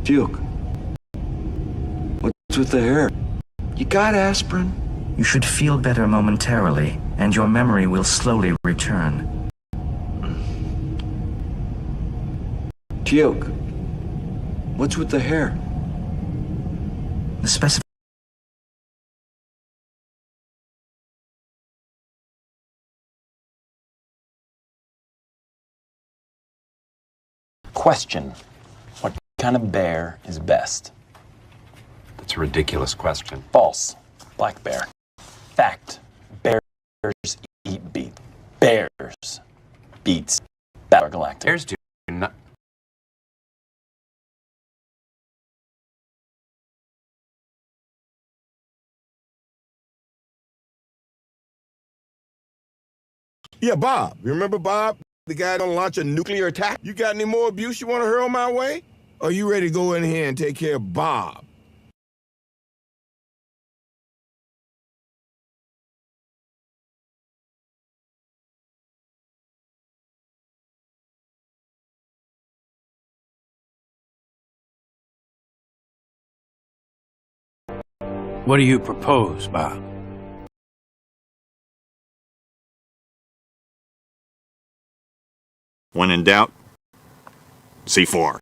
Duke, what's with the hair? You got aspirin? You should feel better momentarily, and your memory will slowly return. Duke, what's with the hair? The specific... Question. What kind of bear is best? That's a ridiculous question. False. Black bear. Fact. Bears eat beets. Bears. Beets. Battle Galactic. Bears do not... Yeah, Bob. You remember Bob? The guy gonna launch a nuclear attack? You got any more abuse you want to hurl my way? Or are you ready to go in here and take care of Bob? What do you propose, Bob? When in doubt, C4.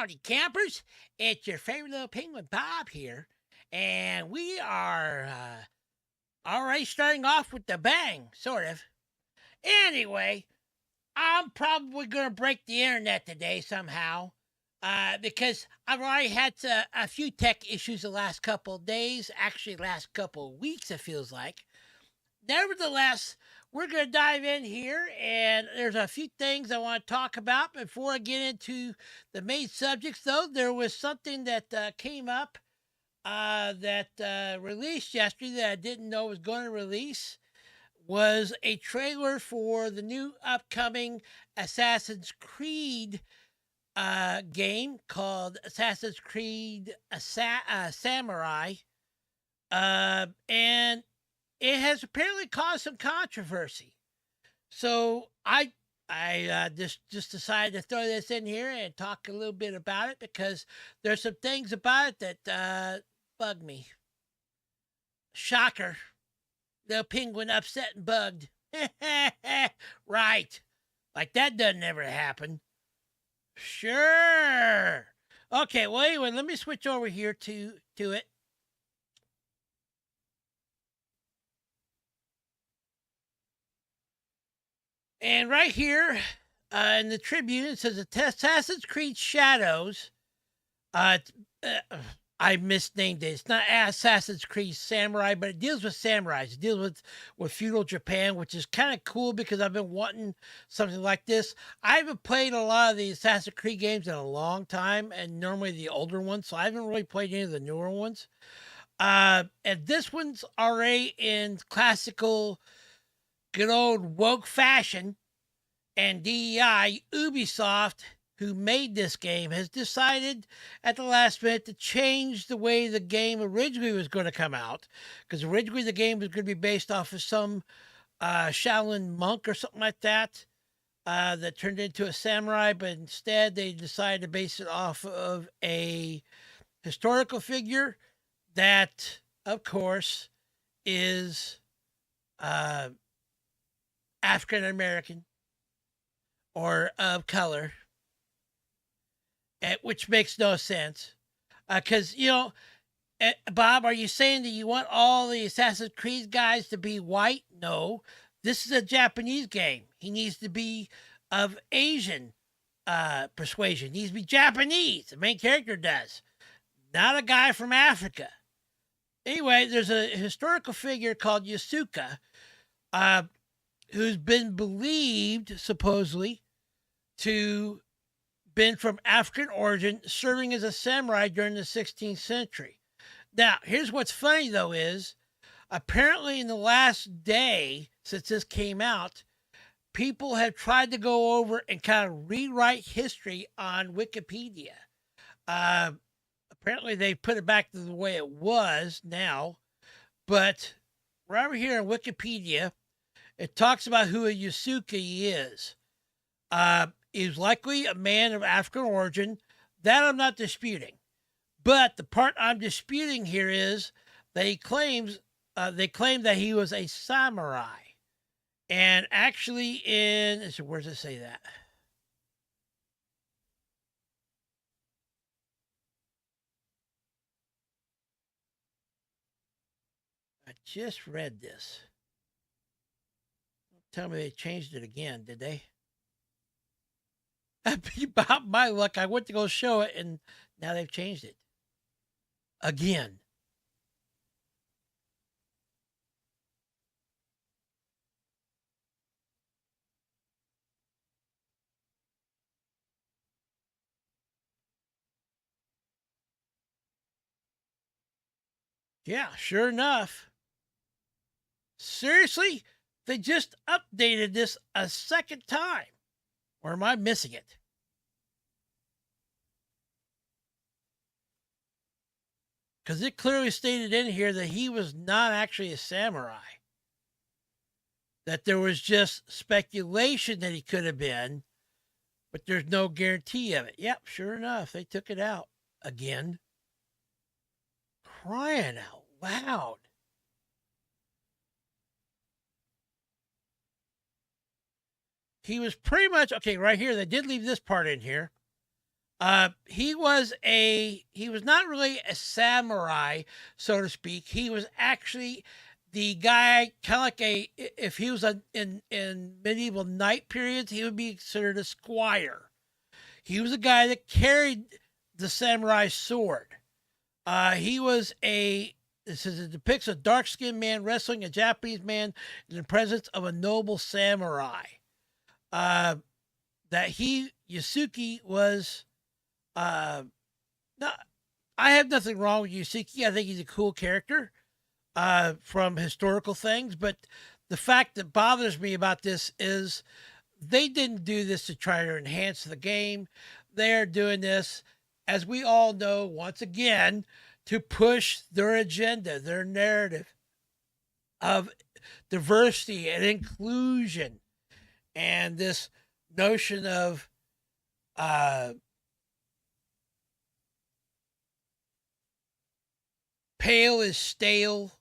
Howdy, campers. It's your favorite little penguin, Bob, here. And we are already starting off with the bang, sort of. Anyway, I'm probably going to break the internet today somehow. because I've already had a few tech issues the last couple of days, actually last couple of weeks, it feels like. Nevertheless, we're going to dive in here, and there's a few things I want to talk about. Before I get into the main subjects, though, there was something that came up that released yesterday that I didn't know was going to release. Was a trailer for the new upcoming Assassin's Creed game called Assassin's Creed Samurai. And it has apparently caused some controversy. So I just decided to throw this in here and talk a little bit about it because there's some things about it that bug me. Shocker. The penguin upset and bugged. Right. Like that doesn't ever happen. Sure. Okay, well, anyway, let me switch over here to it. And right here in the Tribune, it says Assassin's Creed Shadows. I misnamed it. It's not Assassin's Creed Samurai, but it deals with samurais. It deals with feudal Japan, which is kind of cool because I've been wanting something like this. I haven't played a lot of the Assassin's Creed games in a long time, and normally the older ones, so I haven't really played any of the newer ones. And this one's already in classical, good old woke fashion, and DEI, Ubisoft, who made this game, has decided at the last minute to change the way the game originally was going to come out. Because originally the game was going to be based off of some Shaolin monk or something like that that turned into a samurai. But instead they decided to base it off of a historical figure that, of course, is African American or of color. Which makes no sense. Because, Bob, are you saying that you want all the Assassin's Creed guys to be white? No. This is a Japanese game. He needs to be of Asian persuasion. He needs to be Japanese. The main character does. Not a guy from Africa. Anyway, there's a historical figure called Yasuka who's been believed, supposedly, to been from African origin, serving as a samurai during the 16th century. Now, here's what's funny, though, is apparently in the last day since this came out, people have tried to go over and kind of rewrite history on Wikipedia. Apparently, they put it back to the way it was now, but right over here on Wikipedia, it talks about who a Yasuka is. Is likely a man of African origin. That I'm not disputing. But the part I'm disputing here is that they claim that he was a samurai. And actually where does it say that? I just read this. Tell me they changed it again, did they? About my luck, I went to go show it, and now they've changed it again. Yeah, sure enough. Seriously? They just updated this a second time. Or am I missing it? Because it clearly stated in here that he was not actually a samurai. That there was just speculation that he could have been, but there's no guarantee of it. Yep, sure enough, they took it out again. Crying out loud. He was pretty much, okay, right here, they did leave this part in here. He was not really a samurai, so to speak. He was actually the guy, kind of like if he was in medieval knight periods, he would be considered a squire. He was a guy that carried the samurai sword. He was it depicts a dark-skinned man wrestling a Japanese man in the presence of a noble samurai. Yasuki was, not, I have nothing wrong with Yasuki. I think he's a cool character, from historical things. But the fact that bothers me about this is they didn't do this to try to enhance the game. They're doing this, as we all know, once again, to push their agenda, their narrative of diversity and inclusion, and this notion of pale is stale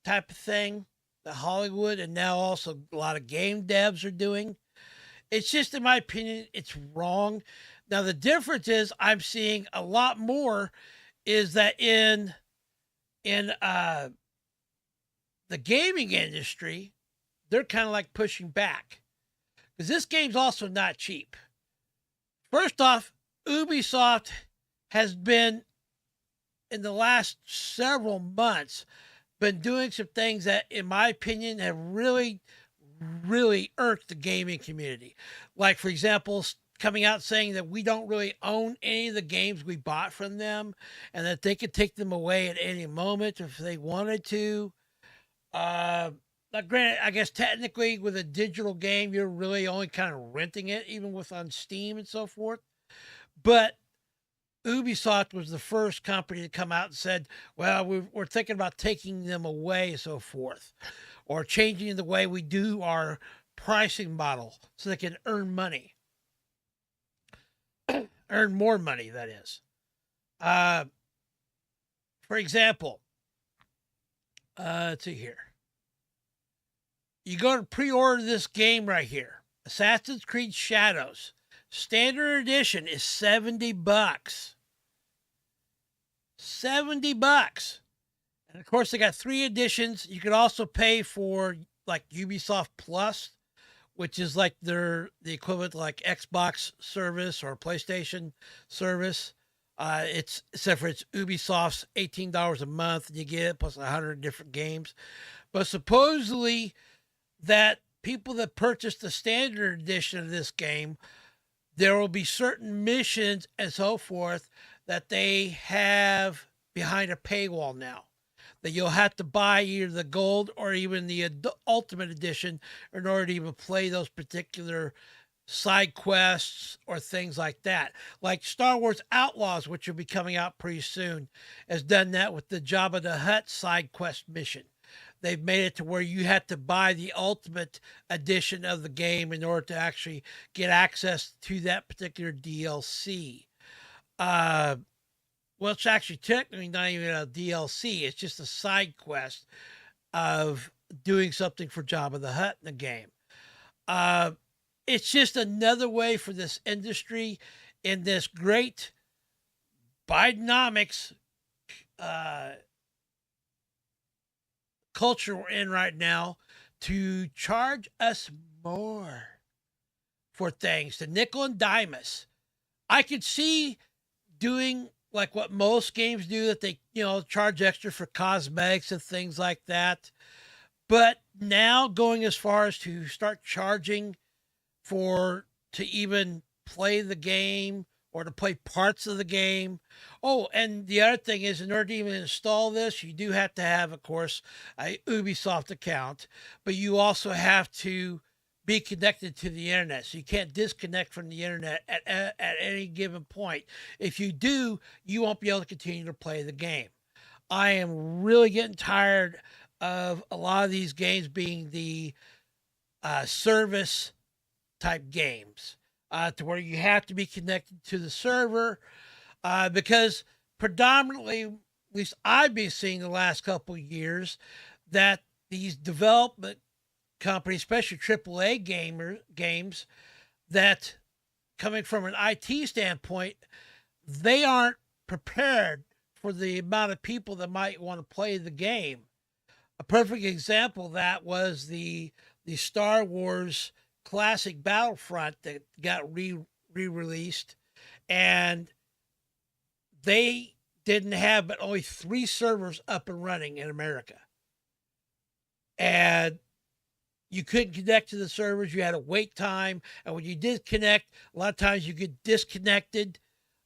type of thing that Hollywood and now also a lot of game devs are doing. It's just, in my opinion, it's wrong. Now, the difference is I'm seeing a lot more is that in the gaming industry, they're kind of like pushing back, because this game's also not cheap. First off, Ubisoft has been, in the last several months, been doing some things that, in my opinion, have really, really irked the gaming community. Like, for example, coming out saying that we don't really own any of the games we bought from them, and that they could take them away at any moment if they wanted to. Now, granted, I guess technically with a digital game, you're really only kind of renting it, even with on Steam and so forth. But Ubisoft was the first company to come out and said, well, we're thinking about taking them away and so forth, or changing the way we do our pricing model so they can earn money. Earn more money, that is. For example, let's see here. You go to pre-order this game right here, Assassin's Creed Shadows. Standard edition is $70. $70. And of course, they got 3 editions. You could also pay for like Ubisoft Plus, which is like the equivalent to like Xbox service or PlayStation service. Except for it's Ubisoft's $18 a month, and you get it plus 100 different games. But supposedly that people that purchase the standard edition of this game, there will be certain missions and so forth that they have behind a paywall now, that you'll have to buy either the gold or even the ultimate edition in order to even play those particular side quests or things like that. Like Star Wars Outlaws, which will be coming out pretty soon, has done that with the Jabba the Hutt side quest mission. They've made it to where you have to buy the ultimate edition of the game in order to actually get access to that particular DLC. Well, it's actually technically not even a DLC. It's just a side quest of doing something for Jabba the Hutt in the game. It's just another way for this industry in this great Bidenomics culture we're in right now to charge us more for things, to nickel and dime us. I could see doing like what most games do, that they, charge extra for cosmetics and things like that. But now going as far as to start charging to even play the game or to play parts of the game. Oh, and the other thing is, in order to even install this, you do have to have, of course, a Ubisoft account, but you also have to be connected to the internet. So you can't disconnect from the internet at any given point. If you do, you won't be able to continue to play the game. I am really getting tired of a lot of these games being the service type games, to where you have to be connected to the server, because predominantly, at least I've been seeing the last couple of years, that these development companies, especially AAA games, that coming from an IT standpoint, they aren't prepared for the amount of people that might want to play the game. A perfect example of that was the Star Wars classic Battlefront that got re-released, and they didn't have but only 3 servers up and running in America. And you couldn't connect to the servers. You had a wait time. And when you did connect, a lot of times you get disconnected.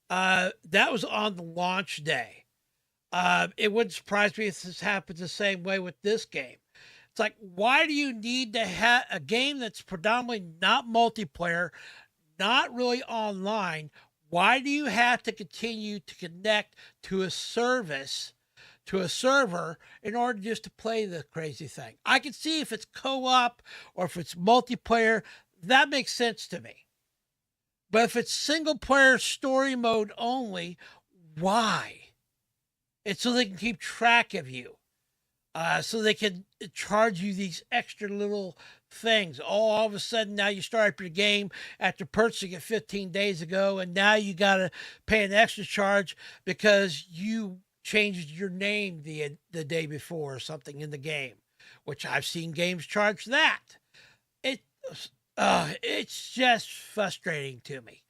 That was on the launch day. It wouldn't surprise me if this happens the same way with this game. It's like, why do you need to have a game that's predominantly not multiplayer, not really online? Why do you have to continue to connect to a service, to a server, in order just to play the crazy thing? I can see if it's co-op or if it's multiplayer, that makes sense to me. But if it's single player story mode only, why? It's so they can keep track of you. So they can charge you these extra little things. All of a sudden now you start up your game after purchasing it 15 days ago, and now you got to pay an extra charge because you changed your name the day before or something in the game, which I've seen games charge that. It's just frustrating to me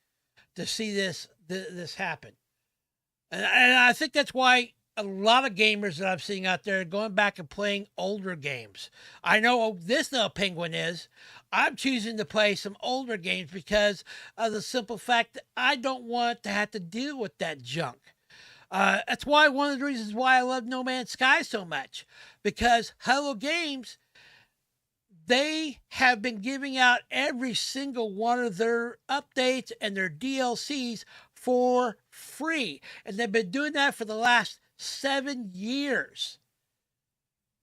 to see this happen. And I think that's why a lot of gamers that I'm seeing out there are going back and playing older games. I know this little penguin is. I'm choosing to play some older games because of the simple fact that I don't want to have to deal with that junk. That's why one of the reasons why I love No Man's Sky so much, because Hello Games, they have been giving out every single one of their updates and their DLCs for free. And they've been doing that for the last 7 years.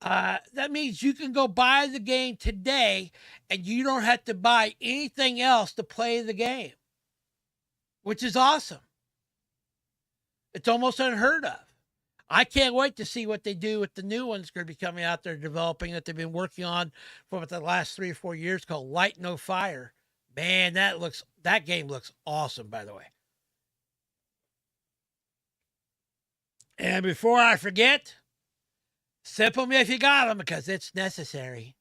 That means you can go buy the game today and you don't have to buy anything else to play the game, which is awesome. It's almost unheard of. I can't wait to see what they do with the new ones going to be coming out there developing that they've been working on for the last 3 or 4 years, called Light No Fire. Man, that game looks awesome, by the way. And before I forget, sip them if you got them, because it's necessary.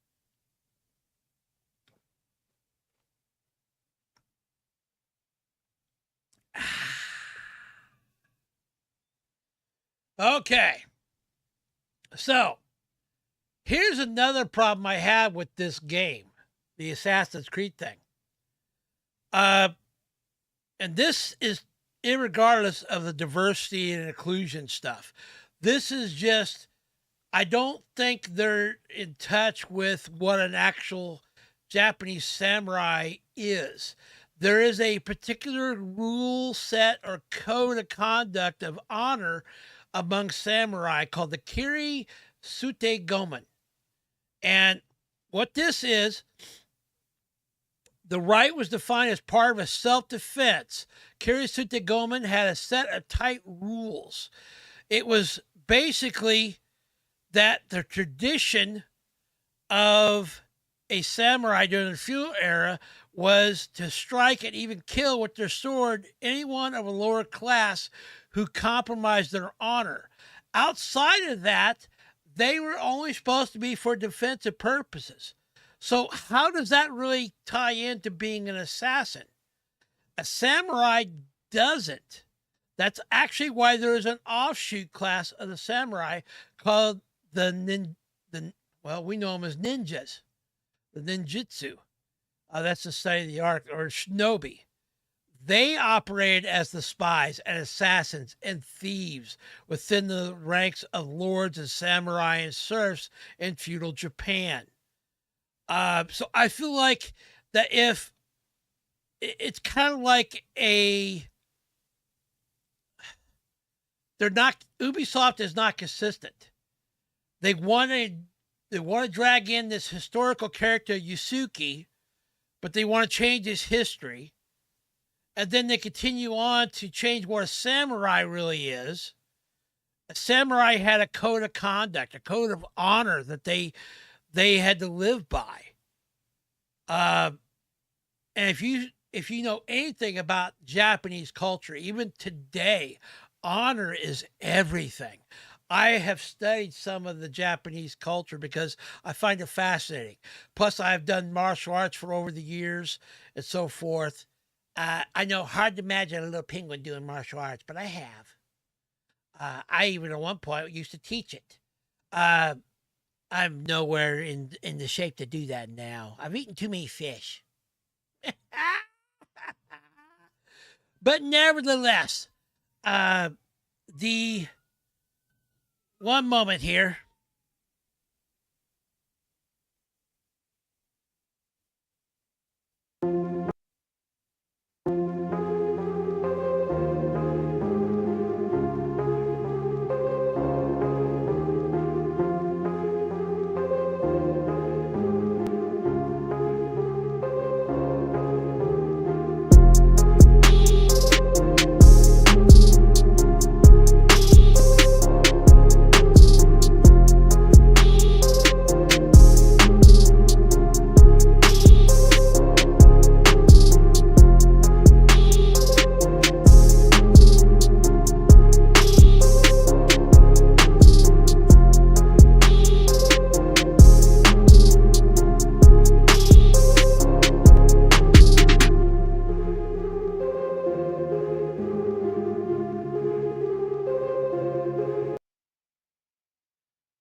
Okay. So, here's another problem I have with this game, the Assassin's Creed thing. And this is irregardless of the diversity and inclusion stuff. This is just, I don't think they're in touch with what an actual Japanese samurai is. There is a particular rule set or code of conduct of honor among samurai called the Kiri Sute Gomen. And what this is, the right was defined as part of a self-defense. Kiri Sute Gomen had a set of tight rules. It was basically that the tradition of a samurai during the feudal era was to strike and even kill with their sword anyone of a lower class who compromised their honor. Outside of that, they were only supposed to be for defensive purposes. So how does that really tie into being an assassin? A samurai doesn't. That's actually why there is an offshoot class of the samurai called we know them as ninjas, the ninjutsu. That's the study of the art, or shinobi. They operated as the spies and assassins and thieves within the ranks of lords and samurai and serfs in feudal Japan. So I feel like that if it's kind of like Ubisoft is not consistent. They want to drag in this historical character Yusuke, but they want to change his history. And then they continue on to change what a samurai really is. A samurai had a code of conduct, a code of honor that they had to live by. And if you know anything about Japanese culture, even today, honor is everything. I have studied some of the Japanese culture because I find it fascinating. Plus, I've done martial arts for over the years and so forth. I know, hard to imagine a little penguin doing martial arts, but I have. I even at one point used to teach it. I'm nowhere in the shape to do that now. I've eaten too many fish. But nevertheless, the one moment here.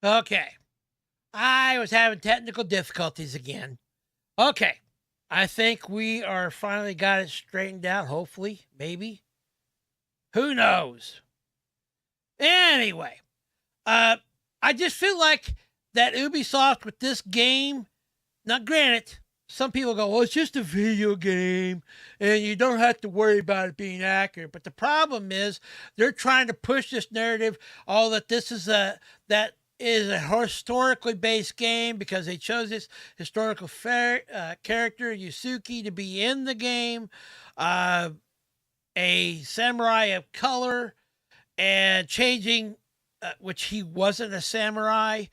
Okay. I was having technical difficulties again. Okay. I think we are finally got it straightened out, hopefully, maybe. Who knows? Anyway, I just feel like that Ubisoft with this game, now granted, some people go, well, it's just a video game and you don't have to worry about it being accurate. But the problem is they're trying to push this narrative, that this is a historically based game because they chose this historical character, Yusuke, to be in the game, a samurai of color, and changing, which he wasn't a samurai,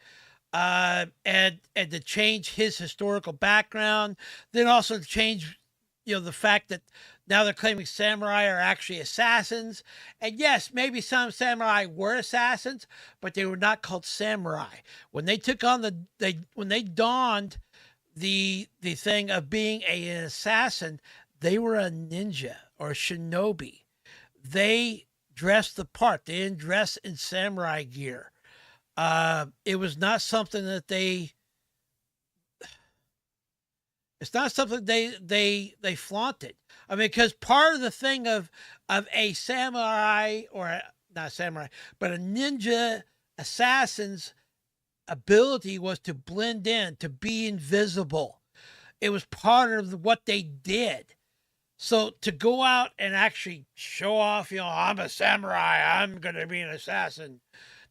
and to change his historical background, then also to change, the fact that now they're claiming samurai are actually assassins. And yes, maybe some samurai were assassins, but they were not called samurai. When they took on when they donned the thing of being an assassin, they were a ninja or a shinobi. They dressed the part. They didn't dress in samurai gear. It was not something that it's not something they flaunted. I mean, because part of the thing of a samurai, or not samurai, but a ninja assassin's ability was to blend in, to be invisible. It was part of what they did. So to go out and actually show off, I'm a samurai, I'm going to be an assassin.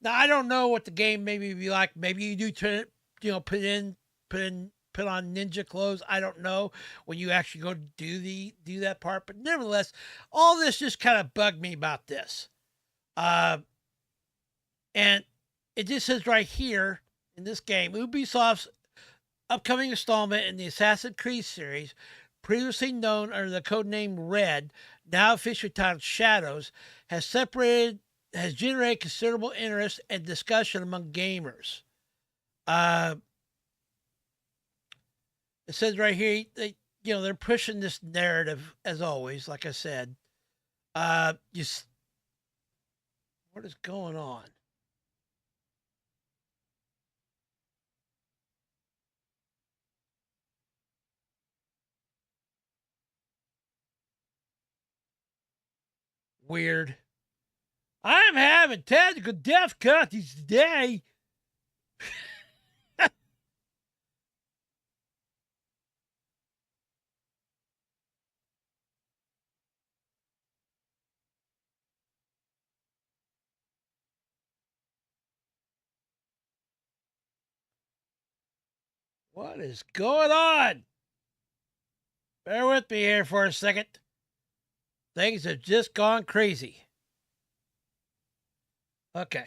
Now, I don't know what the game maybe be like. Maybe you do turn, put on ninja clothes. I don't know when you actually go to do that part. But nevertheless, all this just kind of bugged me about this. And it just says right here in this game, Ubisoft's upcoming installment in the Assassin's Creed series, previously known under the codename Red, now officially titled Shadows, has generated considerable interest and discussion among gamers. It says right here, they're pushing this narrative as always. Like I said, what is going on? Weird. I'm having technical difficulties today. What is going on? Bear with me here for a second. Things have just gone crazy. Okay.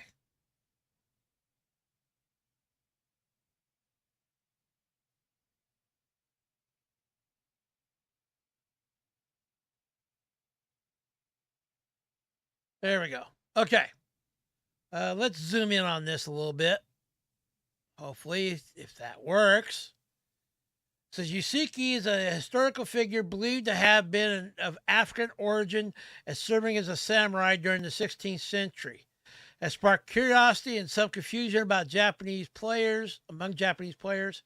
There we go. Okay. Let's zoom in on this a little bit. Hopefully, if that works. Says Yusuke is a historical figure believed to have been of African origin and serving as a samurai during the 16th century. Has sparked curiosity and some confusion about among Japanese players.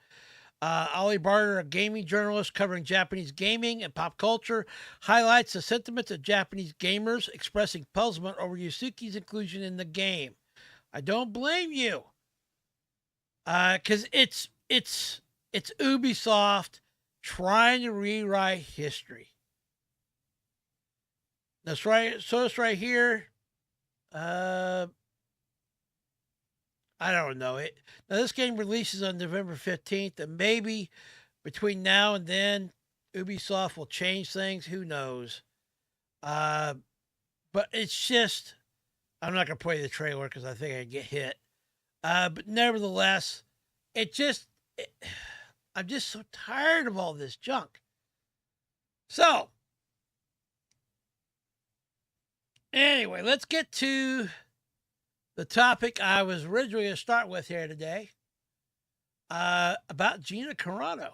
Ollie Barter, a gaming journalist covering Japanese gaming and pop culture, highlights the sentiments of Japanese gamers expressing puzzlement over Yusuke's inclusion in the game. I don't blame you, because it's Ubisoft trying to rewrite history. That's right. So it's right here. I don't know it. Now this game releases on November 15th, and maybe between now and then, Ubisoft will change things. Who knows? But it's just, I'm not gonna play the trailer because I think I'd get hit. But nevertheless, I'm just so tired of all this junk. So, anyway, let's get to the topic I was originally going to start with here today, about Gina Carano.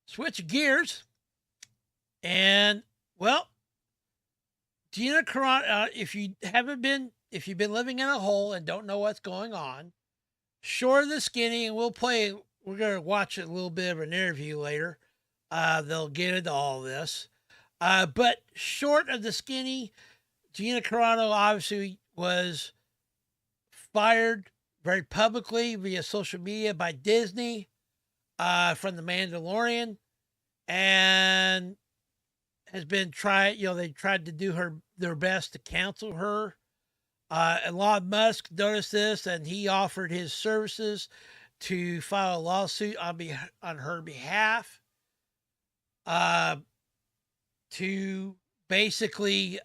Switch gears, and well, Gina Carano. If you've been living in a hole and don't know what's going on, Short of the Skinny, and we're going to watch a little bit of an interview later. They'll get into all this. But Short of the Skinny, Gina Carano obviously was fired very publicly via social media by Disney from The Mandalorian, and has been they tried to do their best to cancel her. Elon Musk noticed this, and he offered his services to file a lawsuit on her behalf, to basically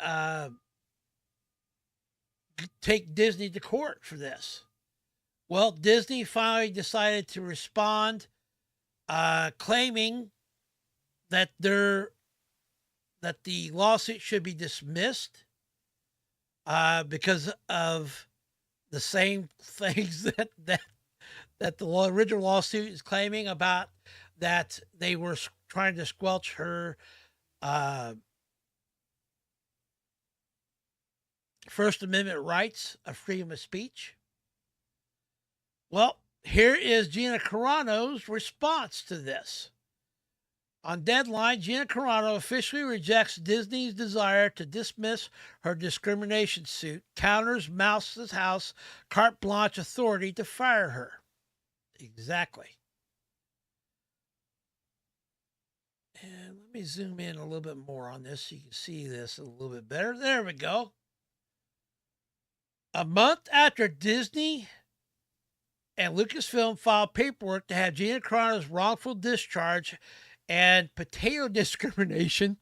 take Disney to court for this. Well, Disney finally decided to respond, claiming that the lawsuit should be dismissed because of the same things that the original lawsuit is claiming, about that they were trying to squelch her First Amendment rights of freedom of speech. Well, here is Gina Carano's response to this. On Deadline, Gina Carano officially rejects Disney's desire to dismiss her discrimination suit, counters Mouse's House carte blanche authority to fire her. Exactly. And let me zoom in a little bit more on this so you can see this a little bit better. There we go. A month after Disney and Lucasfilm filed paperwork to have Gina Carano's wrongful discharge and potato discrimination,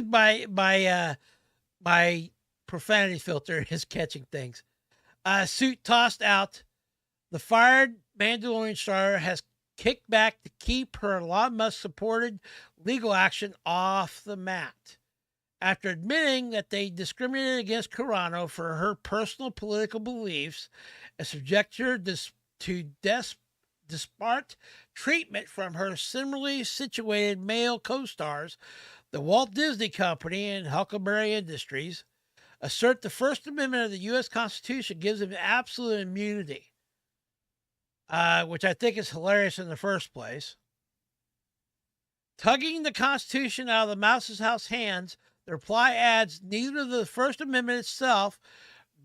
my profanity filter is catching things, suit tossed out, the fired Mandalorian star has kicked back to keep her Elon Musk supported legal action off the mat. After admitting that they discriminated against Carano for her personal political beliefs and subjected her to disparate treatment from her similarly situated male co-stars, the Walt Disney Company and Huckleberry Industries assert the First Amendment of the U.S. Constitution gives them absolute immunity, which I think is hilarious in the first place. Tugging the Constitution out of the Mouse's House hands, the reply adds neither the First Amendment itself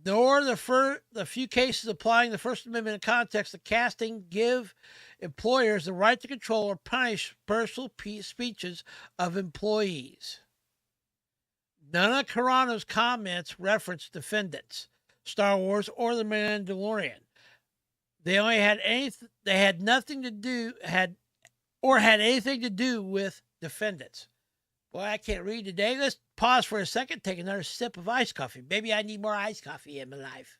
nor the few cases applying the First Amendment in context of casting give employers the right to control or punish personal speeches of employees. None of Carano's comments reference defendants, Star Wars, or The Mandalorian. They had nothing to do anything to do with defendants. Boy, I can't read today. Let's pause for a second, take another sip of iced coffee. Maybe I need more iced coffee in my life.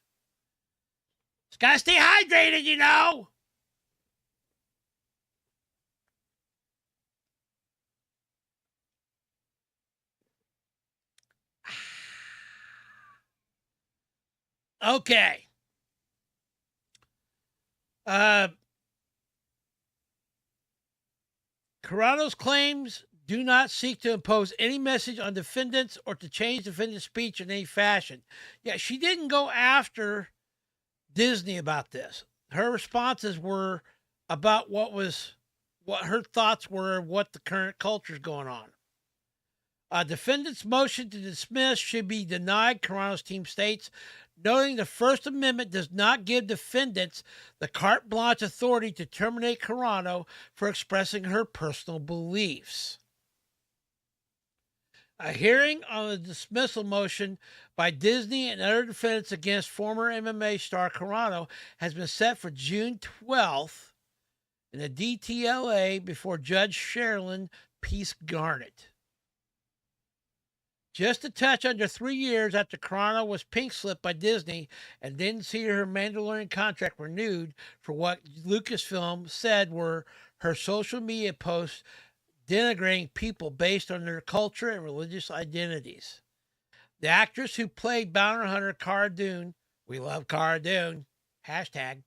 Just gotta stay hydrated, you know. Okay. Carano's claims do not seek to impose any message on defendants or to change defendants' speech in any fashion. Yeah, she didn't go after Disney about this. Her responses were about what her thoughts were, what the current culture is going on. Defendant's motion to dismiss should be denied, Carano's team states, noting the First Amendment does not give defendants the carte blanche authority to terminate Carano for expressing her personal beliefs. A hearing on the dismissal motion by Disney and other defendants against former MMA star Carano has been set for June 12th in the DTLA before Judge Sherilyn Peace Garnett. Just a touch under 3 years after Carano was pink-slipped by Disney and didn't see her Mandalorian contract renewed for what Lucasfilm said were her social media posts denigrating people based on their culture and religious identities. The actress who played bounty hunter Cara Dune, we love Cara Dune, hashtag,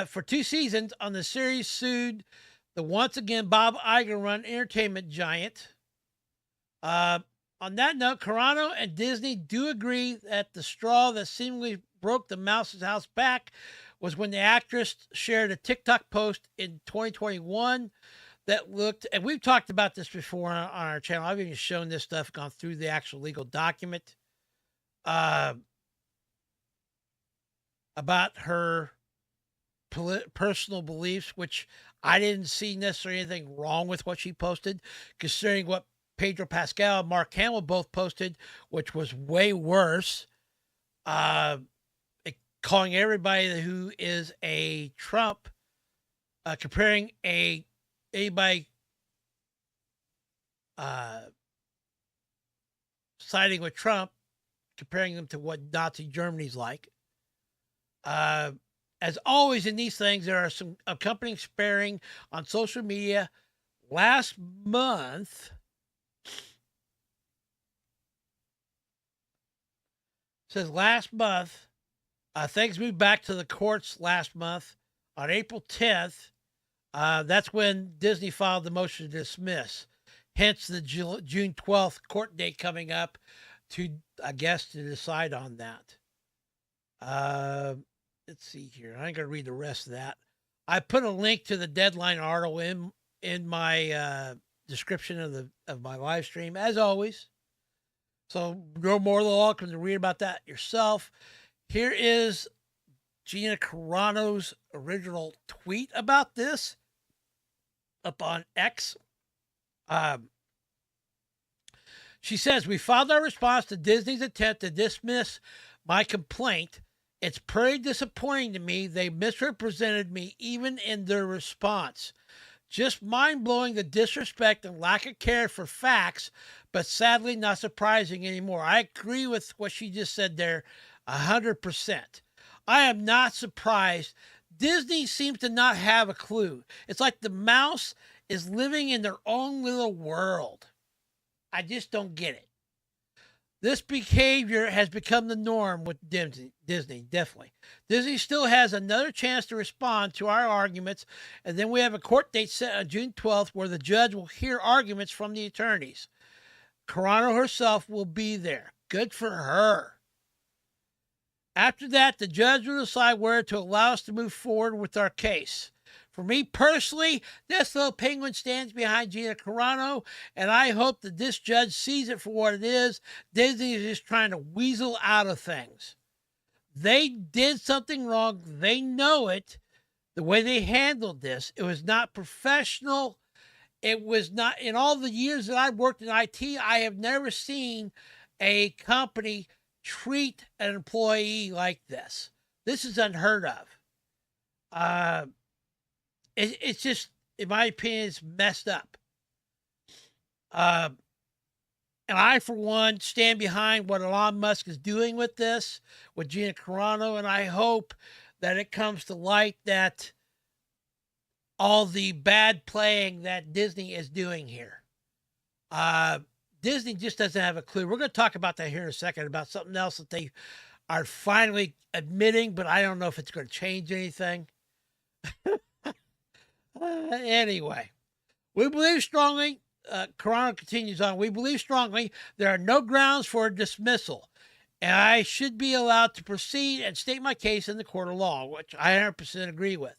for 2 seasons on the series sued the once again Bob Iger-run entertainment giant. On that note, Carano and Disney do agree that the straw that seemingly broke the mouse's house back was when the actress shared a TikTok post in 2021 that looked, and we've talked about this before on our channel. I've even shown this stuff, gone through the actual legal document about her personal beliefs, which I didn't see necessarily anything wrong with what she posted, considering what Pedro Pascal and Mark Hamill both posted, which was way worse, calling everybody who is a Trump, comparing anybody siding with Trump, comparing them to what Nazi Germany's like. As always in these things, there are some accompanying sparing on social media. Last month, things moved back to the courts last month. On April 10th, that's when Disney filed the motion to dismiss. Hence the June 12th court date coming up to decide on that. Let's see here. I ain't going to read the rest of that. I put a link to the Deadline article in my description of my live stream, as always. So you're more than welcome to read about that yourself. Here is Gina Carano's original tweet about this up on X. She says, "We filed our response to Disney's attempt to dismiss my complaint. It's pretty disappointing to me. They misrepresented me even in their response. Just mind-blowing, the disrespect and lack of care for facts, but sadly not surprising anymore." I agree with what she just said there 100%. I am not surprised. Disney seems to not have a clue. It's like the mouse is living in their own little world. I just don't get it. This behavior has become the norm with Disney, definitely. Disney still has another chance to respond to our arguments, and then we have a court date set on June 12th where the judge will hear arguments from the attorneys. Carano herself will be there. Good for her. After that, the judge will decide whether to allow us to move forward with our case. For me personally, this little penguin stands behind Gina Carano, and I hope that this judge sees it for what it is. Disney is just trying to weasel out of things. They did something wrong. They know it. The way they handled this, it was not professional. It was not, in all the years that I've worked in IT, I have never seen a company treat an employee like this. This is unheard of. It's just, in my opinion, it's messed up. And I, for one, stand behind what Elon Musk is doing with this, with Gina Carano, and I hope that it comes to light that all the bad playing that Disney is doing here. Disney just doesn't have a clue. We're going to talk about that here in a second, about something else that they are finally admitting, but I don't know if it's going to change anything. Anyway, We believe strongly, Carano continues on, we believe strongly there are no grounds for dismissal, and I should be allowed to proceed and state my case in the court of law, which I 100% agree with.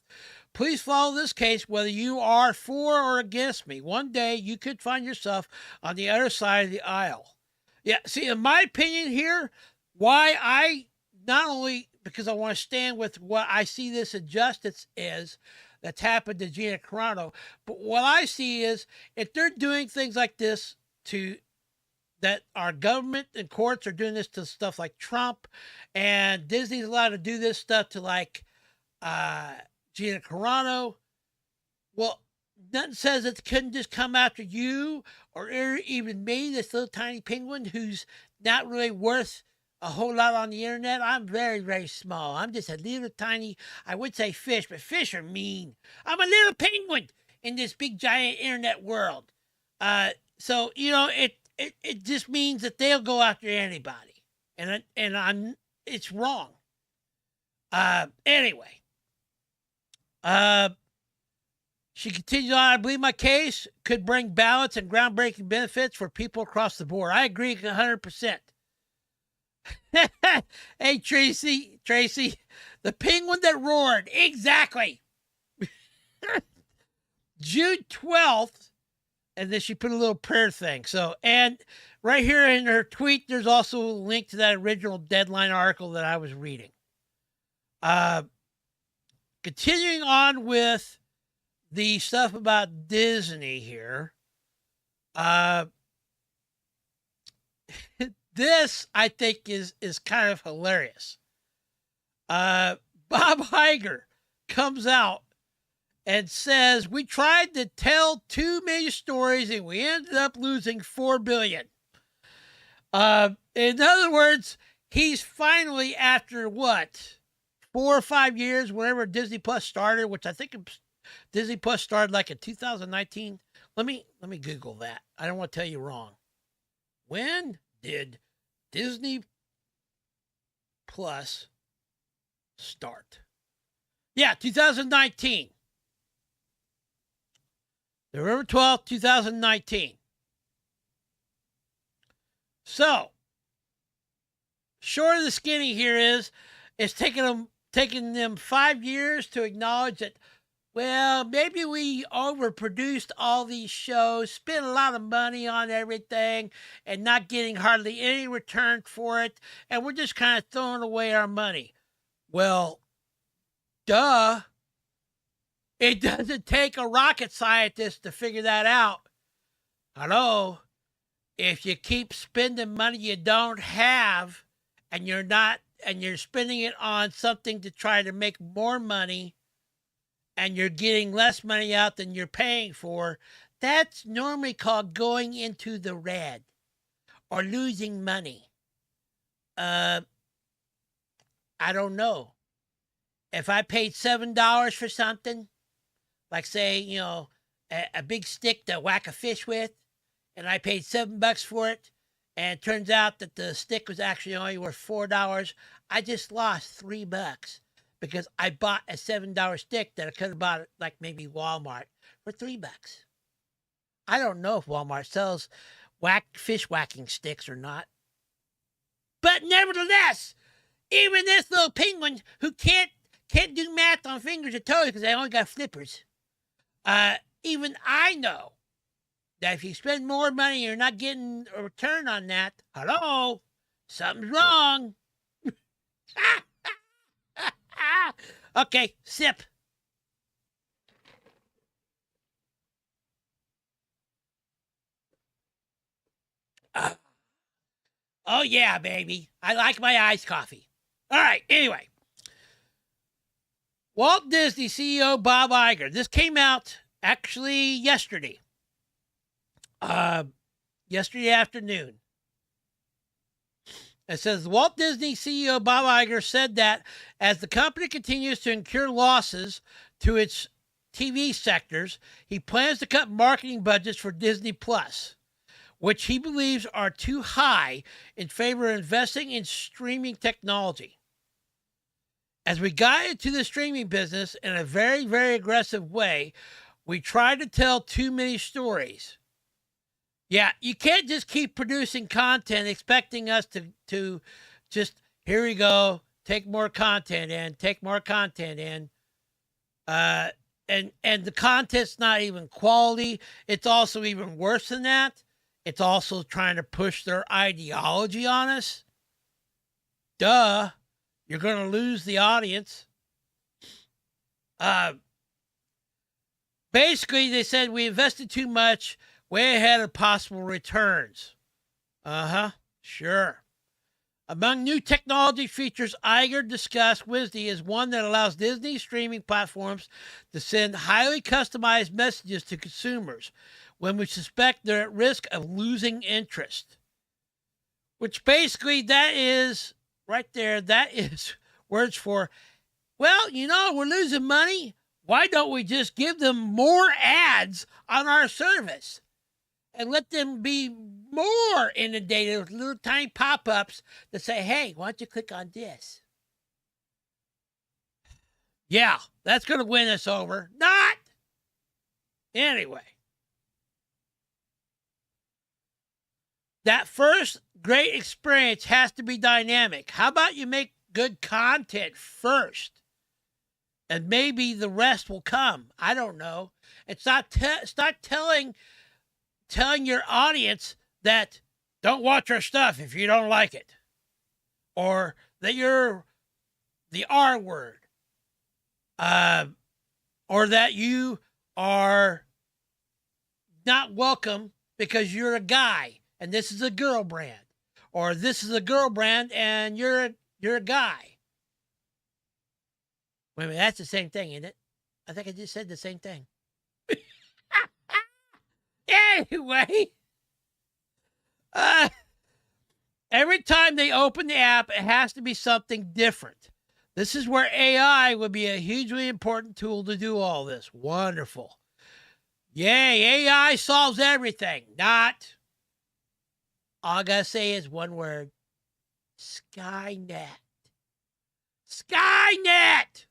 Please follow this case whether you are for or against me. One day you could find yourself on the other side of the aisle. Yeah, see, in my opinion here, why I, not only because I want to stand with what I see this injustice is that's happened to Gina Carano, but what I see is if they're doing things like this to, that our government and courts are doing this to stuff like Trump, and Disney's allowed to do this stuff to like Gina Carano, well, nothing says it couldn't just come after you or even me, this little tiny penguin who's not really worth a whole lot on the internet. I'm very, very small. I'm just a little tiny, I would say fish, but fish are mean. I'm a little penguin in this big giant internet world. So, you know, it just means that they'll go after anybody. And it's wrong. Anyway. She continues on, I believe my case could bring balance and groundbreaking benefits for people across the board. I agree 100%. Hey, Tracy, the penguin that roared. Exactly. June 12th. And then she put a little prayer thing. So, and right here in her tweet, there's also a link to that original Deadline article that I was reading. Continuing on with the stuff about Disney here. This, I think, is kind of hilarious. Bob Iger comes out and says, we tried to tell too many stories and we ended up losing $4 billion. In other words, he's finally, after what, 4 or 5 years, whenever Disney Plus started, which I think Disney Plus started like in 2019. Let me Google that. I don't want to tell you wrong. When did Disney Plus start? Yeah, 2019. November 12th, 2019. So, short of the skinny here is, it's taking them 5 years to acknowledge that, well, maybe we overproduced all these shows, spent a lot of money on everything, and not getting hardly any return for it, and we're just kind of throwing away our money. Well, duh. It doesn't take a rocket scientist to figure that out. Hello? If you keep spending money you don't have, and you're spending it on something to try to make more money, and you're getting less money out than you're paying for, that's normally called going into the red or losing money. I don't know. If I paid $7 for something, like say, you know, a big stick to whack a fish with, and I paid $7 for it, and it turns out that the stick was actually only worth $4, I just lost $3 because I bought a $7 stick that I could have bought at like maybe Walmart for $3. I don't know if Walmart sells fish whacking sticks or not. But nevertheless, even this little penguin who can't do math on fingers or toes because I only got flippers, even I know that if you spend more money and you're not getting a return on that, hello, something's wrong. Okay, sip. Oh yeah, baby. I like my iced coffee. All right, anyway. Walt Disney CEO Bob Iger. This came out actually yesterday. Yesterday afternoon. It says Walt Disney CEO Bob Iger said that as the company continues to incur losses to its TV sectors, he plans to cut marketing budgets for Disney Plus, which he believes are too high in favor of investing in streaming technology. As we got into the streaming business in a very, very aggressive way, We try to tell too many stories. Yeah, you can't just keep producing content expecting us to just, here we go, take more content in, take more content in. And the content's not even quality. It's also even worse than that. It's also trying to push their ideology on us. Duh. You're going to lose the audience. Basically, they said we invested too much, way ahead of possible returns. Sure. Among new technology features Iger discussed, Wisdy is one that allows Disney streaming platforms to send highly customized messages to consumers when we suspect they're at risk of losing interest. Which basically, that is, right there, that is words for, well, you know, we're losing money. Why don't we just give them more ads on our service and let them be more inundated with little tiny pop-ups that say, hey, why don't you click on this? Yeah, that's going to win us over. Not! Anyway. That first great experience has to be dynamic. How about you make good content first? And maybe the rest will come. I don't know. It's not telling your audience that don't watch our stuff if you don't like it. Or that you're the R word. Or that you are not welcome because you're a guy and this is a girl brand. Or this is a girl brand and you're a guy. Wait a minute, that's the same thing, isn't it? I think I just said the same thing. Anyway, every time they open the app, it has to be something different. This is where AI would be a hugely important tool to do all this. Wonderful. Yay, AI solves everything. Not. All I gotta say is one word. Skynet. Skynet!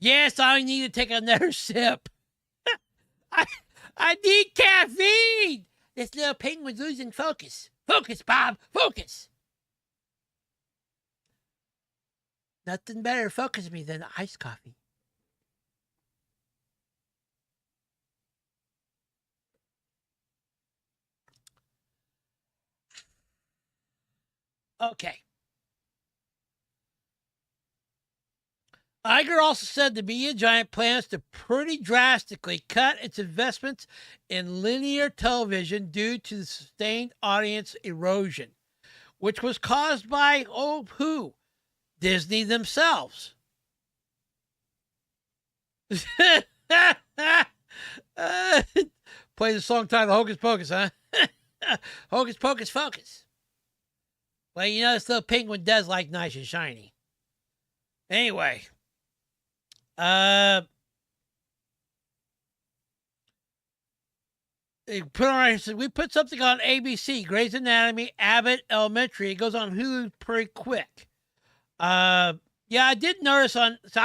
Yes, I need to take another sip. I need caffeine. This little penguin's losing focus. Focus, Bob. Focus. Nothing better focuses me than iced coffee. Okay. Iger also said the media giant plans to pretty drastically cut its investments in linear television due to the sustained audience erosion, which was caused by, who? Disney themselves. Play the song titled Hocus Pocus, huh? Hocus Pocus Focus. Well, you know, this little penguin does like nice and shiny. Anyway. We put something on ABC, Grey's Anatomy, Abbott Elementary. It goes on Hulu pretty quick. Yeah, I did notice on. So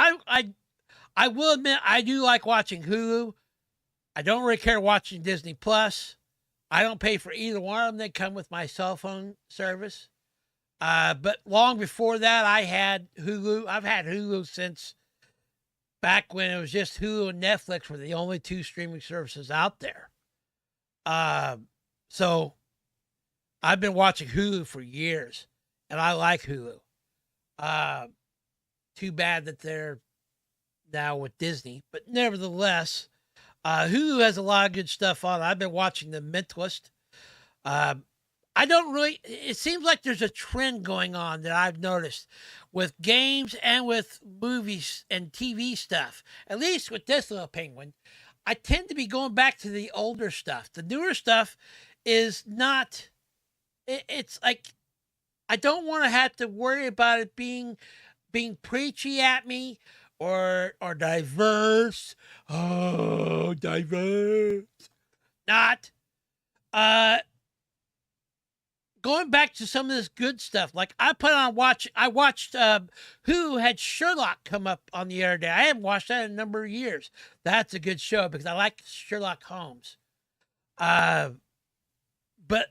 I will admit I do like watching Hulu. I don't really care watching Disney Plus. I don't pay for either one of them. They come with my cell phone service. But long before that, I had Hulu. I've had Hulu since back when it was just Hulu and Netflix were the only two streaming services out there. So I've been watching Hulu for years, and I like Hulu. Too bad that they're now with Disney, but nevertheless, Hulu has a lot of good stuff on it. I've been watching The Mentalist. It seems like there's a trend going on that I've noticed with games and with movies and TV stuff. At least with this little penguin, I tend to be going back to the older stuff. The newer stuff is not, it's like, I don't want to have to worry about it being preachy at me or diverse. Oh, diverse. Not. going back to some of this good stuff, like I watched Who had Sherlock come up on the other day. I haven't watched that in a number of years. That's a good show because I like Sherlock Holmes. But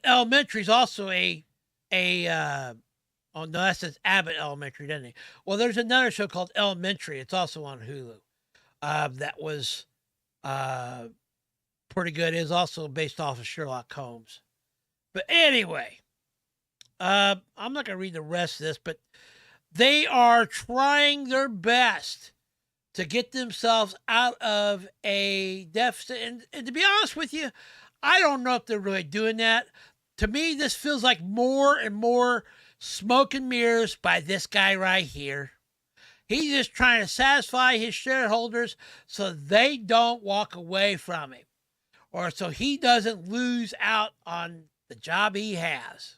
Elementary is also oh no, that says Abbott Elementary, doesn't it? Well, there's another show called Elementary. It's also on Hulu. That was pretty good. It is also based off of Sherlock Holmes. But anyway, I'm not going to read the rest of this, but they are trying their best to get themselves out of a deficit. And to be honest with you, I don't know if they're really doing that. To me, this feels like more and more smoke and mirrors by this guy right here. He's just trying to satisfy his shareholders so they don't walk away from him, or so he doesn't lose out on the job he has.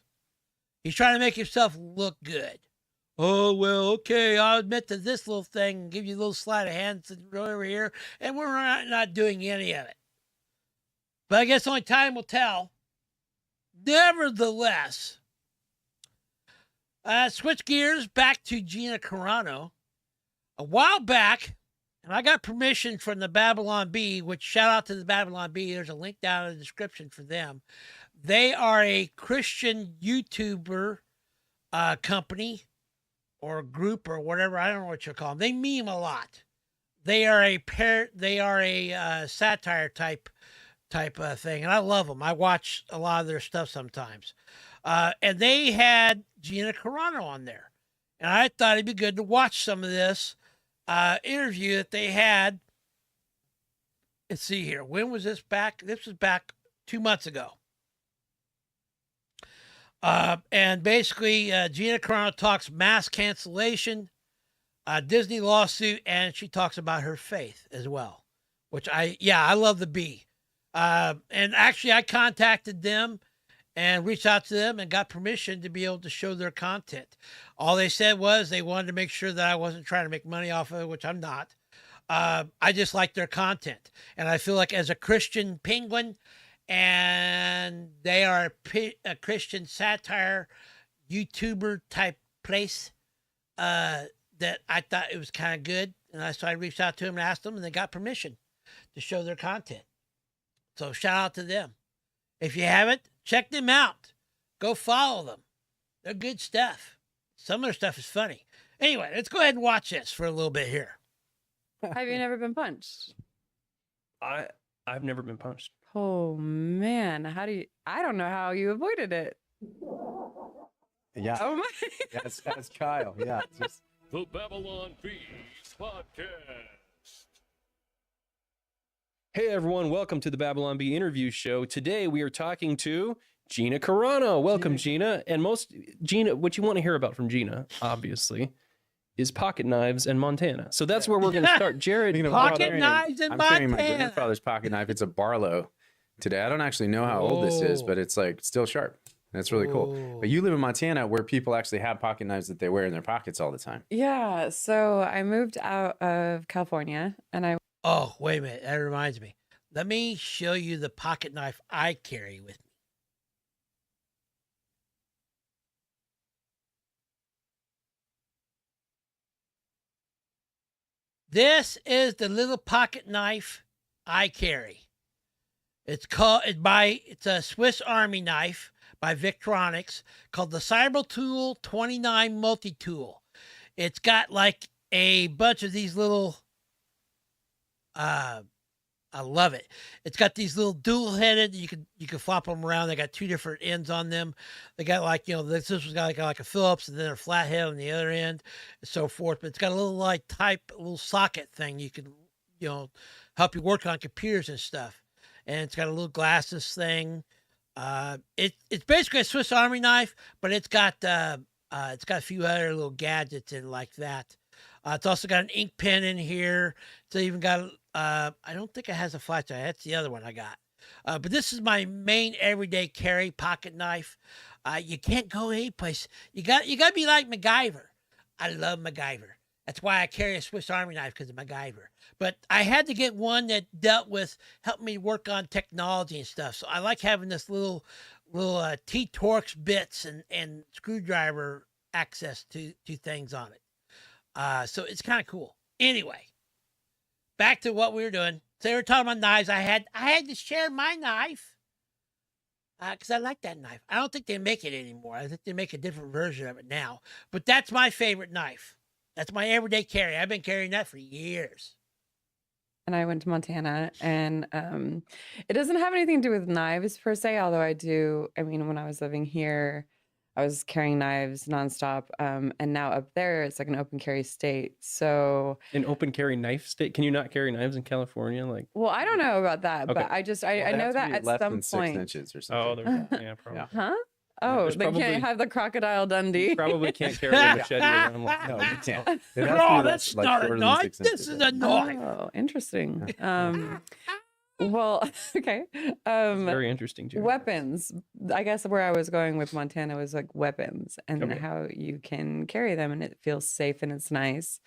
He's trying to make himself look good. Oh, well, okay, I'll admit to this little thing and give you a little sleight of hand over here, and we're not doing any of it. But I guess only time will tell. Nevertheless, switch gears back to Gina Carano. A while back, and I got permission from the Babylon Bee, which shout out to the Babylon Bee. There's a link down in the description for them. They are a Christian YouTuber company or group or whatever. I don't know what you call them. They meme a lot. They are a satire type thing, and I love them. I watch a lot of their stuff sometimes. And they had Gina Carano on there, and I thought it'd be good to watch some of this interview that they had. Let's see here. When was this back? This was back 2 months ago. And basically, Gina Carano talks mass cancellation, Disney lawsuit, and she talks about her faith as well, which I love the Bee. And actually, I contacted them and reached out to them and got permission to be able to show their content. All they said was they wanted to make sure that I wasn't trying to make money off of it, which I'm not. I just like their content. And I feel like as a Christian penguin, and they are a Christian satire YouTuber type place, that I thought it was kind of good. And so I reached out to them and asked them, and they got permission to show their content. So shout out to them. If you haven't, check them out. Go follow them. They're good stuff. Some of their stuff is funny. Anyway, let's go ahead and watch this for a little bit here. Have you never been punched? I've never been punched. Oh man, I don't know how you avoided it. Yeah. Oh my. That's Kyle. Yeah. Just The Babylon Bees Podcast. Hey everyone, welcome to the Babylon Bee interview show. Today we are talking to Gina Carano. Welcome, Gina. And Gina, what you want to hear about from Gina, obviously, is pocket knives and Montana. So that's where we're going to start. Jared, pocket knives and Montana. I'm carrying my grandfather's pocket knife. It's a Barlow today. I don't actually know how old this is, but it's like still sharp. That's really cool. But you live in Montana where people actually have pocket knives that they wear in their pockets all the time. Yeah. So I moved out of California and I. Oh, wait a minute. That reminds me. Let me show you the pocket knife I carry with me. This is the little pocket knife I carry. It's a Swiss Army knife by Victronics called the Cybertool 29 Multi-Tool. It's got like a bunch of these little, I love it. It's got these little dual-headed, you can flop them around. They got two different ends on them. They got like, this one's got like a Phillips and then a flathead on the other end and so forth. But it's got a little little socket thing you can, help you work on computers and stuff. And it's got a little glasses thing. It's basically a Swiss Army knife, but it's got a few other little gadgets in like that. It's also got an ink pen in here. It's even got I don't think it has a flashlight. That's the other one I got. But this is my main everyday carry pocket knife. You can't go any place. You got to be like MacGyver. I love MacGyver. That's why I carry a Swiss Army knife, because of MacGyver. But I had to get one that helped me work on technology and stuff. So I like having this little little T-Torx bits and screwdriver access to things on it. So it's kind of cool. Anyway, back to what we were doing. So they were talking about knives. I had to share my knife because I like that knife. I don't think they make it anymore. I think they make a different version of it now. But that's my favorite knife. That's my everyday carry. I've been carrying that for years. And I went to Montana, and it doesn't have anything to do with knives per se, although I do. I mean, when I was living here, I was carrying knives nonstop, and now up there, it's like an open carry state. So An open carry knife state? Can you not carry knives in California? Like, well, I don't know about that, Okay. but I know that at less some than point. 6 inches or oh, something. there's yeah, probably. Huh? Oh, There's they probably- can't have the crocodile Dundee. Probably can't carry a machete around. Like, No, you can't. It has to be Oh, less- that's like not a shorter than knife. 6 This inches, is I a think. knife. Oh, interesting. Well, okay. It's very interesting, Jerry. Weapons. I guess where I was going with Montana was like weapons and Okay. how you can carry them, and it feels safe and it's nice.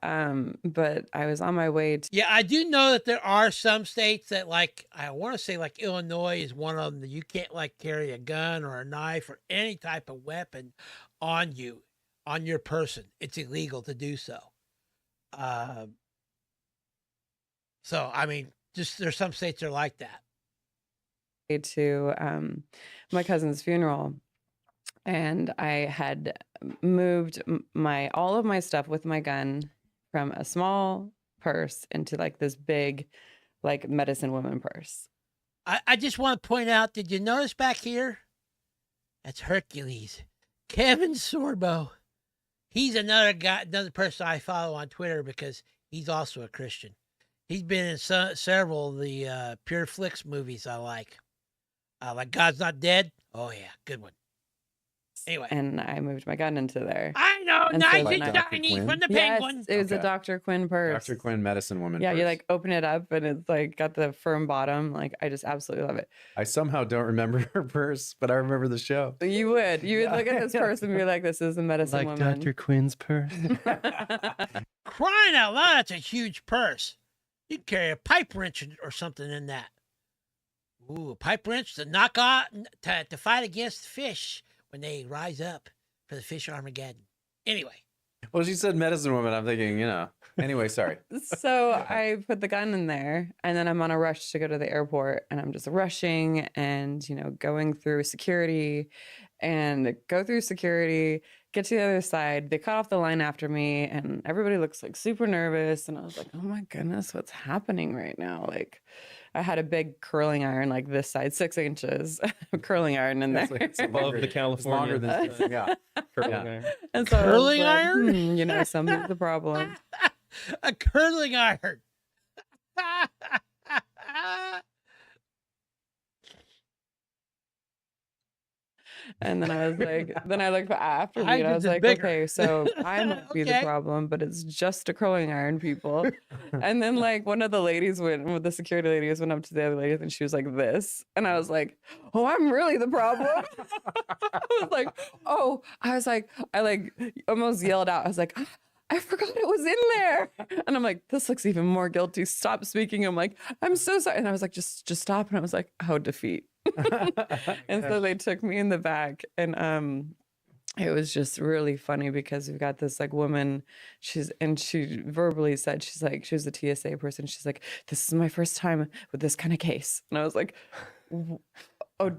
But I was on my way to Yeah, I do know that there are some states that, like, I want to say like Illinois is one of them, that you can't like carry a gun or a knife or any type of weapon on you, on your person. It's illegal to do so. So I mean, just there's some states that are like that. my cousin's funeral, and I had moved all of my stuff with my gun from a small purse into like this big, like medicine woman purse. I just want to point out, did you notice back here? That's Hercules. Kevin Sorbo. He's another guy, another person I follow on Twitter because he's also a Christian. He's been in several of the Pure Flix movies I like God's Not Dead. Oh, yeah, good one. Anyway. And I moved my gun into there. I know, And so nice when and I- shiny from the Yes, penguin. it was a Okay. Dr. Quinn purse. Dr. Quinn, medicine woman. Yeah, you purse. like open it up and it's like got the firm bottom. Like I just absolutely love it. I somehow don't remember her purse, but I remember the show. You would look at this Yeah. purse and be like, "This is a medicine Like woman." Dr. Quinn's purse. Crying out loud, that's a huge purse. You can carry a pipe wrench or something in that. Ooh, a pipe wrench to knock out, to fight against fish when they rise up for the fish Armageddon. Anyway. Well, she said medicine woman. I'm thinking, Anyway, sorry. So I put the gun in there, and then I'm on a rush to go to the airport, and I'm just rushing and going through security, get to the other side. They cut off the line after me, and everybody looks like super nervous. And I was like, oh my goodness, what's happening right now? Like, I had a big curling iron like this side, 6 inches curling iron in there. It's Above longer- the it's California. longer than yeah. Curling Yeah. iron. And so I was Curling like, iron? Something's the problem. A curling iron. And then I was like, then I looked after me I and I did was the like, bigger. okay, so I might be the Okay. problem, but it's just a curling iron, people. And then like one of the ladies the security ladies went up to the other ladies and she was like this. And I was like, oh, I'm really the problem. I like almost yelled out. I was like, "Ah, I forgot it was in there." And I'm like, this looks even more guilty. Stop speaking. I'm like, I'm so sorry. And I was like, just stop. And I was like, oh, defeat. And so they took me in the back, and it was just really funny because we've got this like woman, she verbally said, she was a TSA person, she's like, this is my first time with this kind of case. And I was like, oh,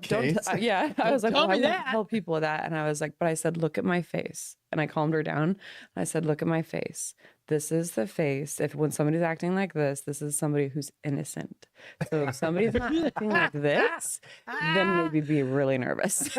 Case? yeah. I was like, tell well, I me won't that. tell people that. And I was like, but I said, look at my face. And I calmed her down. I said, look at my face. This is the face. When somebody's acting like this is somebody who's innocent. So if somebody's not acting like this, then maybe be really nervous.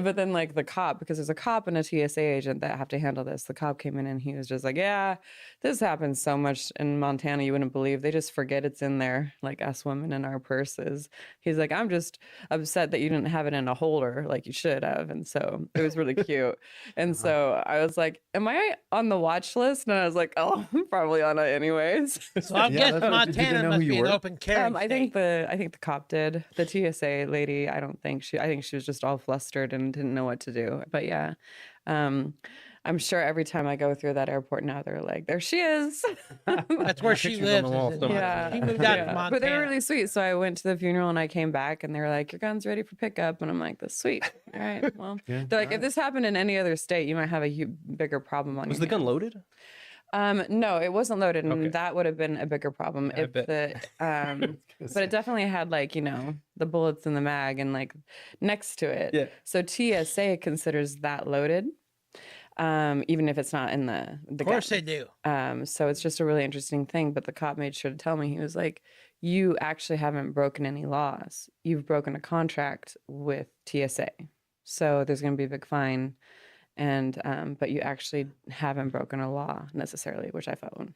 But then like the cop, because there's a cop and a TSA agent that have to handle this. The cop came in and he was just like, yeah, this happens so much in Montana, you wouldn't believe. They just forget it's in there, like us women in our purses. He's like, I'm just upset that you didn't have it in a holder like you should have. And so it was really cute. And so I was like, am I on the watch list? And I was like, oh, I'm probably on it anyways. So I Yeah, guess that's what- did they Montana know must who you be an were? open carry. I think the cop did. The TSA lady, I think she was just all flustered and didn't know what to do. But yeah, I'm sure every time I go through that airport now, they're like, there she is. That's where she Pictures on the lives. wall is in- somewhere. Yeah. She moved out to Yeah. Montana. But they were really sweet. So I went to the funeral and I came back and they were like, your gun's ready for pickup. And I'm like, that's sweet. All right. Well, Yeah, they're like, if this happened in any other state, you might have a bigger problem on Was your the gun hands." loaded? No, it wasn't loaded, and Okay. that would have been a bigger problem I if bet. but it definitely had like, the bullets in the mag and like next to it. Yeah. So TSA considers that loaded, even if it's not in the Of course gun. they do. So it's just a really interesting thing. But the cop made sure to tell me, he was like, you actually haven't broken any laws. You've broken a contract with TSA. So there's going to be a big fine. And, but you actually haven't broken a law necessarily, which I found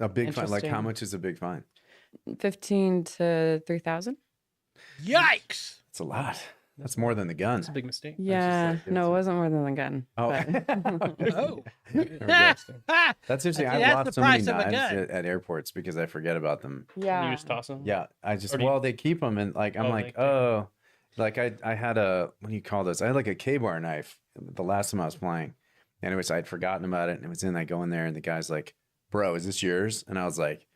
A big fine. Like, how Interesting. much is a big fine? 15 to 3,000. Yikes! It's a lot. That's more than the gun. It's a big mistake. Yeah. No, it wasn't more than a gun. Oh. but- Oh. That's interesting. See, I that's lost the so many price of a knives gun. at airports because I forget about them. yeah. You just toss them? Yeah, I just Or do you- they keep them and like I'm Oh, like they keep 'em. oh, like I had a what do you call this? I had like a K-bar knife the last time I was flying, and it was I'd forgotten about it, and it was in. I go in there, and the guy's like, "Bro, is this yours?" And I was like,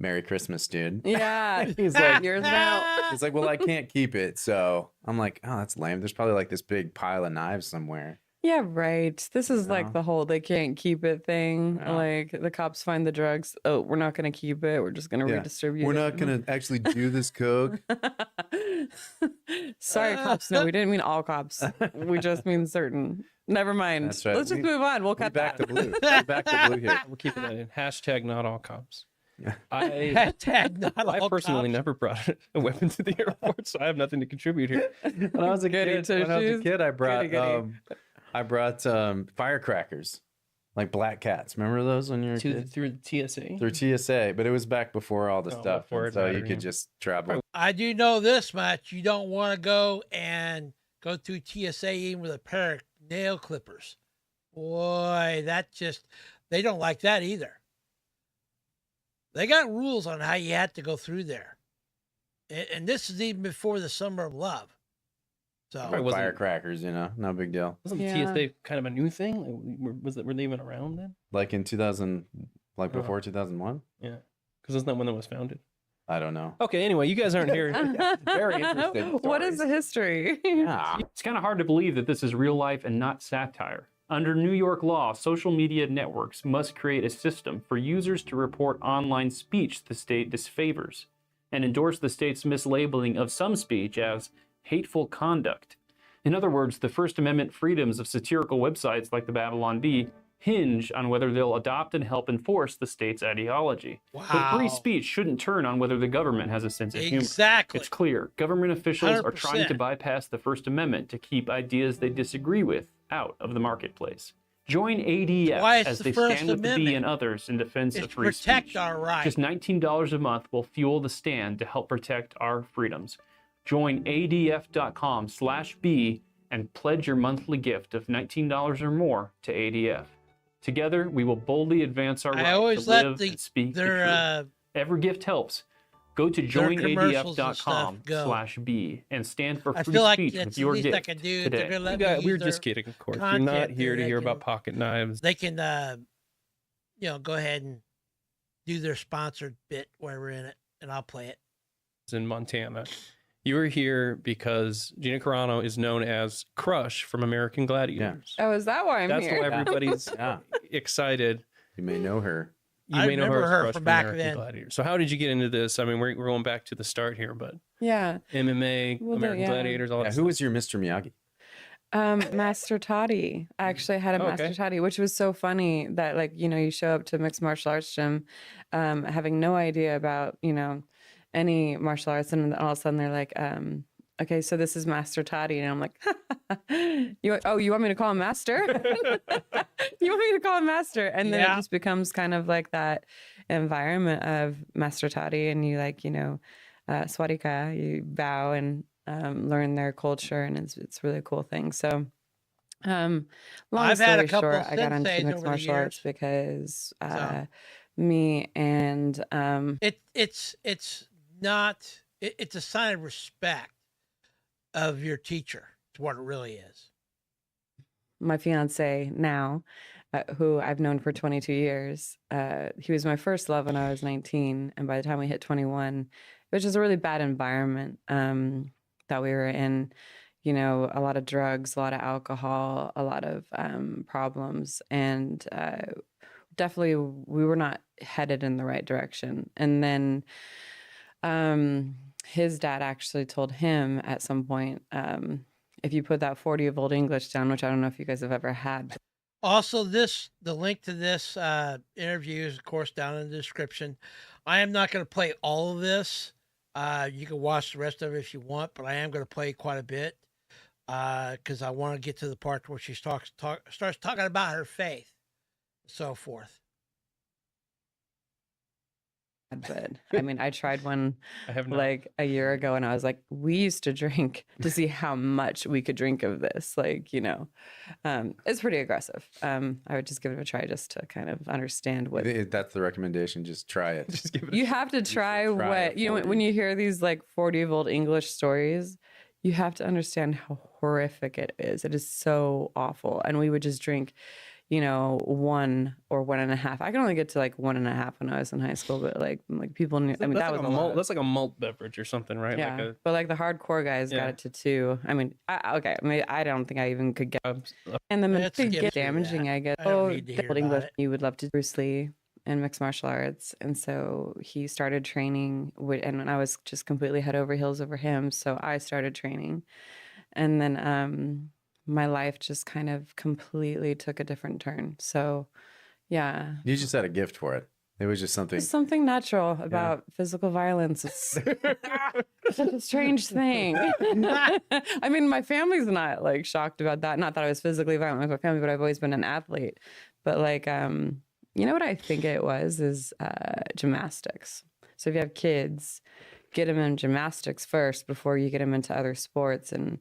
"Merry Christmas, dude." Yeah. He's like, yours now. he's like, "Well, I can't keep it," so I'm like, "Oh, that's lame." There's probably like this big pile of knives somewhere. Yeah, right. This is No. like the whole they can't keep it thing. No. Like the cops find the drugs. Oh, we're not going to keep it. We're just going to Yeah. redistribute We're it. not gonna actually do this coke. Sorry, cops. No, we didn't mean all cops. We just mean certain. Never mind. That's right. Let's just We- move on. We'll We cut back that. to blue. We back to blue here. We're keeping that in. Hashtag not all cops. Yeah. I Hashtag not I all personally cops. never brought a weapon to the airport, so I have nothing to contribute here. When I was a kid, Goody. I brought firecrackers, like black cats. Remember those when you were a kid? Through TSA. Through TSA, but it was back before all the Oh, stuff, before and it so you mattered, could yeah. just travel. I do know this much. You don't want to go and go through TSA even with a pair of nail clippers. Boy, they don't like that either. They got rules on how you had to go through there. And this is even before the summer of love. So Probably wasn't- Firecrackers, no big deal. Wasn't Yeah. TSA kind of a new thing? Like, were they even around then? Like in 2000, like Oh. before 2001. Yeah. Because isn't that when it was founded? I don't know. Okay, anyway, you guys aren't here. Very interesting. What is the stories. history? Yeah. It's kind of hard to believe that this is real life and not satire. Under New York law, social media networks must create a system for users to report online speech the state disfavors and endorse the state's mislabeling of some speech as hateful conduct. In other words, the First Amendment freedoms of satirical websites like the Babylon Bee hinge on whether they'll adopt and help enforce the state's ideology. But free Wow. speech shouldn't turn on whether the government has a sense of humor. exactly. It's clear government officials are trying to 100%. bypass the First Amendment to keep ideas they disagree with out of the marketplace. Join ADF Why it's as the they First stand with the bee Amendment. and others in defense It's of to free protect speech. our rights. Just $19 a month will fuel the stand to help protect our freedoms. Join adf.com/B and pledge your monthly gift of $19 or more to ADF. Together, we will boldly advance our I right always to let live and speak the their truth. Every gift helps. Go to their commercials and joinadf.com/B and stand for I free feel like speech that's with the your least I gift can do. If today. they're gonna let me use We're their just kidding, of course. You're not content, here to they hear can- about pocket knives. They can, go ahead and do their sponsored bit where we're in it, and I'll play it. In Montana. You were here because Gina Carano is known as Crush from American Gladiators. Oh, is that why I'm That's here? why everybody's Yeah. excited. You may know her. You I may know her remember as her Crush from from back American then. Gladiators. So how did you get into this? I mean, we're going back to the start here, but Yeah. MMA, Well, American yeah. Gladiators, all Yeah, that who was your Mr. Miyagi? Master Toddy. I actually had a Oh, Master okay. Toddy, which was so funny that you show up to mixed martial arts gym, having no idea about, any martial arts. And then all of a sudden they're like, okay, so this is Master Toddy. And I'm like, you want me to call him Master? You want me to call him Master? And then it Yeah. just becomes kind of like that environment of Master Toddy. And you swadika, you bow and learn their culture. And it's really a cool thing. So long I've story had a couple short, I got into senseis mixed over the martial arts years. because So. me and It's a sign of respect of your teacher. It's what it really is. my fiance now, who I've known for 22 years. He was my first love when I was 19. And by the time we hit 21, it was just a really bad environment that we were in. You know, a lot of drugs, a lot of alcohol, a lot of problems. And definitely we were not headed in the right direction. And then his dad actually told him at some point, if you put that 40-volt English down, which I don't know if you guys have ever had. Also, the link to this interview is, of course, down in the description. I am not going to play all of this. You can watch the rest of it if you want, but I am going to play quite a bit because I want to get to the part where she starts talking about her faith, and so forth. But I mean, I tried one like a year ago, and I was like, we used to drink to see how much we could drink of this. Like, you know, it's pretty aggressive. I would just give it a try just to kind of understand what. That's the recommendation. Just try it. Just give it. You have to try what, you know, when you hear these like 40-volt English stories, you have to understand how horrific it is. It is so awful. And we would just drink, you know, 1 or 1.5. I can only get to like 1.5 when I was in high school, but like people knew. I mean, that was like a lot. That's like a malt beverage or something, right? Yeah, Like but like the hardcore guys got it to 2. I mean, okay, I mean, I don't think I even could get. And then Let's to skip get through damaging, that. I guess. I don't need to hear Old English. about it. You would love to Bruce Lee and mixed martial arts, and so he started training. And I was just completely head over heels over him, so I started training, and then my life just kind of completely took a different turn. So, yeah. You just had a gift for it. It was just something. There's something natural about physical violence. It's such a strange thing. I mean, my family's not like shocked about that. Not that I was physically violent with my family, but I've always been an athlete. But like, you know what I think it was is gymnastics. So if you have kids, get them in gymnastics first before you get them into other sports. And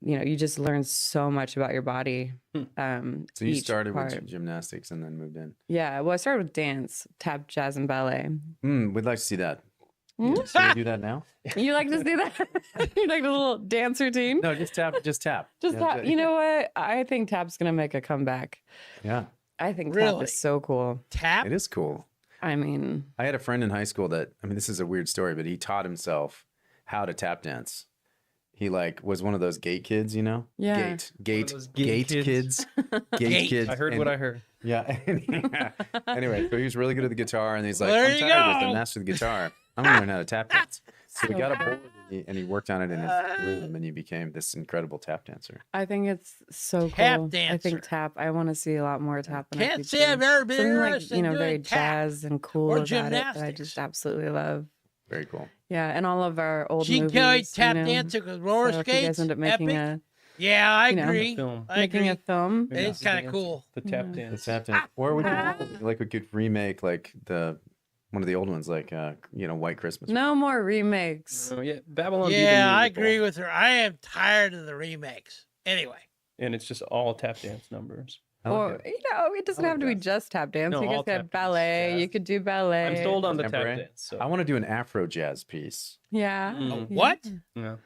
you know, you just learn so much about your body. So you started with gymnastics and then moved in. Yeah, well, I started with dance, tap, jazz, and ballet. We'd like to see that. Mm. Can we do that now? You like to see that? You like the little dance routine? No, just tap. Just tap. Just tap. You know what? I think tap's gonna make a comeback. Yeah. I think tap is so cool. Tap? It is cool. I mean, I had a friend in high school that, I mean, this is a weird story, but he taught himself how to tap dance. He like was one of those gate kids, you know? Yeah. Gate kids. Gate kids. I heard what I heard. Yeah. Anyway, so he was really good at the guitar, and he's like, There I'm you tired of this. go. I mastered the guitar. I'm gonna learn how to tap dance. So he got a board, and he worked on it in his room, and he became this incredible tap dancer. I think it's so Tap cool. I dancer. think tap. I want to see a lot more tap. in our Can't say future. I've ever been Something like, interested you know, in very doing tap jazz and cool or about it that I gymnastics. just absolutely love. Very cool. Yeah, and all of our old Gene movies. Kelly you tap know. dancing with roller So if you guys skates. end up making Epic. a Yeah, I you know, agree. Film. I making agree. a film. It's kind of cool. The tap The dance. tap dance. Or we could, like, we could remake like one of the old ones, like you know, White Christmas. No more remakes. Oh, yeah, Babylon. Bee the Yeah, I musical. agree with her. I am tired of the remakes. Anyway, And it's just all tap dance numbers. I like Or it. you know, it doesn't I like have to be that. just tap dance. No, you guys all could tap have dance, ballet. jazz. You could do ballet. I'm sold on the tap Contemporary. dance. So. I want to do an Afro jazz piece. Yeah. Mm. what? Yeah.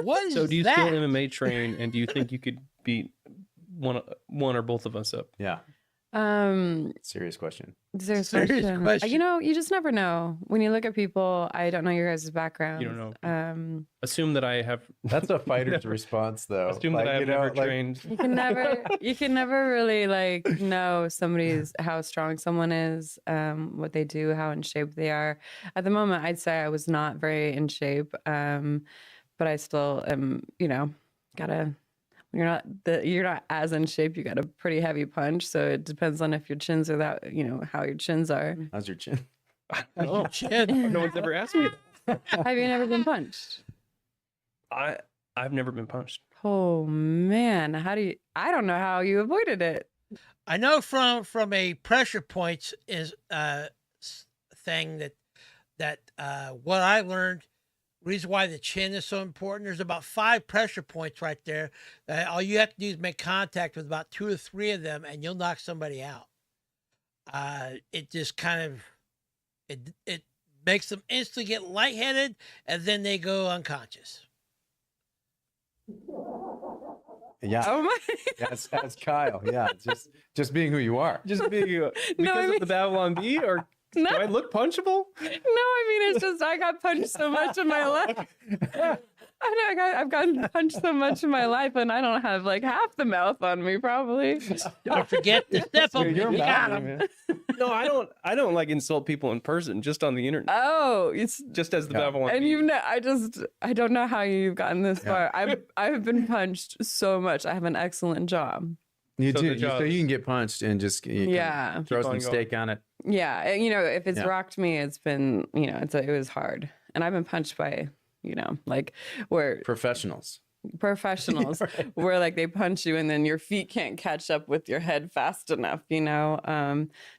What is So do you that? still MMA train, and do you think you could beat one or both of us up? Yeah. Serious question. Serious Serious question. question. You know, you just never know. When you look at people, I don't know your guys' background. You don't know. Assume that I have. That's a fighter's response, though. Assume that I have you know, never trained. You can never really like know how strong someone is, what they do, how in shape they are. At the moment, I'd say I was not very in shape, but I still am. You know, gotta. You're not as in shape. You got a pretty heavy punch, so it depends on if your chins are that. You know how your chins are. How's your chin? Oh, no one's ever asked me. Have you never been punched? I've never been punched. Oh man, how do you? I don't know how you avoided it. I know from a pressure points is thing that what I learned. Reason why the chin is so important. There's about 5 pressure points right there. All you have to do is make contact with about 2 or 3 of them, and you'll knock somebody out. It just kind of it makes them instantly get lightheaded, and then they go unconscious. Yeah. Oh my. As Kyle. Yeah. Just being who you are. Just being because of the Babylon Bee, or do I look punchable? No, I mean, it's just I got punched so much in my life. I've gotten punched so much in my life, and I don't have like half the mouth on me, probably. Don't forget to step on me. You got him. No, I don't like insult people in person, just on the internet. Oh, it's just as the Babylon and Bee. I don't know how you've gotten this far. I've been punched so much. I have an excellent job. You do. So you can get punched and just throw some steak on it. Yeah, if it's Yeah. rocked me, it's been it was hard, and I've been punched by like where Professionals. where like they punch you and then your feet can't catch up with your head fast enough.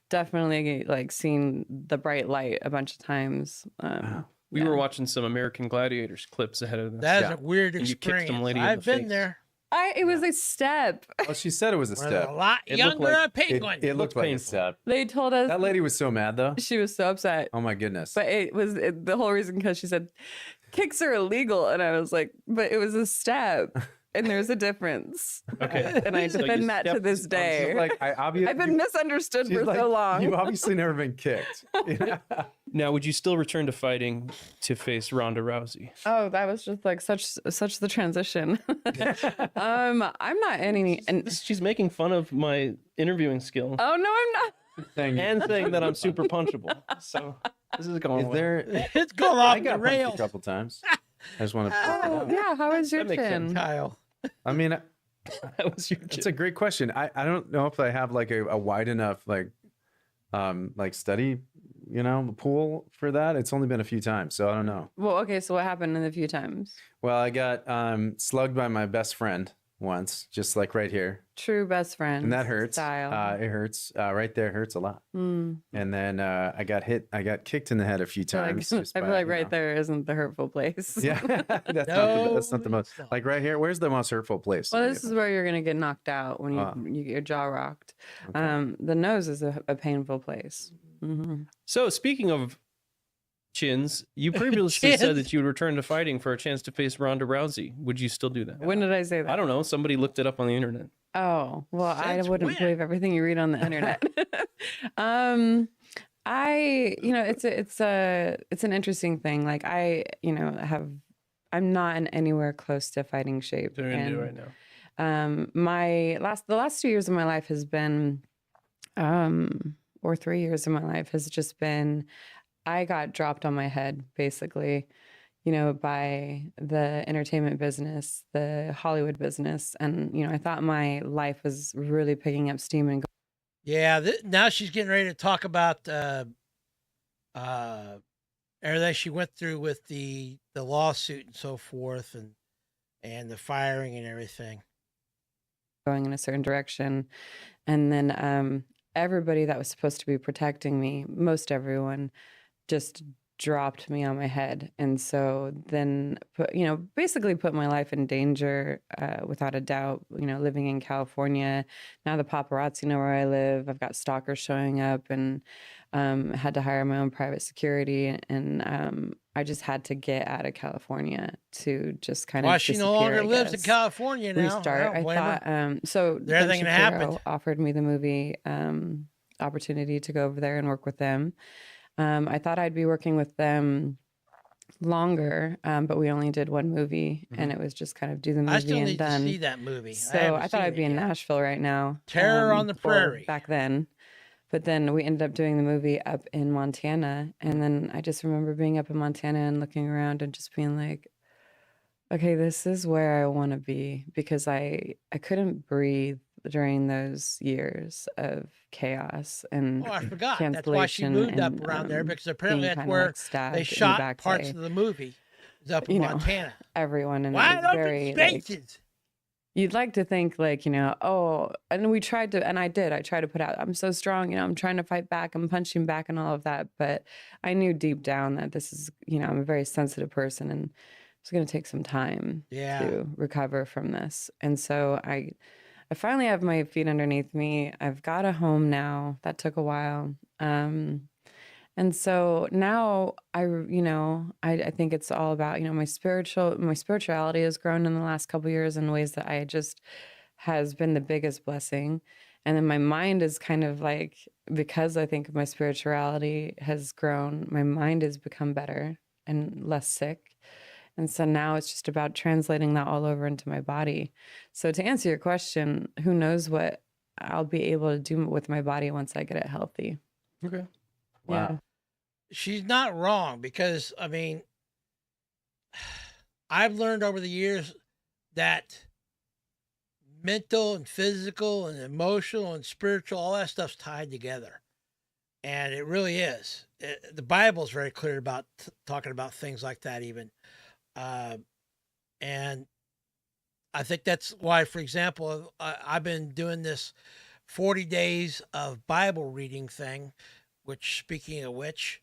Definitely like seen the bright light a bunch of times. We were watching some American Gladiators clips ahead of this. That is a weird And you kicked some experience. lady in I've the been face. there. It was a step. Well, she said it was a We're step. a lot It looked younger like- than Penguin. It looked like a painful. step. They told us That lady was so mad though. she was so upset. Oh my goodness. But it was the whole reason because she said kicks are illegal, and I was like, but it was a step, and there's a difference. Okay. And I So you defend that to stepped this day. She's like, I've been misunderstood she's for like, so long. You've obviously never been kicked. Now, would you still return to fighting to face Ronda Rousey? Oh, that was just like such the transition. I'm not any. And She's making fun of my interviewing skill oh no, I'm not. and saying that I'm super punchable. So this is going Is well. there? It's going I off the got punched a rails. couple times. I just want to. Oh, yeah, how is your That makes chin? Kyle. I mean, That was your it's a great question. I don't know if I have like a wide enough like study, pool for that. It's only been a few times, so I don't know. Well, okay, so what happened in the few times? Well, I got slugged by my best friend once, just like right here, True best friend. and that hurts. Style. It hurts. Right there hurts a lot. Mm. And then I got kicked in the head a few I feel like- times. just I feel by, like right there isn't the hurtful place. Yeah, that's not the most. Like right here, where's the most hurtful place? Well, this is where you're gonna get knocked out when you get your jaw rocked. The nose is a painful place. Mm-hmm. So speaking of chins, you previously said that you would return to fighting for a chance to face Ronda Rousey. Would you still do that? When did I say that? I don't know. Somebody looked it up on the internet. Oh, well, I Since wouldn't when? believe everything you read on the internet. It's an interesting thing. Like I'm not in anywhere close to fighting shape. What are you gonna do right now? The last 2 years of my life has been, or 3 years of my life has just been, I got dropped on my head basically, by the entertainment business, the Hollywood business. And, I thought my life was really picking up steam and Yeah, now she's getting ready to talk about everything she went through with the lawsuit and so forth, and the firing and everything. going in a certain direction. And then everybody that was supposed to be protecting me, most everyone, just dropped me on my head. And so then basically put my life in danger, without a doubt. Living in California, now the paparazzi know where I live. I've got stalkers showing up, and had to hire my own private security, and I just had to get out of California to just kind of Why she no longer lives in guess. California now. Restart. I thought so. Ben Everything that Shapiro happened. offered me the movie opportunity to go over there and work with them. I thought I'd be working with them longer, but we only did one movie, and it was just kind of do the movie I still and need done. to see that movie. So I thought I'd be in Nashville right now. Terror on the or Prairie. back then. But then we ended up doing the movie up in Montana. And then I just remember being up in Montana and looking around and just being like, okay, this is where I want to be, because I couldn't breathe during those years of chaos and Oh, I forgot. cancellation. That's why she moved up and, around there, because apparently being that's kinda, where like, stabbed they in the shot back parts bay. of the movie. It's up in Montana. Everyone, and Wide it was open very like, spaces. you'd like to think like, oh, and we tried to, and I tried to put out, I'm so strong, I'm trying to fight back, I'm punching back and all of that. But I knew deep down that this is, I'm a very sensitive person, and it's going to take some time to recover from this. And so I finally have my feet underneath me. I've got a home now. That took a while. And so now I think it's all about, my spirituality has grown in the last couple of years in ways that I just has been the biggest blessing. And then my mind is kind of like, because I think my spirituality has grown, my mind has become better and less sick. And so now it's just about translating that all over into my body. So to answer your question, who knows what I'll be able to do with my body once I get it healthy. Okay. Yeah. She's not wrong because, I mean, I've learned over the years that mental and physical and emotional and spiritual, all that stuff's tied together. And it really is. The Bible is very clear about talking about things like that even. And I think that's why, for example, I've been doing this 40 days of Bible reading thing, which, speaking of which,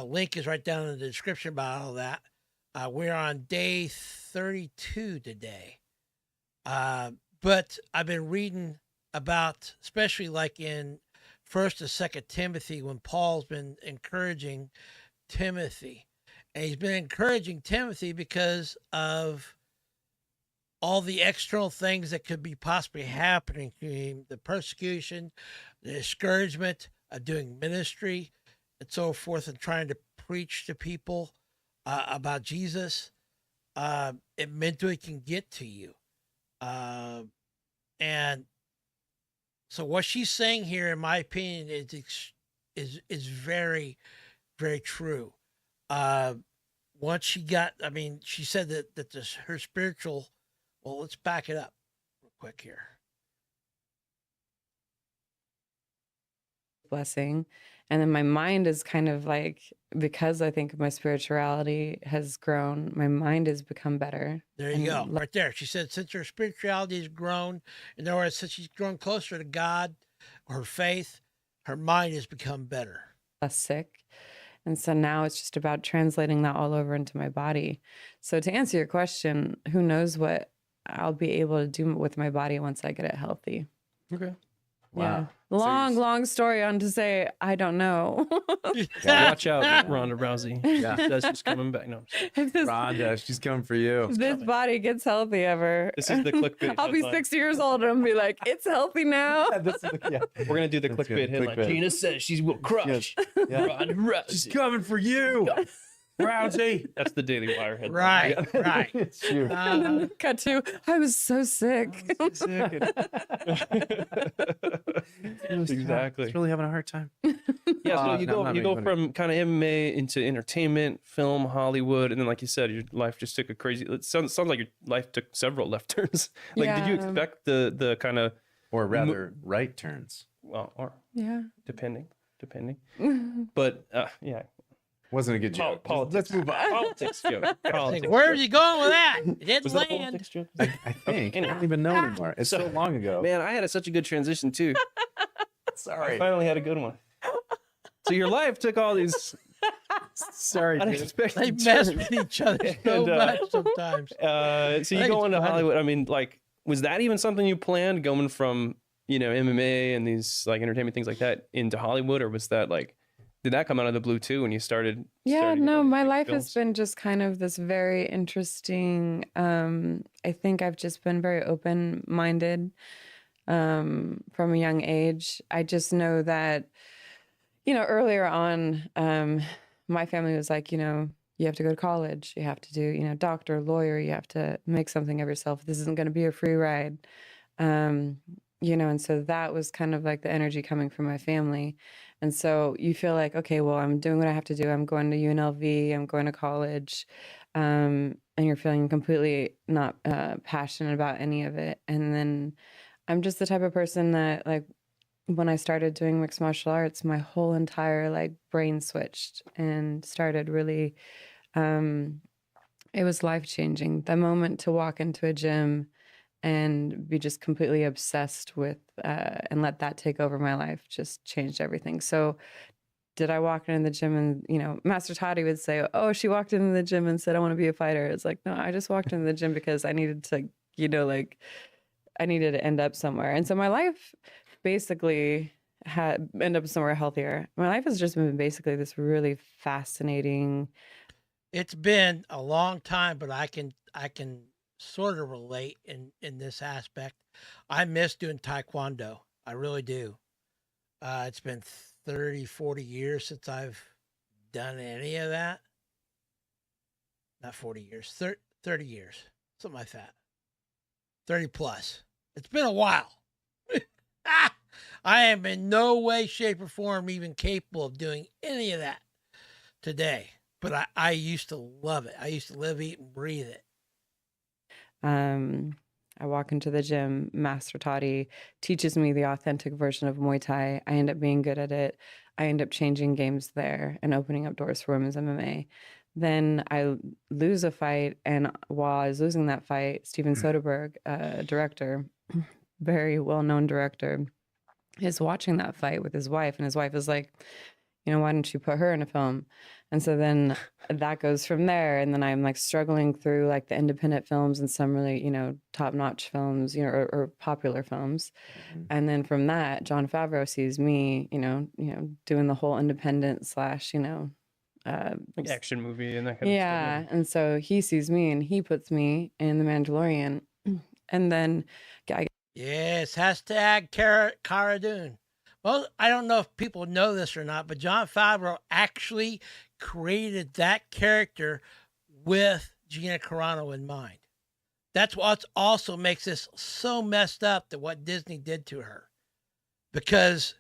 link is right down in the description about all that. We're on day 32 today. But I've been reading about, especially like in 1st and 2nd Timothy, when Paul's been encouraging Timothy. And he's been encouraging Timothy because of all the external things that could be possibly happening to him, the persecution, the discouragement of doing ministry, and so forth, and trying to preach to people about Jesus. It mentally can get to you. And so what she's saying here, in my opinion, is very, very true. Once she got, I mean, she said that her spiritual, well, let's back it up real quick here. Blessing. And then my mind is kind of like, because I think my spirituality has grown, my mind has become better. There you go, right there. She said, since her spirituality has grown, in other words, since she's grown closer to God, her faith, her mind has become better. Less sick. And so now it's just about translating that all over into my body. So to answer your question, who knows what I'll be able to do with my body once I get it healthy. Okay. Wow. Yeah. Long story on to say, I don't know. Watch out, Ronda Rousey. Yeah. She's coming back. No. Rhonda, she's coming for you. If this body gets healthy ever. This is the clickbait I'll be headline. 60 years old and I'll be like, it's healthy now. Yeah. We're going to do the clickbait headline. Clickbait. Gina says she will crush Ronda Rousey. She's coming for you. Rousey. That's the Daily Wire headline. Right, right. It's you. Cut to, I was so sick. Exactly. He's really having a hard time. Yeah, so you no, I'm not go making from kind of MMA into entertainment, film, Hollywood, and then, like you said, your life just took a crazy. It sounds like your life took several left turns. Like, did you expect the kind of, or rather, right turns? Well, or Yeah. depending, but yeah, wasn't a good joke. Politics. Let's move on. Politics joke. Politics Where joke. are you going with that? It didn't Was that a land. politics joke? I think. I don't even know anymore. It's so long ago. Man, I had such a good transition too. Sorry. I finally had a good one. So your life took all these Sorry, dude. They unexpected mess turns. with each other so And, much sometimes. So you go into Hollywood. I mean, like, was that even something you planned, going from, MMA and these like entertainment things like that into Hollywood, or was that like, did that come out of the blue too when you started? Yeah, no, my life films? has been just kind of this very interesting. I think I've just been very open-minded from a young age. I just know that, earlier on, my family was like, you have to go to college, you have to do, doctor, lawyer, you have to make something of yourself. This isn't going to be a free ride. And so that was kind of like the energy coming from my family. And so you feel like, okay, well, I'm doing what I have to do. I'm going to UNLV, I'm going to college. And you're feeling completely not passionate about any of it. And then I'm just the type of person that, like, when I started doing mixed martial arts, my whole entire like brain switched and started really, it was life-changing. The moment to walk into a gym and be just completely obsessed with and let that take over my life just changed everything. So did I walk into the gym and, Master Toddy would say, oh, she walked into the gym and said, I want to be a fighter. It's like, no, I just walked into the gym because I needed to, I needed to end up somewhere. And so my life basically, end up somewhere healthier. My life has just been basically this really fascinating. It's been a long time, but I can sort of relate in this aspect. I miss doing taekwondo. I really do. It's been 30, 40 years since I've done any of that. Not 40 years, 30 years, something like that. 30 plus. It's been a while. I am in no way, shape, or form even capable of doing any of that today. But I used to love it. I used to live, eat, and breathe it. I walk into the gym, Master Toddy teaches me the authentic version of Muay Thai. I end up being good at it. I end up changing games there and opening up doors for women's MMA. Then I lose a fight, and while I was losing that fight, Steven Soderbergh, director, very well-known director, is watching that fight with his wife, and his wife is like, why don't you put her in a film? And so then that goes from there, and then I'm like struggling through like the independent films and some really, top-notch films, or popular films. And then from that, Jon Favreau sees me, doing the whole independent / like action movie and that kind of stuff. Yeah. And so he sees me and he puts me in The Mandalorian. And then yes, hashtag Cara Dune. Well, I don't know if people know this or not, but Jon Favreau actually created that character with Gina Carano in mind. That's what also makes this so messed up, that what Disney did to her. Because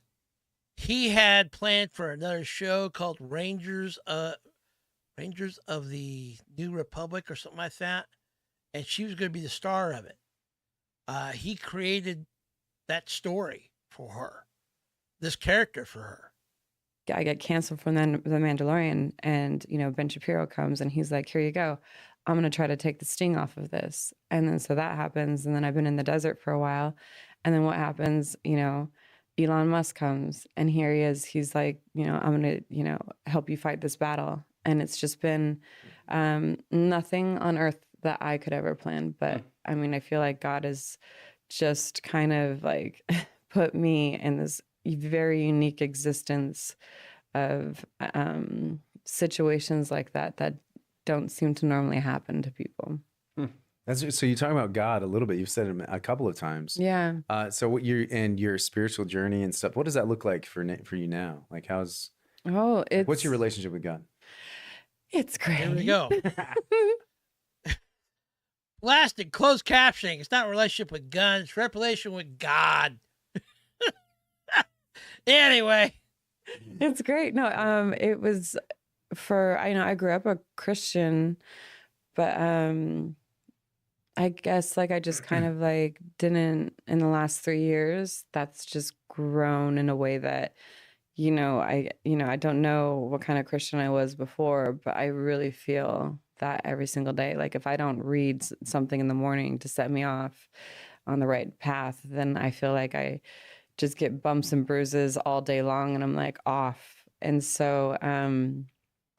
he had planned for another show called Rangers of the New Republic or something like that, and she was going to be the star of it. He created that story for her, this character for her. I get canceled from The Mandalorian, and Ben Shapiro comes and he's like, "Here you go. I'm going to try to take the sting off of this." And then so that happens, and then I've been in the desert for a while, and then what happens? Elon Musk comes, and here he is. He's like, I'm going to, help you fight this battle. And it's just been nothing on earth that I could ever plan. But I mean, I feel like God has just kind of like put me in this very unique existence of situations like that don't seem to normally happen to people. So you talk about God a little bit. You've said it a couple of times. Yeah. So what your spiritual journey and stuff, what does that look like for you now? Like what's your relationship with God? It's great. Here we go. Blasted closed captioning. It's not a relationship with guns, it's revelation with God. Anyway. It's great. No, it was I grew up a Christian, but I guess I just kind of didn't, in the last 3 years, that's just grown in a way that, I don't know what kind of Christian I was before, but I really feel that every single day. Like if I don't read something in the morning to set me off on the right path, then I feel like I just get bumps and bruises all day long, and I'm like off. And so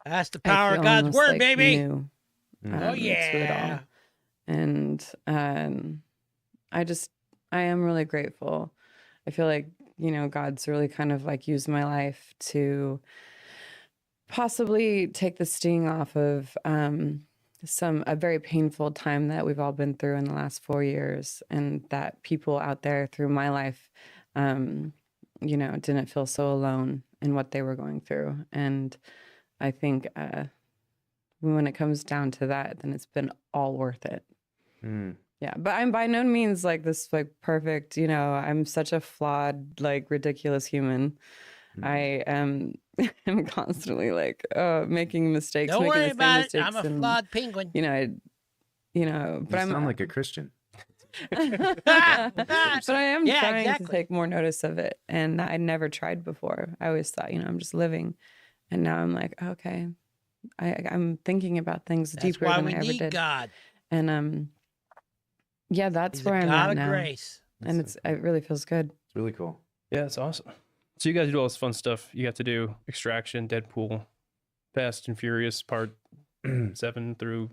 that's the power of God's word, baby. New, oh yeah. And I am really grateful. I feel like, God's really kind of used my life to possibly take the sting off of a very painful time that we've all been through in the last 4 years, and that people out there through my life, didn't feel so alone in what they were going through. And I think when it comes down to that, then it's been all worth it. Yeah, but I'm by no means this perfect, I'm such a flawed, ridiculous human. I am constantly making mistakes. Don't worry about it. I'm a and, flawed penguin. But You I'm sound like a Christian. but I am Yeah, trying exactly. to take more notice of it, and I never tried before. I always thought, I'm just living, and now I'm like, okay, I'm thinking about things That's deeper why than we I ever need did. God. And yeah, that's He's where a I'm God at of now, grace. and it really feels good. It's really cool. Yeah, it's awesome. So you guys do all this fun stuff. You got to do Extraction, Deadpool, Fast and Furious Part 7 through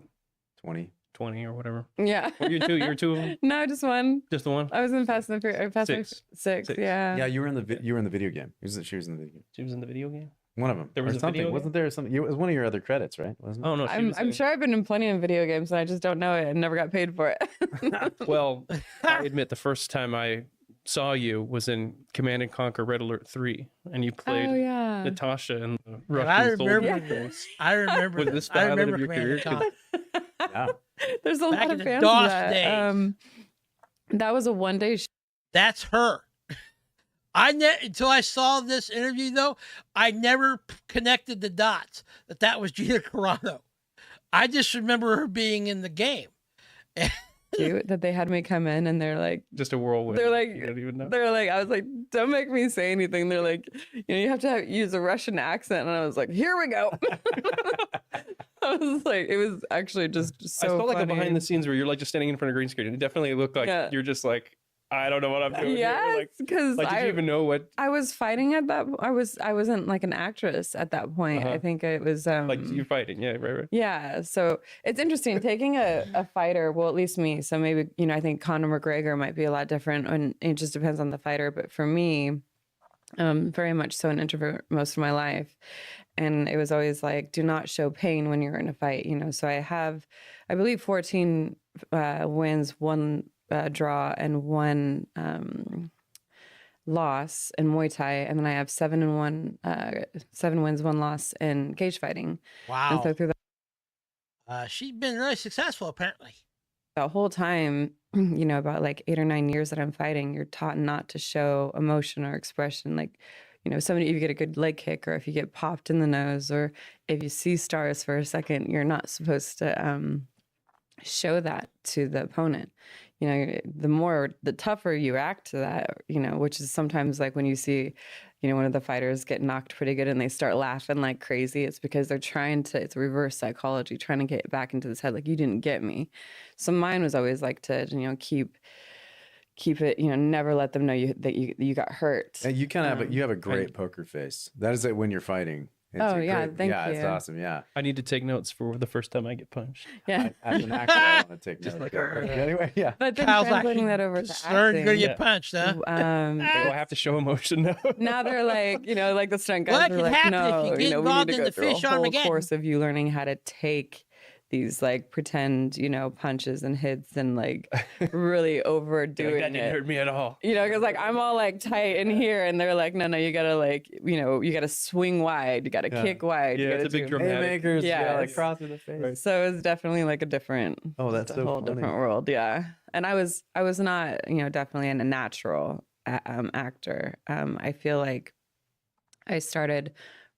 20. 20 or whatever. Yeah. Were you two? You were two of them? No, just one. Just the one? I was in Fast and the Furious. Six. Yeah. Yeah, you were in the video game. She was in the video game. She was in the video game? One of them. There was or a something. video game? Wasn't there something? It was one of your other credits, right? Wasn't it? Oh, no. I'm sure I've been in plenty of video games and I just don't know it and never got paid for it. Well, I admit the first time I saw you was in Command and Conquer Red Alert 3, and you played yeah. Natasha and the And Russian I remember soldier. this. I remember Was this. this the I highlight remember of your career? Command and Conquer. Yeah. There's a Back lot in of the fans DOS of that. days. That was a one-day show. That's her. Until I saw this interview, though, I never connected the dots that was Gina Carano. I just remember her being in the game. Cute that they had me come in and they're like, just a whirlwind. They're like, you don't even know. they're like, I was like, don't make me say anything. They're like, you have to use a Russian accent, and I was like, here we go. I was like, it was actually just so. I felt like a funny. behind the scenes where you're like just standing in front of a green screen. It definitely looked like you're just like, I don't know what I'm doing. Yes, because like, did you even know what? I was fighting at that. I wasn't like an actress at that point. I think it was like you're fighting, yeah, right. Yeah, so it's interesting taking a fighter. Well, at least me. So maybe I think Conor McGregor might be a lot different, and it just depends on the fighter. But for me, very much so an introvert most of my life, and it was always like, do not show pain when you're in a fight. So I have, I believe, 14 wins, one draw, and one loss in Muay Thai, and then I have 7 wins, 1 loss in cage fighting. Wow. And so through She's been really successful, apparently. the whole time, about like 8 or 9 years that I'm fighting, you're taught not to show emotion or expression. Like, if you get a good leg kick, or if you get popped in the nose, or if you see stars for a second, you're not supposed to show that to the opponent. The tougher you act to that, which is sometimes like when you see, one of the fighters get knocked pretty good and they start laughing like crazy. It's because they're it's reverse psychology, trying to get back into this head. Like, you didn't get me. So mine was always like to, keep it, never let them know that you got hurt. And you kind of you have a great poker face. That is it when you're fighting. It's Oh, yeah, thank yeah, you. it's awesome. Yeah. I need to take notes for the first time I get punched. Yeah. As an actor, I want to take notes. Anyway, yeah. But then Kyle's translating like, that over to concerned you're gonna acting. get punched, huh? Do I have to show emotion now? Now they're like, like the stunt Well, guys that are could like, happen no, if you get we need involved to in go the through a fish whole Armageddon. course of you learning how to take these like pretend, punches and hits and like really overdoing that didn't it. hurt me at all. Because like I'm all like tight in here, and they're like, no, you gotta like, you gotta swing wide, you gotta kick wide. Yeah, you it's gotta a big do dramatic. Haymakers, Yeah, like it's- cross in the face. So it's definitely like a different. Oh, that's a so whole funny. different world. Yeah, and I was not, definitely a natural actor. I feel like I started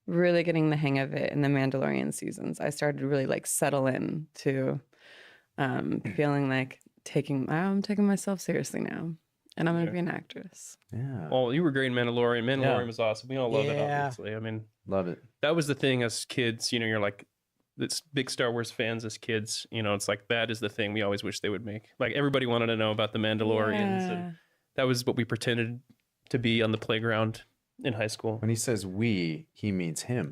really getting the hang of it in the Mandalorian seasons. I started to really like settle in to feeling like I'm taking myself seriously now, and I'm gonna be an actress. Yeah. Well, you were great in Mandalorian. Mandalorian was awesome. We all love it, Yeah. obviously. I mean, Love it. that was the thing as kids. You're like, it's big Star Wars fans as kids. It's like that is the thing we always wish they would make. Like, everybody wanted to know about the Mandalorians, and that was what we pretended to be on the playground in high school. When he says we, he means him.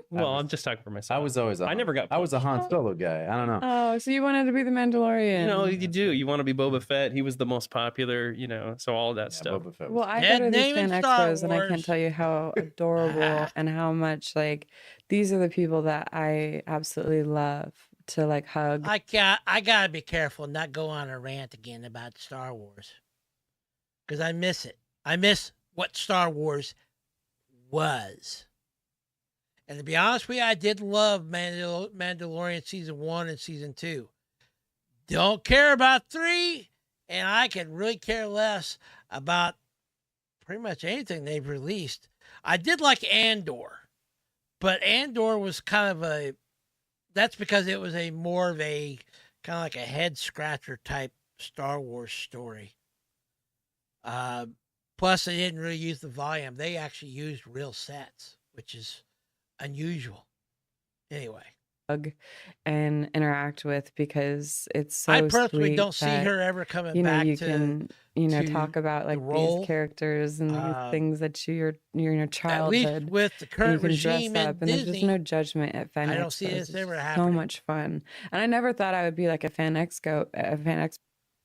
Well, I'm just talking for myself. I was always I never got. I was a Han Solo guy. I don't know. Oh, so you wanted to be the Mandalorian? You do. You want to be Boba Fett. He was the most popular. So all of that stuff. Boba Fett was- Well, I Head go to these name in fan Star expos, and I can't Wars. tell you how adorable and how much like these are the people that I absolutely love to like hug. I gotta be careful and not go on a rant again about Star Wars, because I miss it. I miss what Star Wars was. And to be honest with you, I did love Mandalorian season 1 and season 2. Don't care about 3, and I could really care less about pretty much anything they've released. I did like Andor, but Andor was kind of that's because it was more of a kind of like a head scratcher type Star Wars story. Plus, they didn't really use the volume. They actually used real sets, which is unusual. Anyway, hug and interact with, because it's so I personally sweet don't see that, her ever coming you know, back you to can, you know, to talk about the like role. these characters and these things that you're in your At least childhood. with the And you current can dress regime in up, and there's just no Disney, judgment at Fan I don't see Expos. this It's ever just so happening. much fun, and I never thought I would be like a Fan Expo.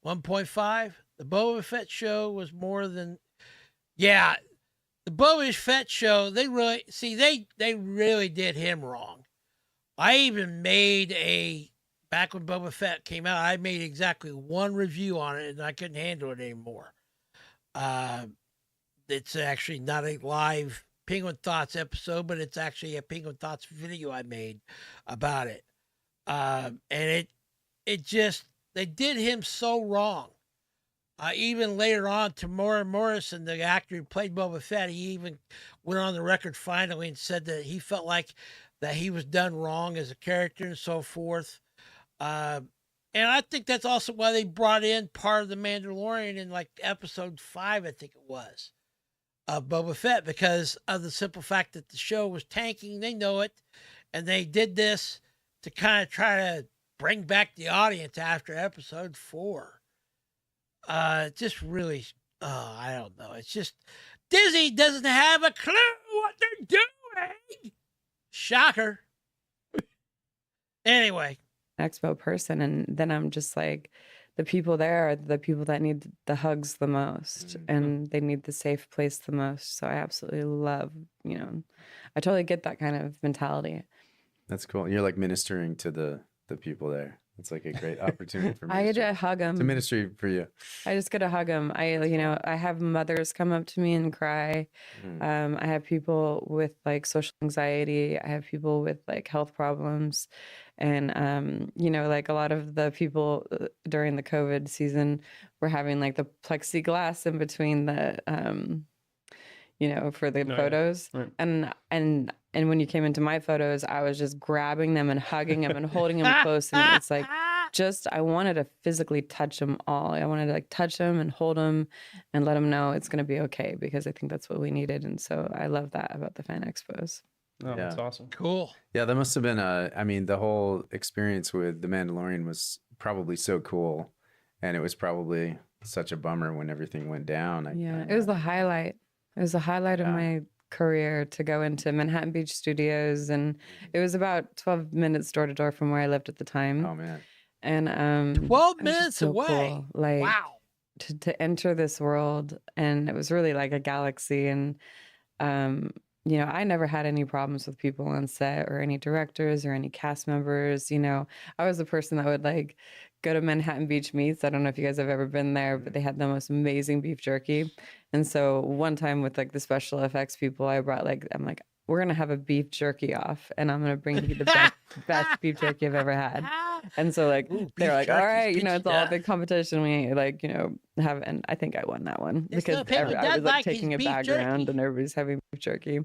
1.5. The Boba Fett show was more than, yeah. The Boba Fett show, they really did him wrong. I even made back when Boba Fett came out, I made exactly one review on it, and I couldn't handle it anymore. It's actually not a live Penguin Thoughts episode, but it's actually a Penguin Thoughts video I made about it. And it just, they did him so wrong. Even later on, Tamora Morrison, the actor who played Boba Fett, he even went on the record finally and said that he felt like that he was done wrong as a character and so forth. And I think that's also why they brought in part of the Mandalorian in like episode 5, I think it was, of Boba Fett, because of the simple fact that the show was tanking. They know it. And they did this to kind of try to bring back the audience after episode 4. Just really, I don't know. It's just, Disney doesn't have a clue what they're doing. Shocker. Anyway. Expo person, and then I'm just like, the people there are the people that need the hugs the most, and they need the safe place the most. So I absolutely love, you know, I totally get that kind of mentality. That's cool. You're like ministering to the people there. It's like a great opportunity for me. I get to hug them. It's a ministry for you. I just get to hug them. I have mothers come up to me and cry. I have people with like social anxiety. I have people with like health problems. And, you know, like a lot of the people during the COVID season were having like the plexiglass in between the, you know, for the photos. Yeah. Right. And when you came into my photos, I was just grabbing them and hugging them and holding them close. And it's like, I wanted to physically touch them all. I wanted to like touch them and hold them and let them know it's going to be okay, because I think that's what we needed. And so I love that about the Fan Expos. Oh, that's awesome. Cool. Yeah, that must have been I mean, the whole experience with The Mandalorian was probably so cool. And it was probably such a bummer when everything went down. It was the highlight. It was the highlight of my career to go into Manhattan Beach Studios. And it was about 12 minutes door to door from where I lived at the time. Oh, man. And 12 minutes so away. Cool. Like, wow. To enter this world, and it was really like a galaxy. And you know, I never had any problems with people on set or any directors or any cast members. You know, I was the person that would like go to Manhattan Beach Meats. I don't know if you guys have ever been there, but they had the most amazing beef jerky. And so one time with like the special effects people, I'm like, we're going to have a beef jerky off, and I'm going to bring you the best beef jerky I've ever had. And so like, they're like, all right, you know, it's all a big competition. We like, you know, have, and I think I won that one because I was like taking it back around and everybody's having beef jerky.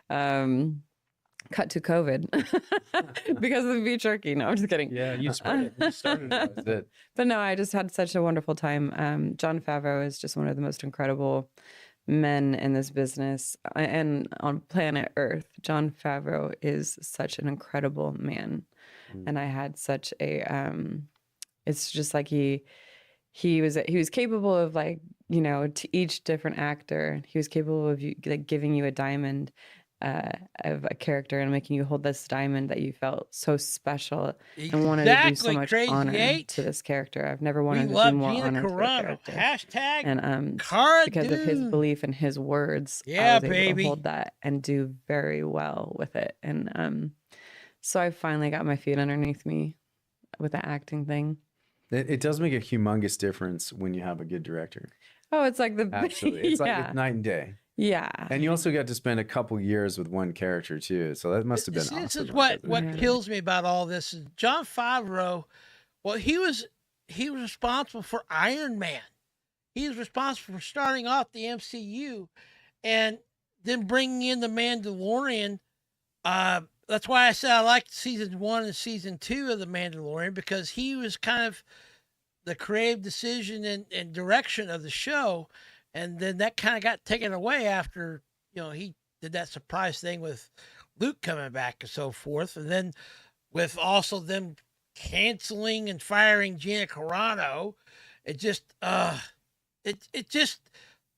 Cut to COVID because of the beef jerky. No, I'm just kidding. Yeah, you spread it. You started it. But no, I just had such a wonderful time. Jon Favreau is just one of the most incredible men in this business and on planet Earth. Jon Favreau is such an incredible man. And I had such a it's just like he was capable of, like, you know, to each different actor, he was capable of like giving you a diamond of a character and making you hold this diamond that you felt so special and wanted to do so much honor to this character. I've never wanted to do more honor to a character. Hashtag and Cara because of his belief in his words, I was able to hold that and do very well with it. And so I finally got my feet underneath me with the acting thing. It does make a humongous difference when you have a good director. Oh, it's like the absolutely. It's like it's night and day. Yeah. And you also got to spend a couple years with one character too. So that must have been awesome. This is what kills me about all this is Jon Favreau. Well, he was responsible for Iron Man. He was responsible for starting off the MCU and then bringing in the Mandalorian. That's why I said I liked season 1 and season 2 of the Mandalorian, because he was kind of the creative decision and direction of the show. And then that kind of got taken away after, you know, he did that surprise thing with Luke coming back and so forth. And then with also them canceling and firing Gina Carano. It just,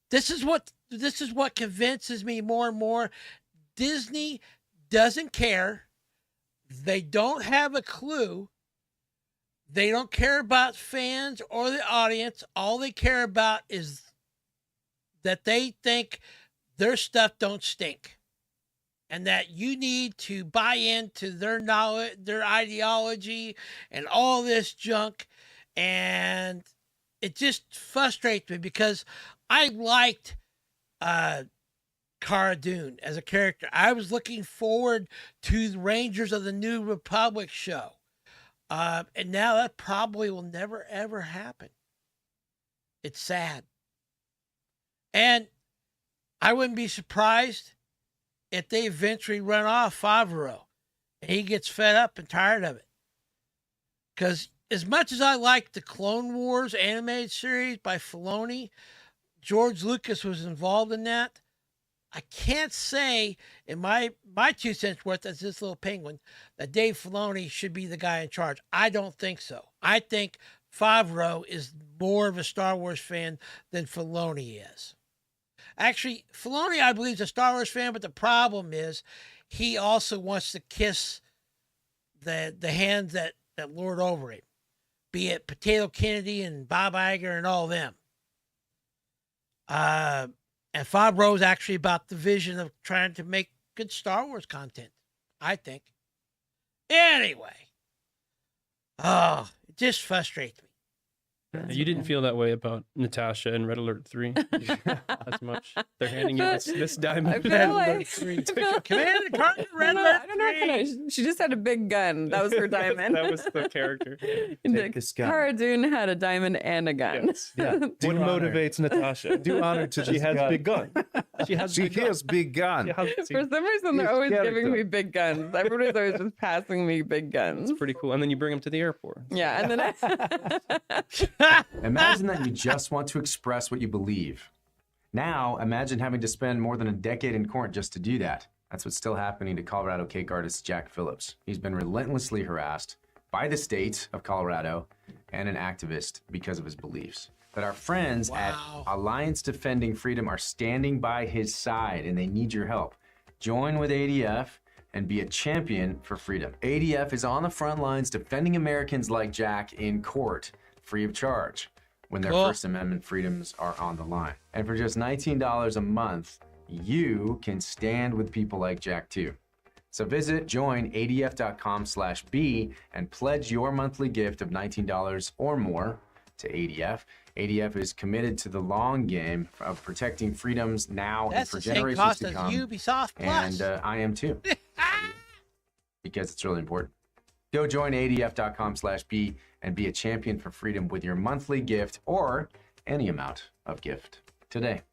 this is what convinces me more and more. Disney doesn't care. They don't have a clue. They don't care about fans or the audience. All they care about is that they think their stuff don't stink, and that you need to buy into their knowledge, their ideology, and all this junk. And it just frustrates me because I liked Cara Dune as a character. I was looking forward to the Rangers of the New Republic show. And now that probably will never, ever happen. It's sad. And I wouldn't be surprised if they eventually run off Favreau and he gets fed up and tired of it. Because as much as I like the Clone Wars animated series by Filoni, George Lucas was involved in that. I can't say, in my 2 cents worth as this little penguin, that Dave Filoni should be the guy in charge. I don't think so. I think Favreau is more of a Star Wars fan than Filoni is. Actually, Filoni, I believe, is a Star Wars fan, but the problem is he also wants to kiss the hands that lord over him, be it Potato Kennedy and Bob Iger and all them. And Favreau is actually about the vision of trying to make good Star Wars content, I think. Anyway. Oh, it just frustrates me. You didn't feel that way about Natasha in Red Alert 3 as much. They're handing you this diamond. I feel like Commander Carter, Red Alert 3. She just had a big gun. That was her diamond. That was the character. Cara Dune had a diamond and a gun. Yes. Yeah. What motivates Natasha? Do honor to She this has gun. big gun. She has big gun. big gun. For some reason, they're always giving me big guns. Everybody's always just passing me big guns. It's pretty cool. And then you bring them to the airport. Yeah, and then Imagine that you just want to express what you believe. Now, imagine having to spend more than a decade in court just to do that. That's what's still happening to Colorado cake artist Jack Phillips. He's been relentlessly harassed by the state of Colorado and an activist because of his beliefs. But our friends at Alliance Defending Freedom are standing by his side, and they need your help. Join with ADF and be a champion for freedom. ADF is on the front lines defending Americans like Jack in court, free of charge, when their First Amendment freedoms are on the line. And for just $19 a month, you can stand with people like Jack too. So visit joinadf.com/B and pledge your monthly gift of $19 or more to ADF. ADF is committed to the long game of protecting freedoms now and for generations to come. Ubisoft Plus. And I am too, because it's really important. Go join adf.com/B and be a champion for freedom with your monthly gift or any amount of gift today.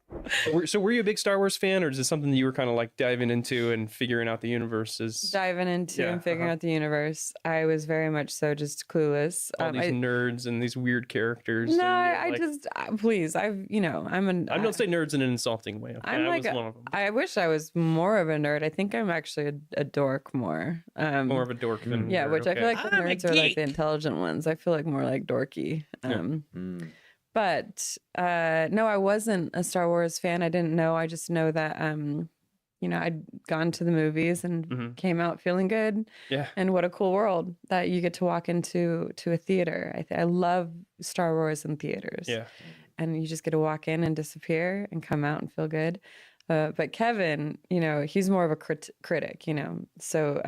So were you a big Star Wars fan, or is this something that you were kind of like diving into and figuring out the universe? Diving into and figuring out the universe. I was very much so just clueless. All these nerds and these weird characters. No, and please, I'm I don't say nerds in an insulting way. Okay? I'm like, I was one of them. I wish I was more of a nerd. I think I'm actually a dork more. More of a dork than yeah, nerd, which I feel like the I'm a nerds are like the geek. intelligent ones. I feel like more like dorky. But no, I wasn't a Star Wars fan. I didn't know. I just know that I'd gone to the movies and came out feeling good. Yeah. And what a cool world that you get to walk into a theater. I love Star Wars in theaters. Yeah. And you just get to walk in and disappear and come out and feel good. But Kevin, he's more of a critic, so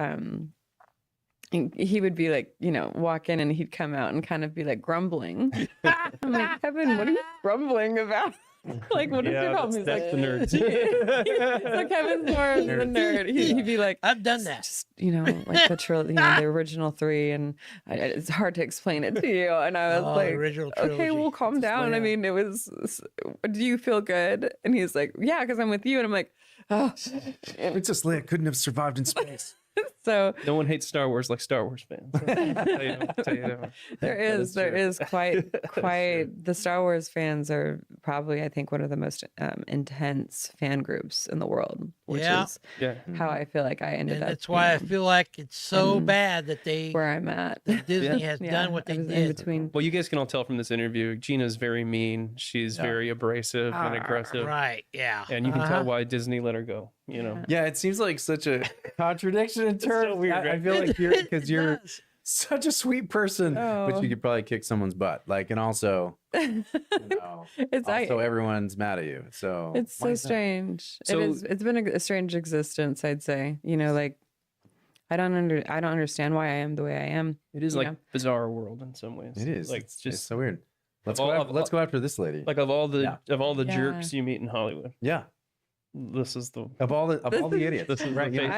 he would be like, walk in and he'd come out and kind of be like grumbling. I'm like, Kevin, what are you grumbling about? Like, what is your problem? That's the nerds. So Kevin's more of the nerd. He'd be like, I've done that. just, like the original 3, and it's hard to explain it to you. And I was like, original okay, trilogy. well, calm down. I mean, it was, do you feel good? And he's like, yeah, because I'm with you. And I'm like, oh. Princess Leia couldn't have survived in space. So no one hates Star Wars like Star Wars fans. there is quite the Star Wars fans are probably, I think, one of the most intense fan groups in the world, which is how I feel like I ended up. That's why I feel like it's so bad that where I'm at. that Disney has done what they I was did. in between. Well, you guys can all tell from this interview, Gina's very mean. She's very abrasive and aggressive. Right, yeah. And you can tell why Disney let her go, you know. Yeah, it seems like such a contradiction in terms. so weird, I feel like you're such a sweet person, but Oh. you could probably kick someone's butt. Like, and also, It's also everyone's mad at you. So it's so strange. So- It's been a strange existence, I'd say. You know, like I don't understand why I am the way I am. It is you like know? bizarre world in some ways. It is. like It's just so weird. Let's all- go. Let's go after this lady. like of all the Yeah. jerks you meet in Hollywood. Yeah. This is the Of all the idiots. This is right. the face.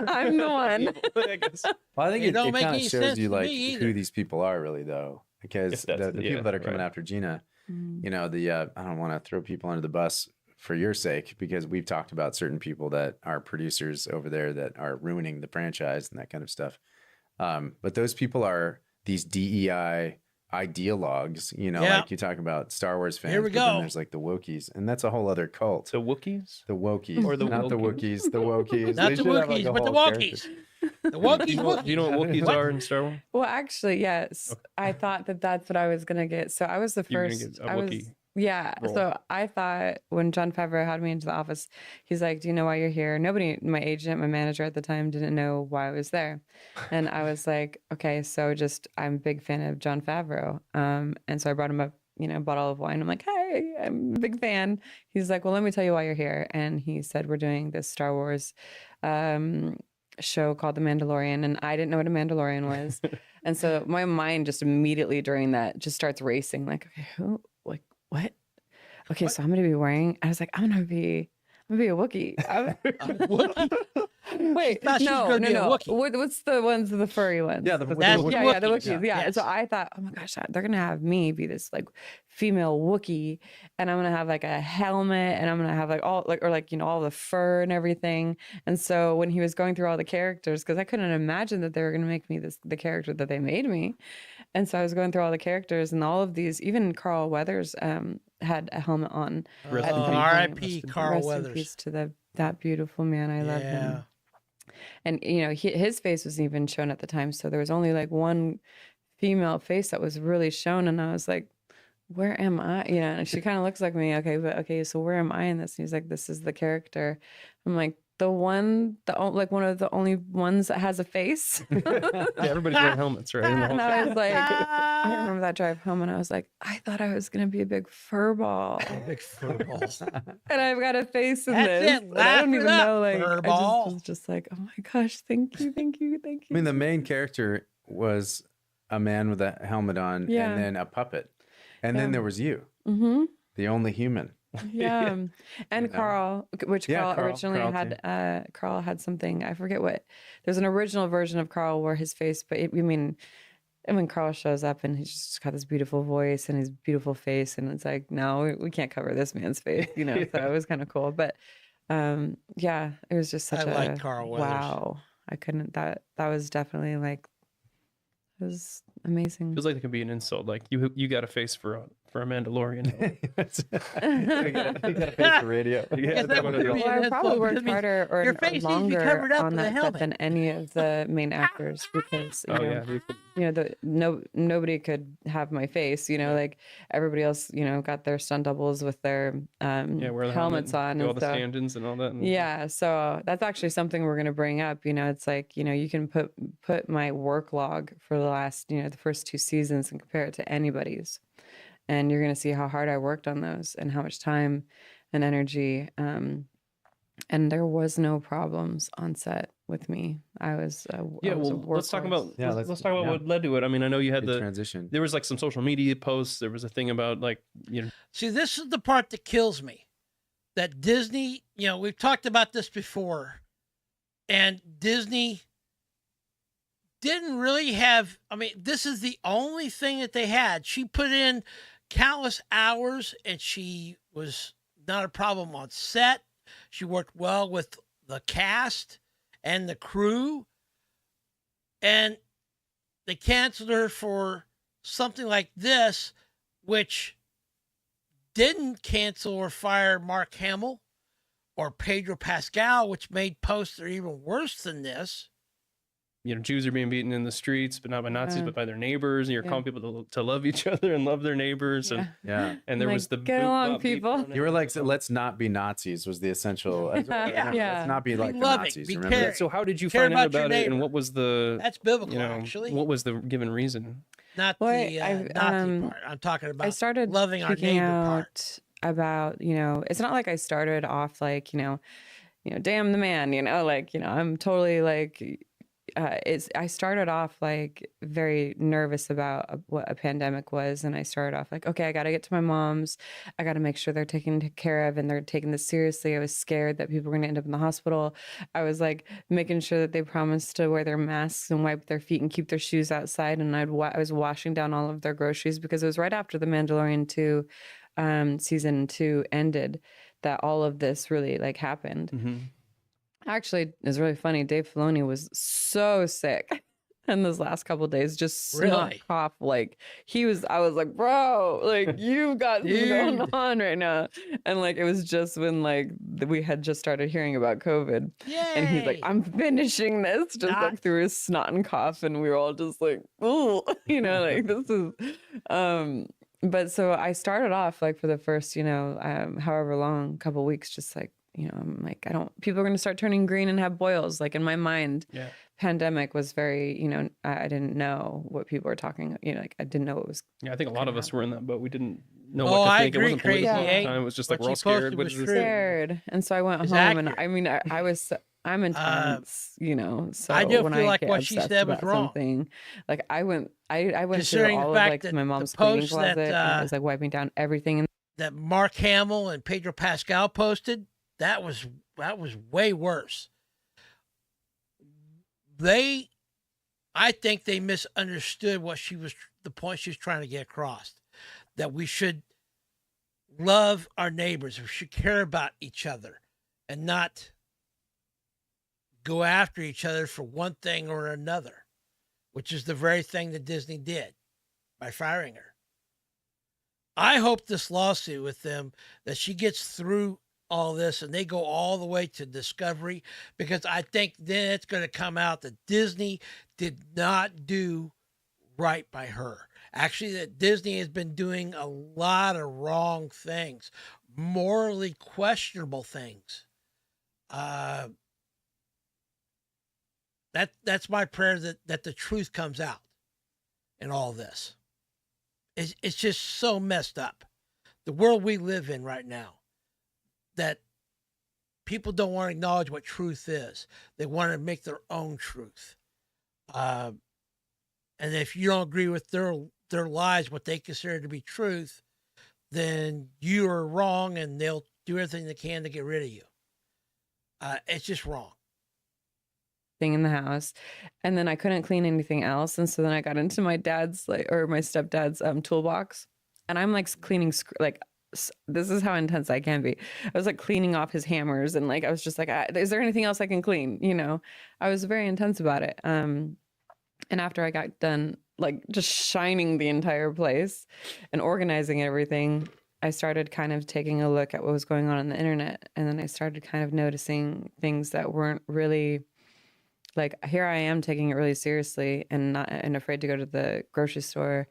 I'm the one. I guess. Well, I think It it, don't make kind of any shows sense you to like me either. who these people are really, though, because If that's- the yeah, people that are coming right. after Gina, Mm. you know, the I don't want to throw people under the bus for your sake, because we've talked about certain people that are producers over there that are ruining the franchise and that kind of stuff. But those people are these DEI ideologues, you know, Yeah. like you talk about Star Wars fans. Here we but then go. there's like the Wokies, and that's a whole other cult. The Wookiees? The Wokies, Or the not the Wokies. Wookiees, the Wokies. Not They the should have, like, Wookiees, a but the whole Wokies. character. The Wookiees, Do you know what Wookiees are in Star Wars? Well, actually, yes. I thought that that's what I was gonna get. So I was the You were gonna first. get a I was Wookiee yeah. role. So I thought when Jon Favreau had me into the office, he's like, "Do you know why you're here?" Nobody, my agent, my manager at the time, didn't know why I was there, and I was like, "Okay, so just I'm a big fan of Jon Favreau." And so I brought him a bottle of wine. I'm like, "Hey, I'm a big fan." He's like, "Well, let me tell you why you're here." And he said, "We're doing this Star Wars." Show called The Mandalorian, and I didn't know what a Mandalorian was. And so my mind just immediately during that just starts racing, like, okay, who, like, what? Okay, so I'm gonna be wearing, I was like, I'm gonna be a Wookiee. Wait, thought she was no. gonna be a Wookiee. What's the ones, the furry ones? Yeah, the That's the yeah, the Wookiees. Wookiees. Yeah. Yes. So I thought, oh my gosh, they're gonna have me be this like female Wookiee, and I'm gonna have like a helmet, and I'm gonna have like all all the fur and everything. And so when he was going through all the characters, because I couldn't imagine that they were gonna make me the character that they made me, and so I was going through all the characters, and all of these, even Carl Weathers had a helmet on. Rest at in the peace. R.I.P. beginning. Carl Rest in Weathers. peace to that beautiful man. I love him. And his face wasn't even shown at the time, so there was only like one female face that was really shown, and I was like, where am I? And she kind of looks like me. Okay, so where am I in this? And he's like, this is the character. I'm like, one of the only ones that has a face. Yeah, everybody's wearing helmets, right? In the And whole I was like, I remember that drive home, and I was like, I thought I was gonna be a big fur ball, Big fur balls. and I've got a face in That's this. it, And I don't laugh even it up, know, like, fur I ball. was just like, oh my gosh, thank you. I mean, the main character was a man with a helmet on, Yeah. and then a puppet, and then there was you, Mm-hmm. the only human. Yeah. And know? Carl, which Yeah, Carl Carl- originally Carl had, Carl had something, I forget what. There's an original version of Carl where his face, but and when Carl shows up and he's just got this beautiful voice and his beautiful face, and it's like, no, we can't cover this man's face, So it was kind of cool. But yeah, it was just such I a like Carl Weathers. wow. I couldn't, that was definitely like, it was amazing. Feels like it could be an insult. Like you got a face for a Mandalorian. You got a face for radio. Yeah, that would be Well, an I probably insult, worked because it means harder or your face needs to be longer covered up on with a that stuff helmet. than any of the main actors because Oh yeah, nobody could have my face. Like everybody else, got their stunt doubles with their yeah. Wear the helmets helmet, on do all and the stuff. stand-ins and all that. And Yeah, so that's actually something we're gonna bring up. It's like you can put my work log for the last the first 2 seasons and compare it to anybody's, and you're gonna see how hard I worked on those and how much time and energy. And there was no problems on set with me. I was Yeah, I was a well, let's talk workhorse. about let's talk about what led to it. I mean, I know you had Good the transition. There was like some social media posts. There was a thing about like See, this is the part that kills me. That Disney, we've talked about this before, and Disney didn't really have, this is the only thing that they had. She put in countless hours, and she was not a problem on set. She worked well with the cast and the crew. And they canceled her for something like this, which didn't cancel or fire Mark Hamill or Pedro Pascal, which made posts that are even worse than this. You know, Jews are being beaten in the streets, but not by Nazis, but by their neighbors. And you're calling people to love each other and love their neighbors. And and there was the get along, people. You were like, so let's not be Nazis was the essential. Let's not be like the Nazis. Remember? So how did you find out about it, and what was the? That's biblical, you know, actually. What was the given reason? Not the Nazi part. I'm talking about. I started loving our speaking neighbor out part. about, you know, it's not like I started off like, you know, damn the man, you know, like, you know, I'm totally like. I started off like very nervous about what a pandemic was, and I started off like, okay, I got to get to my mom's. I got to make sure they're taken care of and they're taking this seriously. I was scared that people were going to end up in the hospital. I was like making sure that they promised to wear their masks and wipe their feet and keep their shoes outside. And I was washing down all of their groceries because it was right after the Mandalorian 2 season 2 ended that all of this really like happened. Mm-hmm. Actually, it's really funny. Dave Filoni was so sick in those last couple of days, just snot cough. Like I was like, bro, like you've got something going on right now. And like, it was just when like we had just started hearing about COVID. Yay. And he's like, I'm finishing this, just like through his snot and cough. And we were all just like, ooh, you know, like this is, but so I started off like for the first, you know, however long, couple weeks, just like, you know, I'm like, people are going to start turning green and have boils. Like in my mind, pandemic was very, you know, I didn't know what people were talking, you know, like I didn't know it was. Yeah, I think a lot of us were in that boat. We didn't know what to I think. agree, It wasn't political Crazy at Eight. the time. It was just like, What we're all she posted scared. What was is this? Scared. And so I went It's home accurate. and I mean, I'm intense, you know, so I do when feel like get what she obsessed said was about wrong. something, like I went through Considering all the of fact like that my the mom's cleaning post closet that, and I was like wiping down everything. That Mark Hamill and Pedro Pascal posted, that was way worse. I think they misunderstood the point she was trying to get across, that we should love our neighbors, we should care about each other and not go after each other for one thing or another, which is the very thing that Disney did by firing her. I hope this lawsuit with them, that she gets through all this and they go all the way to discovery, because I think then it's going to come out that Disney did not do right by her. Actually, that Disney has been doing a lot of wrong things, morally questionable things. That's my prayer, that the truth comes out in all this. It's just so messed up. The world we live in right now, that people don't want to acknowledge what truth is. They want to make their own truth. And if you don't agree with their lies, what they consider to be truth, then you are wrong and they'll do everything they can to get rid of you. It's just wrong. Thing in the house, and then I couldn't clean anything else, and so then I got into my dad's my stepdad's toolbox, and I'm like cleaning this is how intense I can be. I was like cleaning off his hammers, and like I was just like, is there anything else I can clean? You know, I was very intense about it. And after I got done like just shining the entire place and organizing everything, I started kind of taking a look at what was going on the internet, and then I started kind of noticing things that weren't really. Like here I am taking it really seriously and afraid to go to the grocery store.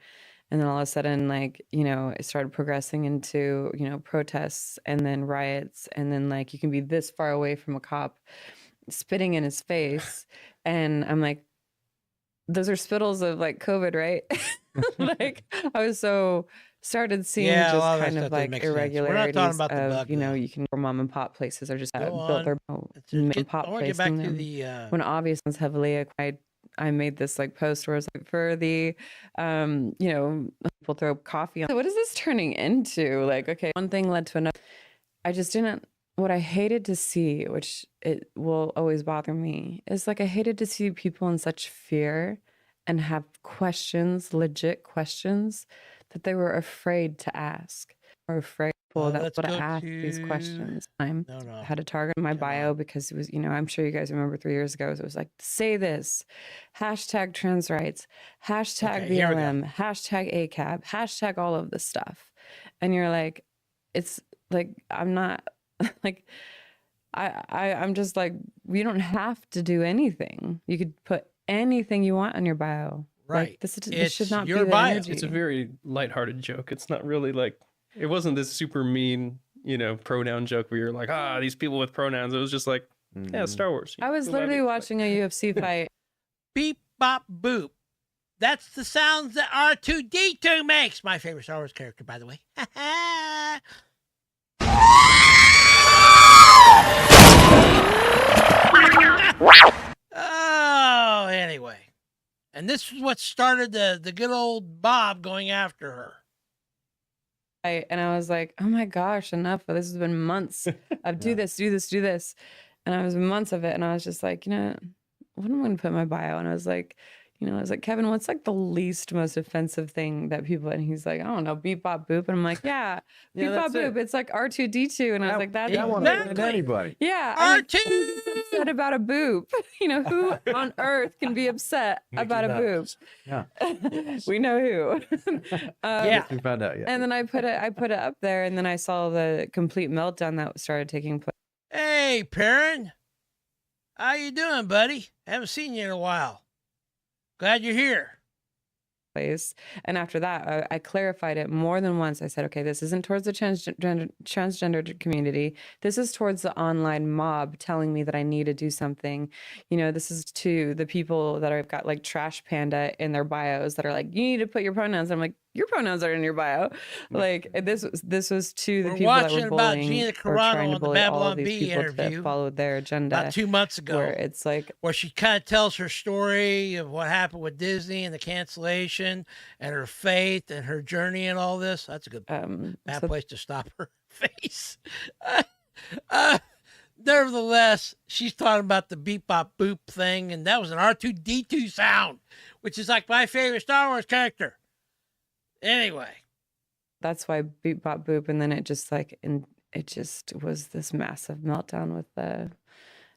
And then all of a sudden, like, you know, it started progressing into, you know, protests and then riots. And then like, you can be this far away from a cop spitting in his face. And I'm like, those are spittles of like COVID, right? Like I was started seeing just kind of like irregularities of, you know, you can mom and pop places are just built their mom and pop placing them. When obvious ones heavily, I made this like post where I was like, for the, you know, people throw coffee on. What is this turning into? Like, okay, one thing led to another. I just didn't, what I hated to see, which it will always bother me, is like I hated to see people in such fear and have questions, legit questions, that they were afraid to ask or afraid people that let's would go ask these to- questions. I No. had a target in my bio because it was, I'm sure you guys remember 3 years ago. It was like, say this, hashtag trans rights, hashtag Okay, here we go. BLM, hashtag ACAB, hashtag all of this stuff. And you're like, it's like, I'm not like, I'm just like, you don't have to do anything. You could put anything you want on your bio. Right. Like, this It's should not your be the bio. energy. It's a very lighthearted joke. It's not really like, it wasn't this super mean, pronoun joke where you're like, these people with pronouns. It was just like, yeah, Star Wars. I was Who might literally be- watching a UFC fight. Beep, bop, boop. That's the sounds that R2-D2 makes. My favorite Star Wars character, by the way. Oh, anyway. And this is what started the good old Bob going after her. And I was like, oh my gosh, enough. This has been months of do this. And I was months of it. And I was just like, what am I going to put in my bio? And I was like, Kevin, what's like the least most offensive thing that people, and he's like, I don't know, beep, bop, boop. And I'm like, yeah, beep, bop, boop. It's like R2-D2. And I was like, that's That won't offend anybody. Yeah. R2 who gets upset about a boob? Who on earth can be upset about a boob? Yeah. We know who. Yeah. We found out, yeah. And then I put it up there, and then I saw the complete meltdown that started taking place. Hey, Perrin. How you doing, buddy? Haven't seen you in a while. Glad you're here. And after that, I clarified it more than once. I said, okay, this isn't towards the transgender community. This is towards the online mob telling me that I need to do something. This is to the people that have got like Trash Panda in their bios that are like, you need to put your pronouns. I'm like, your pronouns are in your bio. Like this was to the We're people that watching were about bullying Gina or Carano trying to on the bully all of Babylon these Bee people interview that followed their agenda. about 2 months ago. Where it's like, where she kind of tells her story of what happened with Disney and the cancellation and her faith and her journey and all this. That's a good bad place to stop her face. Nevertheless, she's talking about the beep bop boop thing, and that was an R2-D2 sound, which is like my favorite Star Wars character. Anyway. That's why beep bop boop, and then it just was this massive meltdown with the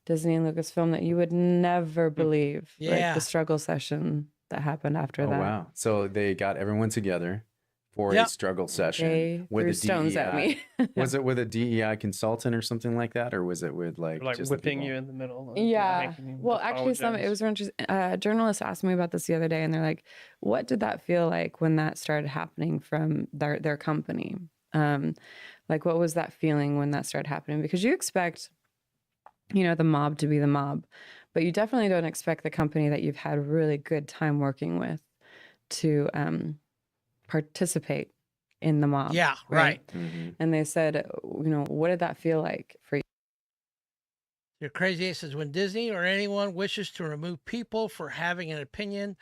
Disney and Lucasfilm that you would never believe. Yeah. Like the struggle session that happened after that. Oh, wow. So they got everyone together for Yep. a struggle session They with threw a stones at me. Was it with a DEI consultant or something like that? Or was it with like Like just the whipping people? you in the middle. Yeah. making you Well, actually, apologize. it was interesting. Journalists asked me about this the other day, and they're like, "What did that feel like when that started happening from their company? Like, what was that feeling when that started happening? Because you expect, the mob to be the mob, but you definitely don't expect the company that you've had a really good time working with to participate in the mob." Yeah, right. Mhm. And they said, what did that feel like for you? Your crazy ace says, when Disney or anyone wishes to remove people for having an opinion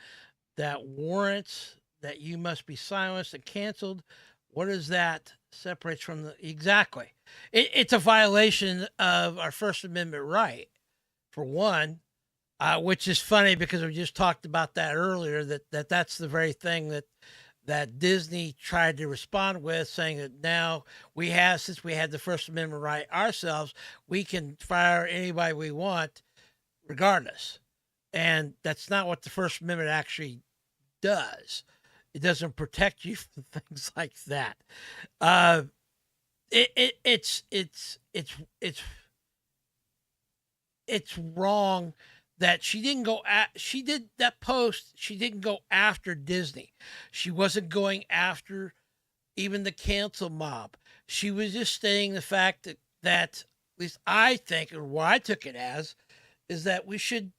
that warrants that you must be silenced and canceled, what is that separates from the... Exactly. It's a violation of our First Amendment right, for one, which is funny because we just talked about that earlier, that's the very thing that Disney tried to respond with, saying that now since we had the First Amendment right ourselves, we can fire anybody we want regardless. And that's not what the First Amendment actually does. It doesn't protect you from things like that. It's wrong that she didn't go she did that post. She didn't go after Disney. She wasn't going after even the cancel mob. She was just stating the fact that at least I think, or what I took it as, is that we should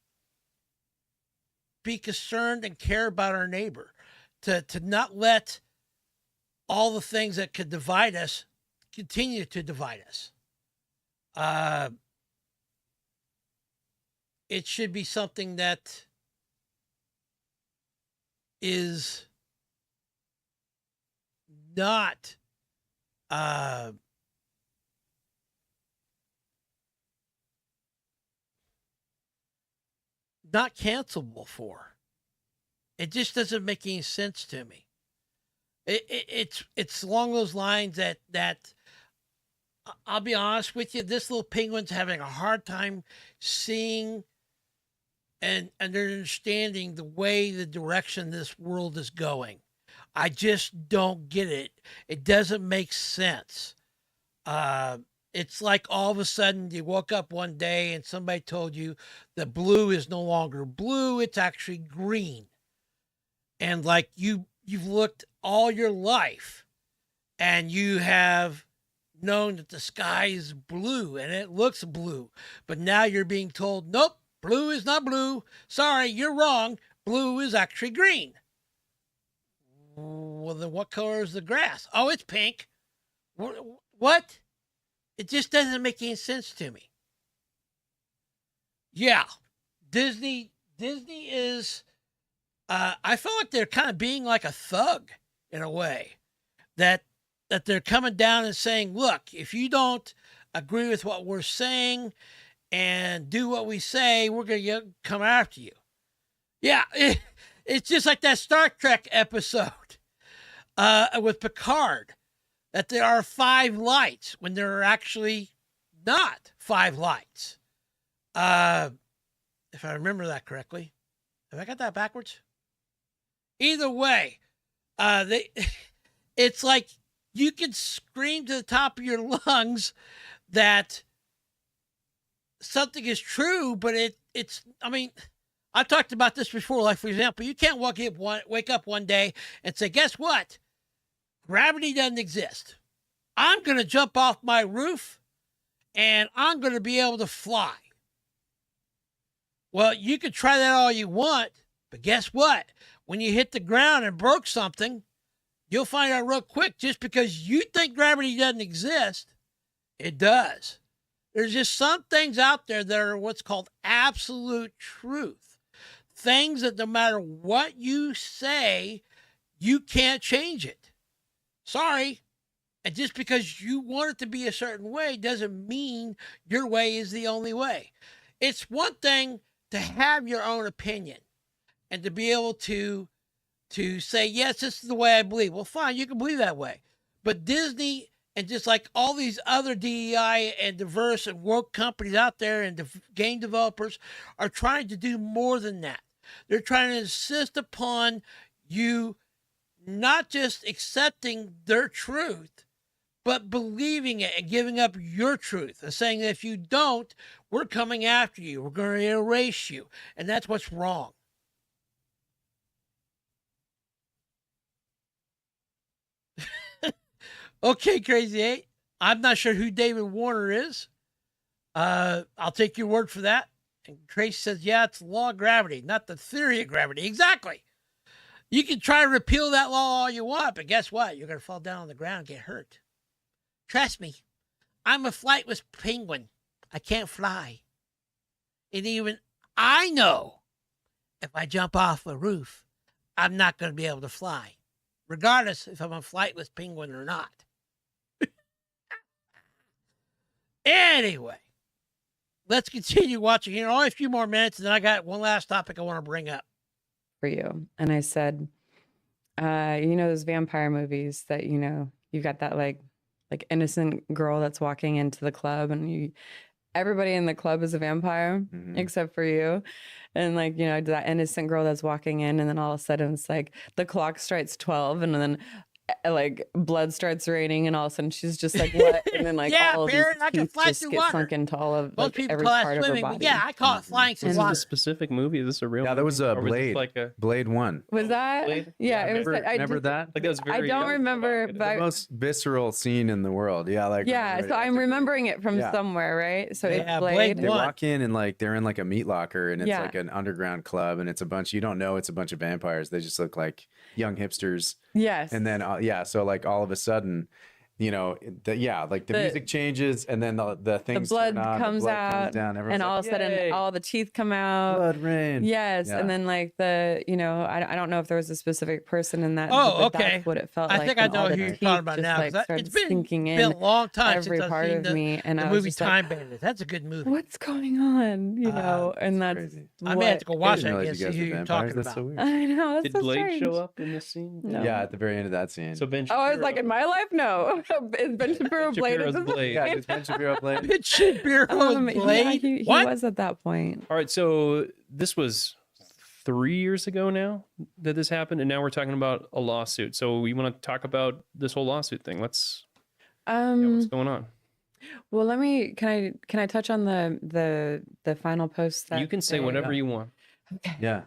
be concerned and care about our neighbor, to not let all the things that could divide us continue to divide us. It should be something that is not not cancelable for. It just doesn't make any sense to me. It's along those lines that I'll be honest with you. This little penguin's having a hard time seeing and understanding the way, the direction this world is going. I just don't get it. It doesn't make sense. It's like all of a sudden you woke up one day and somebody told you that blue is no longer blue, it's actually green. And like you've looked all your life and you have known that the sky is blue and it looks blue, but now you're being told, nope, blue is not blue. Sorry, you're wrong. Blue is actually green. Well, then what color is the grass? Oh, it's pink. What? It just doesn't make any sense to me. Yeah, Disney is, I feel like they're kind of being like a thug in a way, that they're coming down and saying, look, if you don't agree with what we're saying and do what we say, we're going to come after you. Yeah, it's just like that Star Trek episode with Picard, that there are 5 lights when there are actually not 5 lights. If I remember that correctly. Have I got that backwards? Either way, it's like you can scream to the top of your lungs that something is true, but it's, I mean, I've talked about this before. Like, for example, you can't wake up one day and say, guess what? Gravity doesn't exist. I'm going to jump off my roof and I'm going to be able to fly. Well, you can try that all you want, but guess what? When you hit the ground and broke something, you'll find out real quick, just because you think gravity doesn't exist, it does. There's just some things out there that are what's called absolute truth. Things that no matter what you say, you can't change it. Sorry. And just because you want it to be a certain way doesn't mean your way is the only way. It's one thing to have your own opinion and to be able to say, yes, this is the way I believe. Well, fine, you can believe that way. But Disney, and just like all these other DEI and diverse and woke companies out there and game developers, are trying to do more than that. They're trying to insist upon you not just accepting their truth, but believing it and giving up your truth and saying that if you don't, we're coming after you. We're going to erase you. And that's what's wrong. Okay, Crazy 8. I'm not sure who David Warner is. I'll take your word for that. And Trace says, yeah, it's the law of gravity, not the theory of gravity. Exactly. You can try to repeal that law all you want, but guess what? You're going to fall down on the ground and get hurt. Trust me, I'm a flightless penguin. I can't fly. And even I know if I jump off a roof, I'm not going to be able to fly, regardless if I'm a flightless penguin or not. Anyway, let's continue watching here. Only a few more minutes, and then I got one last topic I want to bring up. For you. And I said, you know, those vampire movies that, you know, you got that like innocent girl that's walking into the club and everybody in the club is a vampire except for you. And like, you know, that innocent girl that's walking in, and then all of a sudden it's like the clock strikes 12 and then like blood starts raining, and all of a sudden she's just like, what? And then like yeah, all of Baron, these teeth just get sunk into all of most like, people every call that part of her swimming, body. but yeah, I call it flying through Is water. this a specific movie? Is this a real Yeah, that was a movie? Or Blade. this like a Blade 1. Was that? Blade? Yeah, it was. Remember that? Like that was very I don't remember, The but most visceral scene in the world. Yeah, like yeah. So I'm remembering it from Yeah. somewhere, right? So Yeah, it's Blade Blade. They 1. walk in and like they're in like a meat locker, and it's Yeah. like an underground club, and it's a bunch. You don't know it's a bunch of vampires. They just look like young hipsters. Yes. And then yeah, so like all of a sudden, you know, like the music changes, and then the things the blood turn on, comes the blood out, comes down, and all of a sudden "Yay." all the teeth come out. blood rain. Yes, Yeah. and then like you know, I don't know if there was a specific person in that. Oh, but okay. That's what it felt I like. think I and all know the who you're teeth talking about just, now. 'Cause Like, started it's sinking been in a long time every since I've part seen of the, me, and the I was movie just Time like, Bandits. That's a good movie. what's going on? You know, and that's crazy. I may have to go watch I that didn't again and realize see you guys who were you're vampires. talking That's about. so weird. I know. That's Did so Blade strange. show up in this scene? No. Yeah, at the very end of that scene. So Ben Oh, I was Shapiro- like, in my life, no. Is Ben Shapiro Blade at Shapiro's this Blade. Yeah, point? it's Ben Shapiro Blade. Ben Shapiro's Blade. He What? was at that point. All right, so this was 3 years ago now that this happened, and now we're talking about a lawsuit. So we want to talk about this whole lawsuit thing. What's going on? Well, can I touch on the final post that You can say they- whatever you want. Yeah.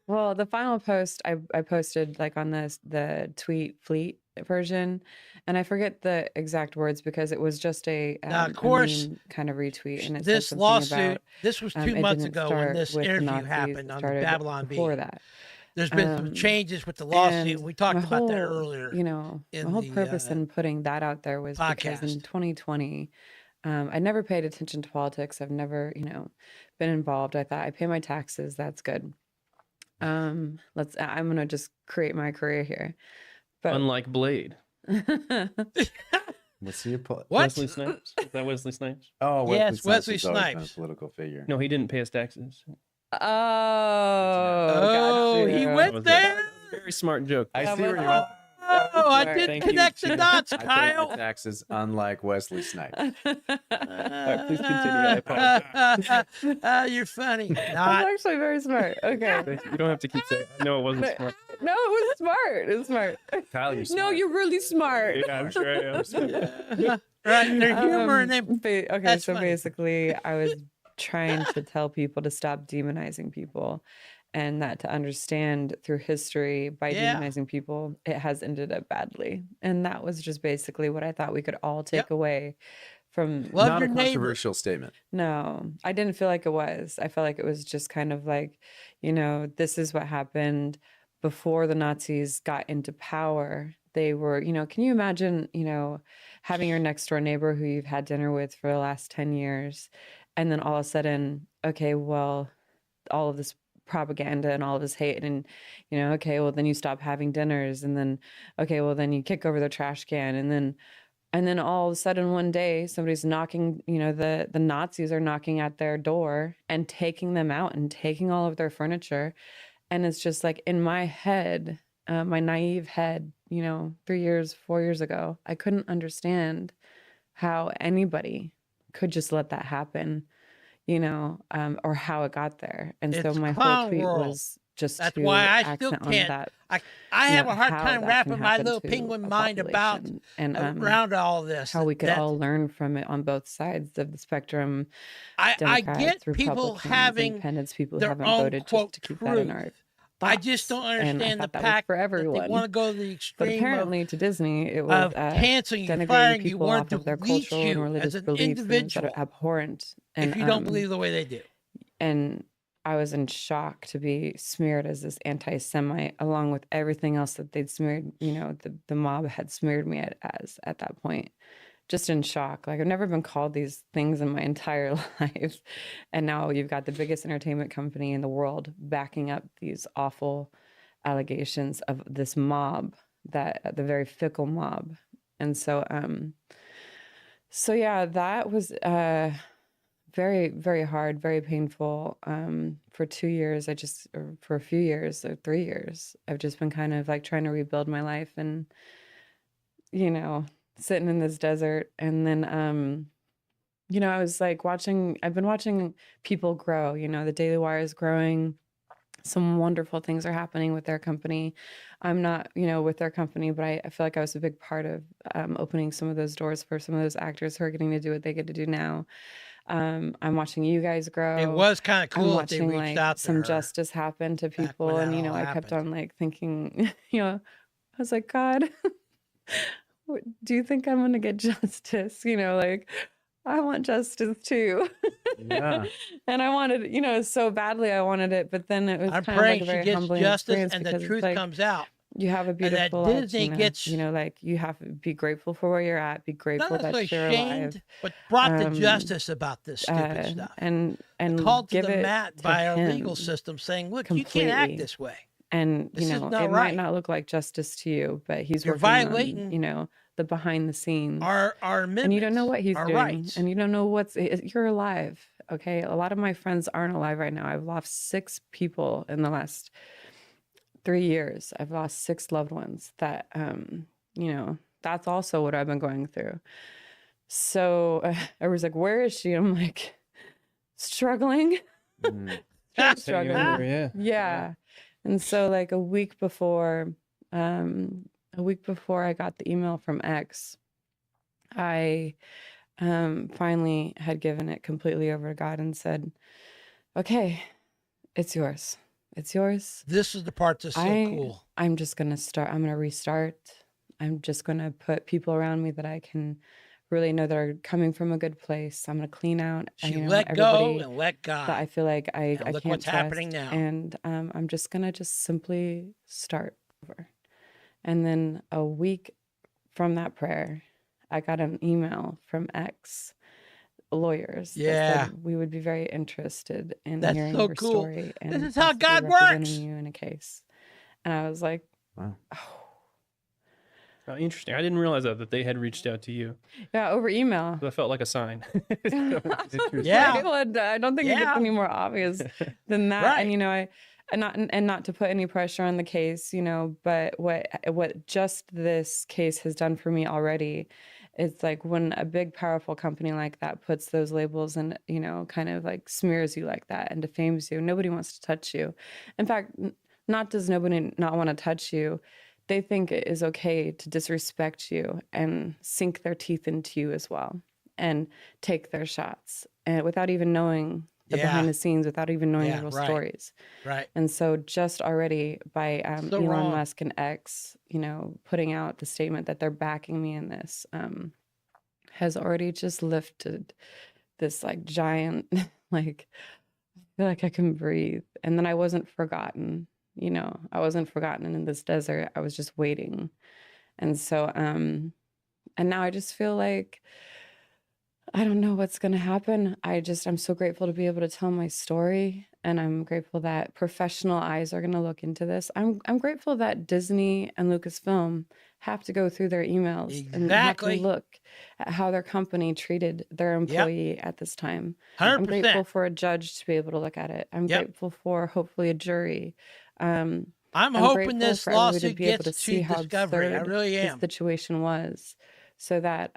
Well, the final post I posted like on the tweet fleet version, and I forget the exact words because it was just a Now, of a course, meme kind of retweet, and it said This something lawsuit, about, this was 2 it months didn't ago when start this with the interview Nazis, happened it on started Babylon before Bee. that. There's been some changes with the lawsuit. And We talked my about that whole, earlier. You know, my in whole the, purpose in putting that out there was because in podcast. 2020, I never paid attention to politics. I've never, been involved. I thought I pay my taxes. That's good. I'm gonna just create my career here. But Unlike Blade. What's your What? Wesley Snipes? Is that Wesley Snipes? Oh, Yes, Wesley has always been Snipes. a political figure. No, he didn't pay his taxes. Oh, Oh, got he you. went That was there? a very smart joke. I That see where was- you're at. Oh, I Sorry. didn't Thank you, connect the Gina. dots, I pay Kyle. my taxes unlike Wesley Snipes. All right, please continue. I apologize. You're funny. That's Not. actually very smart. Okay. You don't have to keep saying. No, it wasn't No, smart. no, it was smart. It was smart. Kyle, you're No, smart. you're really smart. Yeah, I'm sure I am. Right, their humor and them. Okay, That's so funny. basically, I was trying to tell people to stop demonizing people, and that to understand through history by Yeah. demonizing people, it has ended up badly. And that was just basically what I thought we could all take away from. Love Not your a neighbor. controversial statement. No, I didn't feel like it was. I felt like it was just kind of like, this is what happened before the Nazis got into power. They were, can you imagine, having your next door neighbor who you've had dinner with for the last 10 years, and then all of a sudden, okay, well, all of this propaganda and all of this hate, and, okay, well, then you stop having dinners, and then, okay, well, then you kick over the trash can, and then all of a sudden one day somebody's knocking, the Nazis are knocking at their door and taking them out and taking all of their furniture. And it's just like in my head, my naive head, 3 years, 4 years ago, I couldn't understand how anybody could just let that happen, or how it got there. And so It's my whole clown tweet world. was just That's to why I still accent on can't. that. I have a hard how time that wrapping can my happen little to penguin a mind about population, and around all this. how we could that- all learn from it on both sides of the spectrum. I Democrats, get people Republicans, having independents, people who their haven't own voted, quote just to keep that in truth. our I just don't thoughts. And I understand the thought that was pack for that everyone. they want to go to the But extreme apparently, to Disney, it was of canceling you, denigrating firing you, people wanting off to of their leech cultural and you religious as an beliefs, and it was individual abhorrent. And if you don't believe the way they do. and I was in shock to be smeared as this anti-Semite, along with everything else that they'd smeared. The mob had smeared me as at that point. Just in shock. Like, I've never been called these things in my entire life, and now you've got the biggest entertainment company in the world backing up these awful allegations of this mob, that the very fickle mob. And so, yeah, that was very, very hard, very painful. For 2 years, or for a few years, or 3 years, I've just been kind of like trying to rebuild my life, and sitting in this desert. And then I was like I've been watching people grow. The Daily Wire is growing. Some wonderful things are happening with their company. I'm not, with their company, but I feel like I was a big part of opening some of those doors for some of those actors who are getting to do what they get to do now. I'm watching you guys grow. It was kind of I'm cool that they watching reached out to some her justice happen to people, when and that all I kept happened. on like thinking, I was like, God, do you think I'm gonna get justice? I want justice too. Yeah. And I wanted, so badly I wanted it, but then it was I'm kind of praying like a she very gets humbling justice experience, and the because it's truth like, comes out. you have a And that beautiful life, Disney gets you have to be grateful for where you're at, be Not grateful necessarily that you're shamed, alive. but brought to Um, justice about this stupid stuff. And Called to give the it mat to by our him legal system saying, look, you can't act completely. this way. And This is it not might right. not look like justice to you, but he's You're working violating on, the behind the scenes. Our And you don't know what he's our doing, rights. and you don't know you're alive. Okay, a lot of my friends aren't alive right now. I've lost 6 people in the last 3 years. I've lost 6 loved ones that that's also what I've been going through. So everyone's like, where is she? I'm like, struggling. Struggling. Yeah. Yeah. And so like a week before I got the email from X, I finally had given it completely over to God and said, okay, it's yours. It's yours. This is the part that's so cool. I'm just going to start. I'm going to restart. I'm just going to put people around me that I can really know that are coming from a good place. I'm going to clean out. She let go and let God. That I feel like I look can't what's trust. happening now. And I'm just going to simply start over. And then a week from that prayer, I got an email from X lawyers. That said we would be very interested in hearing your story. And this is how God representing works. You in a case. And I was like, wow. Oh, interesting. I didn't realize that they had reached out to you. Yeah, over email. That felt like a sign. Yeah. Well, I don't think it gets any more obvious than that. Right. And, you know, not to put any pressure on the case, you know, but what just this case has done for me already, it's like when a big, powerful company like that puts those labels and, you know, kind of like smears you like that and defames you, nobody wants to touch you. In fact, not does nobody not want to touch you, they think it is okay to disrespect you and sink their teeth into you as well and take their shots and without even knowing the behind the scenes, without even knowing the real stories. Right. And so just already by So Elon wrong. Musk and X, you know, putting out the statement that they're backing me in this has already just lifted this like giant, like, I feel like I can breathe. And then I wasn't forgotten, you know, I wasn't forgotten in this desert. I was just waiting. And so, and now I just feel like, I don't know what's going to happen. I'm so grateful to be able to tell my story. And I'm grateful that professional eyes are going to look into this. I'm grateful that Disney and Lucasfilm have to go through their emails and have to look at how their company treated their employee at this time. 100%. I'm grateful for a judge to be able to look at it. I'm grateful for hopefully a jury. I'm hoping this lawsuit gets to discovery. I really am. The situation was so that,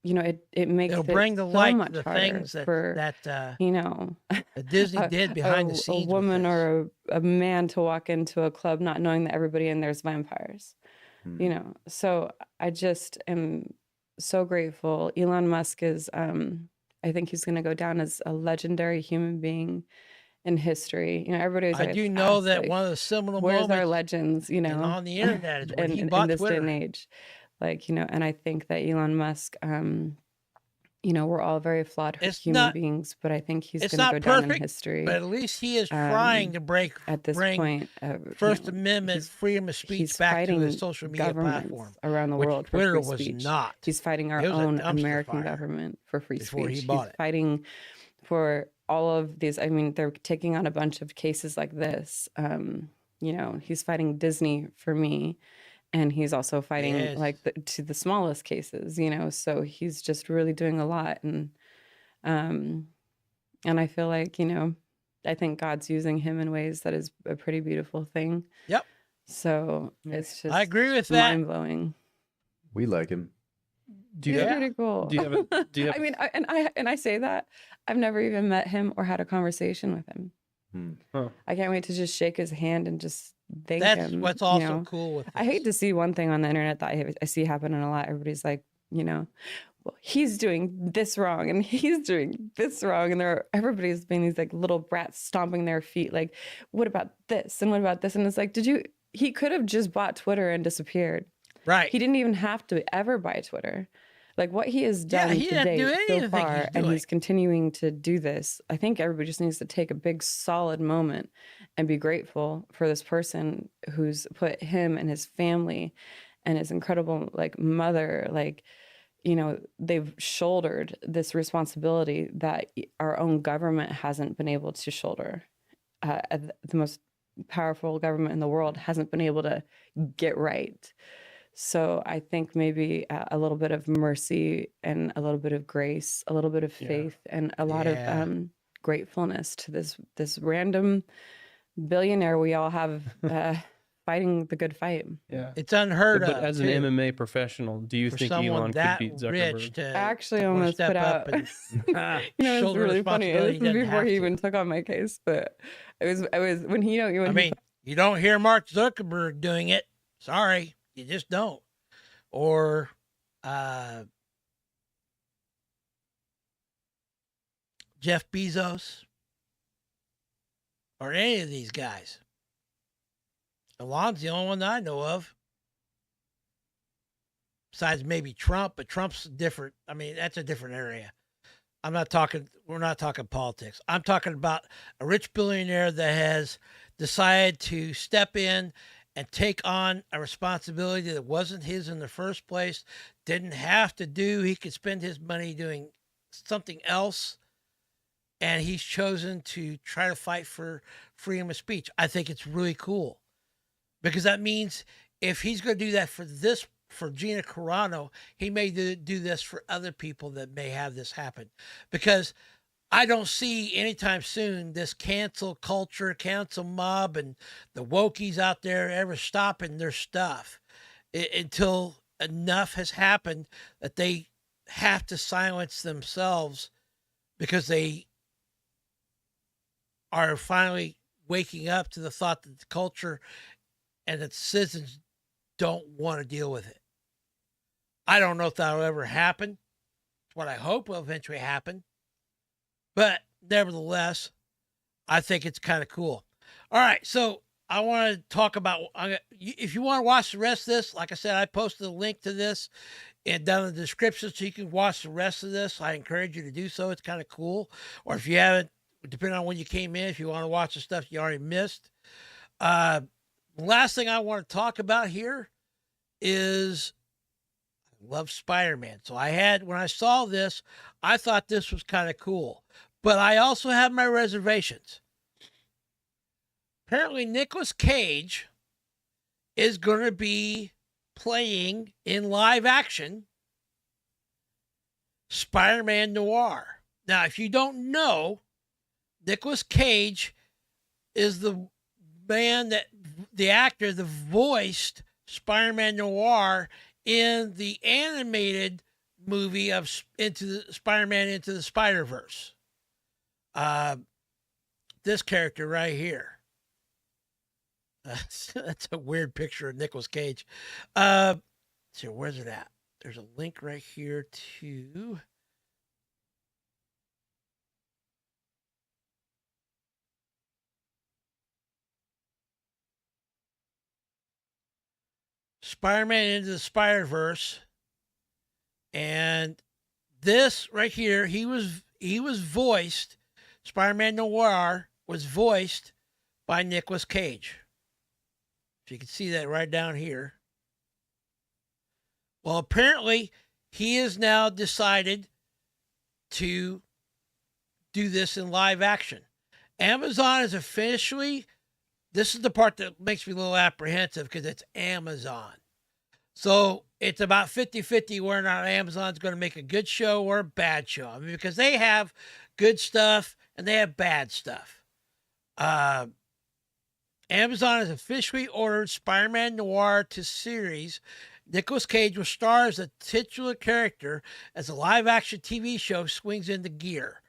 you know, it makes It'll it bring the so light much to the harder things that you know, that Disney did behind the scenes. A woman or a man to walk into a club not knowing that everybody in there's vampires, you know. So I just am so grateful. Elon Musk is, I think he's going to go down as a legendary human being in history. You know, everybody's. I do know that one of the seminal where's moments our legends, you know, on the internet is when he bought in this Twitter. day and age. Like, you know, and I think that Elon Musk, you know, we're all very flawed human beings, but I think he's going to go down in history. But at least he is trying to bring First Amendment freedom of speech back to the social media platform around the world. Twitter for free speech. was not. He's fighting our own American government for free speech. He bought He's fighting for all of these. I mean, they're taking on a bunch of cases like this. You know, he's fighting Disney for me. And he's also fighting like to the smallest cases, you know, so he's just really doing a lot. And I feel like, you know, I think God's using him in ways that is a pretty beautiful thing. Yep. So it's just, I agree with that. Mind blowing. We like him. Do you He's pretty cool. Do you have I mean, I say that I've never even met him or had a conversation with him. I can't wait to just shake his hand and just thank him. That's what's also cool with this. I hate to see one thing on the internet that I see happening a lot. Everybody's like, you know, well, he's doing this wrong and he's doing this wrong. And everybody's being these like little brats stomping their feet. Like, what about this? And what about this? And it's like, he could have just bought Twitter and disappeared. Right. He didn't even have to ever buy Twitter. Like what he has done to date so far, and he's continuing to do this. I think everybody just needs to take a big solid moment and be grateful for this person who's put him and his family and his incredible like mother, like, you know, they've shouldered this responsibility that our own government hasn't been able to shoulder. The most powerful government in the world hasn't been able to get right. So I think maybe a little bit of mercy and a little bit of grace, a little bit of faith, and a lot of gratefulness to this random billionaire we all have fighting the good fight. Yeah. It's unheard But of. as an too, MMA professional, do you for think someone Elon could that beat rich Zuckerberg? to I actually wanna almost step put up out. and It's shoulder really funny. This responsibility. was He doesn't before have he to. even took on my case, but it was when he when I he mean, you don't hear Mark Zuckerberg doing it. Sorry, you just don't. Or Jeff Bezos, or any of these guys. Elon's the only one that I know of. Besides maybe Trump, but Trump's different. I mean, that's a different area. We're not talking politics. I'm talking about a rich billionaire that has decided to step in and take on a responsibility that wasn't his in the first place, didn't have to do. He could spend his money doing something else, and he's chosen to try to fight for freedom of speech. I think it's really cool, because that means if he's going to do that for Gina Carano, he may do this for other people that may have this happen. Because I don't see anytime soon this cancel culture, cancel mob, and the wokies out there ever stopping their stuff until enough has happened that they have to silence themselves, because they are finally waking up to the thought that the culture and its citizens don't want to deal with it. I don't know if that'll ever happen. It's what I hope will eventually happen. But nevertheless, I think it's kind of cool. All right, so I want to talk about, if you want to watch the rest of this, like I said, I posted a link to this and down in the description so you can watch the rest of this. I encourage you to do so. It's kind of cool. Or if you haven't, depending on when you came in, if you want to watch the stuff you already missed. Last thing I want to talk about here is I love Spider-Man. So when I saw this, I thought this was kind of cool. But I also have my reservations. Apparently, Nicolas Cage is going to be playing in live action Spider-Man Noir. Now, if you don't know, Nicolas Cage is the actor that voiced Spider-Man Noir in the animated movie of Spider-Man Into the Spider-Verse. This character right here. That's a weird picture of Nicolas Cage. So where's it at? There's a link right here to Spider-Man Into the Spider-Verse. And this right here, he was voiced, Spider-Man Noir was voiced by Nicolas Cage. So you can see that right down here. Well, apparently he has now decided to do this in live action. Amazon is officially, this is the part that makes me a little apprehensive because it's Amazon. So it's about 50-50 whether or not Amazon's going to make a good show or a bad show. I mean, because they have good stuff and they have bad stuff. Amazon has officially ordered Spider-Man Noir to series. Nicolas Cage will star as a titular character as a live-action TV show swings into gear.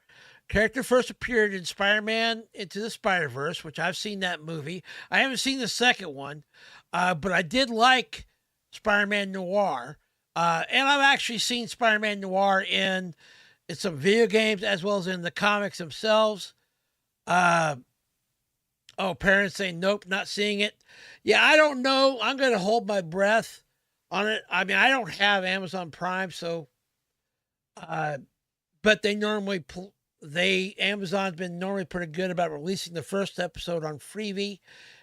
Character first appeared in Spider-Man Into the Spider-Verse, which I've seen that movie. I haven't seen the second one, but I did like Spider-Man Noir. And I've actually seen Spider-Man Noir in some video games as well as in the comics themselves. Parents saying, nope, not seeing it. Yeah, I don't know. I'm going to hold my breath on it. I mean, I don't have Amazon Prime, so, but they normally, Amazon's been normally pretty good about releasing the first episode on Freevee.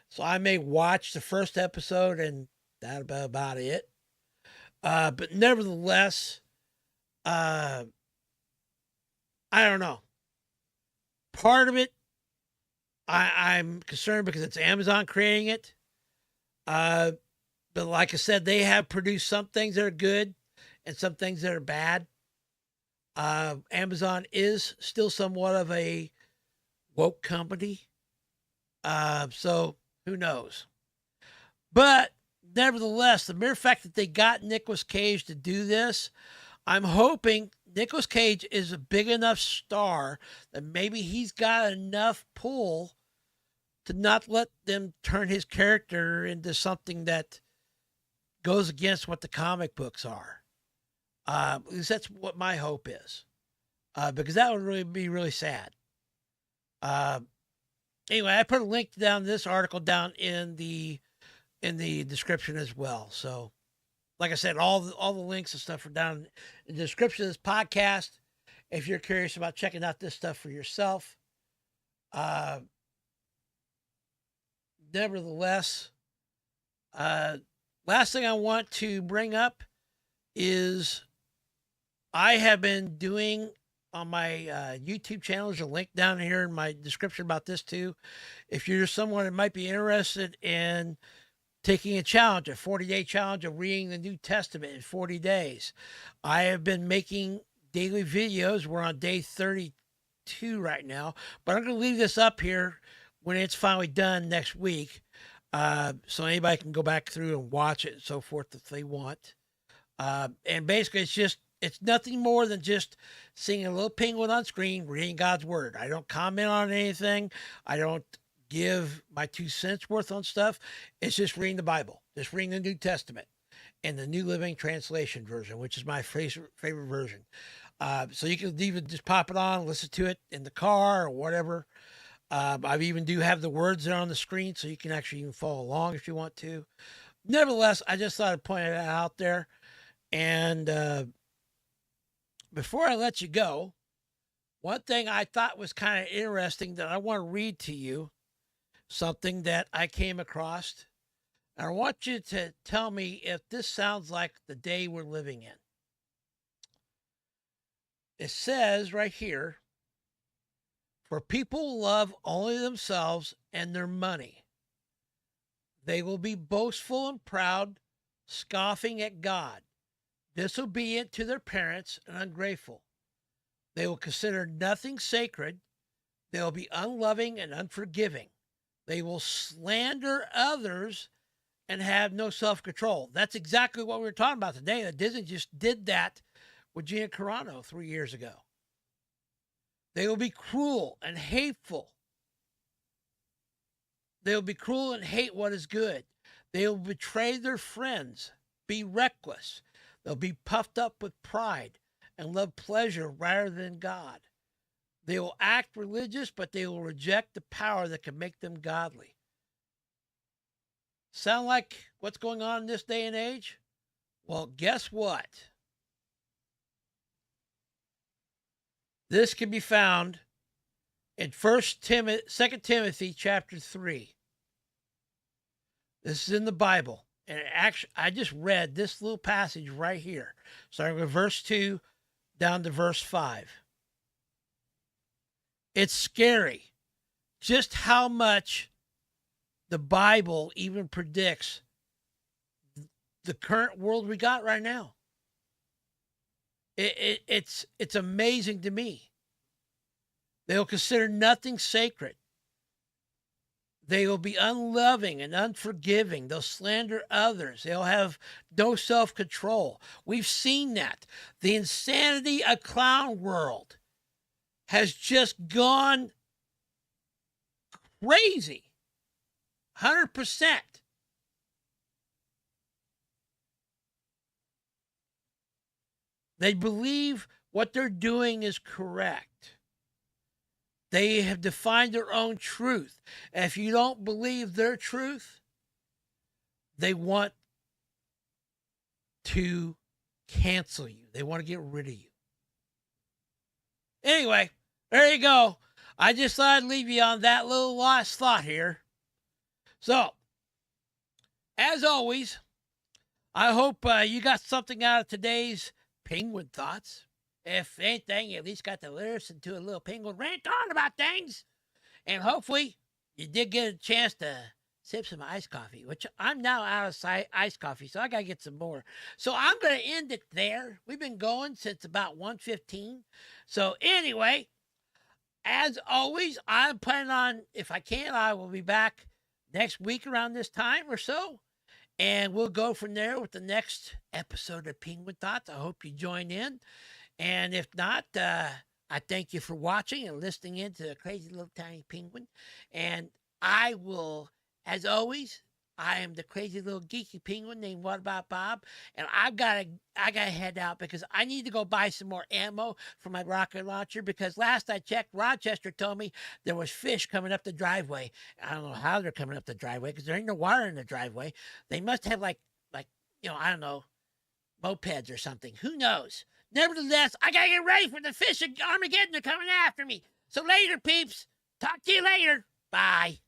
So I may watch the first episode and that's about it. But nevertheless, I don't know. Part of it, I'm concerned because it's Amazon creating it. But like I said, they have produced some things that are good and some things that are bad. Amazon is still somewhat of a woke company. So who knows? But nevertheless, the mere fact that they got Nicolas Cage to do this, I'm hoping Nicolas Cage is a big enough star that maybe he's got enough pull to not let them turn his character into something that goes against what the comic books are. At least that's what my hope is, because that would really be really sad. Anyway, I put a link down this article down in the description as well. So, like I said, all the links and stuff are down in the description of this podcast. If you're curious about checking out this stuff for yourself, nevertheless, last thing I want to bring up is I have been doing on my YouTube channel. There's a link down here in my description about this too. If you're someone that might be interested in taking a challenge, a 40-day challenge of reading the New Testament in 40 days, I have been making daily videos. We're on day 32 right now, but I'm going to leave this up here when it's finally done next week, so anybody can go back through and watch it and so forth if they want. And basically, it's nothing more than just seeing a little penguin on screen reading God's word. I don't comment on anything. I don't give my 2 cents worth on stuff. It's just reading the Bible, just reading the New Testament and the New Living Translation version, which is my favorite version. So you can even just pop it on, listen to it in the car or whatever. I even do have the words there on the screen, so you can actually even follow along if you want to. Nevertheless, I just thought I'd point it out there. And before I let you go, one thing I thought was kind of interesting that I want to read to you, something that I came across. I want you to tell me if this sounds like the day we're living in. It says right here, for people who love only themselves and their money, they will be boastful and proud, scoffing at God, disobedient to their parents and ungrateful. They will consider nothing sacred. They will be unloving and unforgiving. They will slander others and have no self-control. That's exactly what we were talking about today. That Disney just did that with Gina Carano 3 years ago. They will be cruel and hateful. They will be cruel and hate what is good. They will betray their friends, be reckless. They'll be puffed up with pride and love pleasure rather than God. They will act religious, but they will reject the power that can make them godly. Sound like what's going on in this day and age? Well, guess what? This can be found in 2 Timothy chapter 3. This is in the Bible. And actually, I just read this little passage right here, starting with verse 2 down to verse 5. It's scary just how much the Bible even predicts the current world we got right now. It's amazing to me. They'll consider nothing sacred. They will be unloving and unforgiving. They'll slander others. They'll have no self-control. We've seen that. The insanity of clown world has just gone crazy. 100%. They believe what they're doing is correct. They have defined their own truth. And if you don't believe their truth, they want to cancel you. They want to get rid of you. Anyway, there you go. I just thought I'd leave you on that little last thought here. So, as always, I hope you got something out of today's Penguin Thoughts. If anything, you at least got to listen to a little penguin rant on about things. And hopefully, you did get a chance to sip some iced coffee, which I'm now out of iced coffee, so I got to get some more. So I'm going to end it there. We've been going since about 1:15. So anyway, as always, I'm planning on, if I can, I will be back next week around this time or so. And we'll go from there with the next episode of Penguin Thoughts. I hope you join in. And if not, I thank you for watching and listening in to the crazy little tiny penguin. And I will, as always, I am the crazy little geeky penguin named Whataboutbob, and I gotta head out because I need to go buy some more ammo for my rocket launcher, because last I checked, Rochester told me there was fish coming up the driveway. I don't know how they're coming up the driveway because there ain't no water in the driveway. They must have like I don't know, mopeds or something. Who knows? Nevertheless, I gotta get ready for the fish of Armageddon. They're coming after me. So later, peeps. Talk to you later. Bye.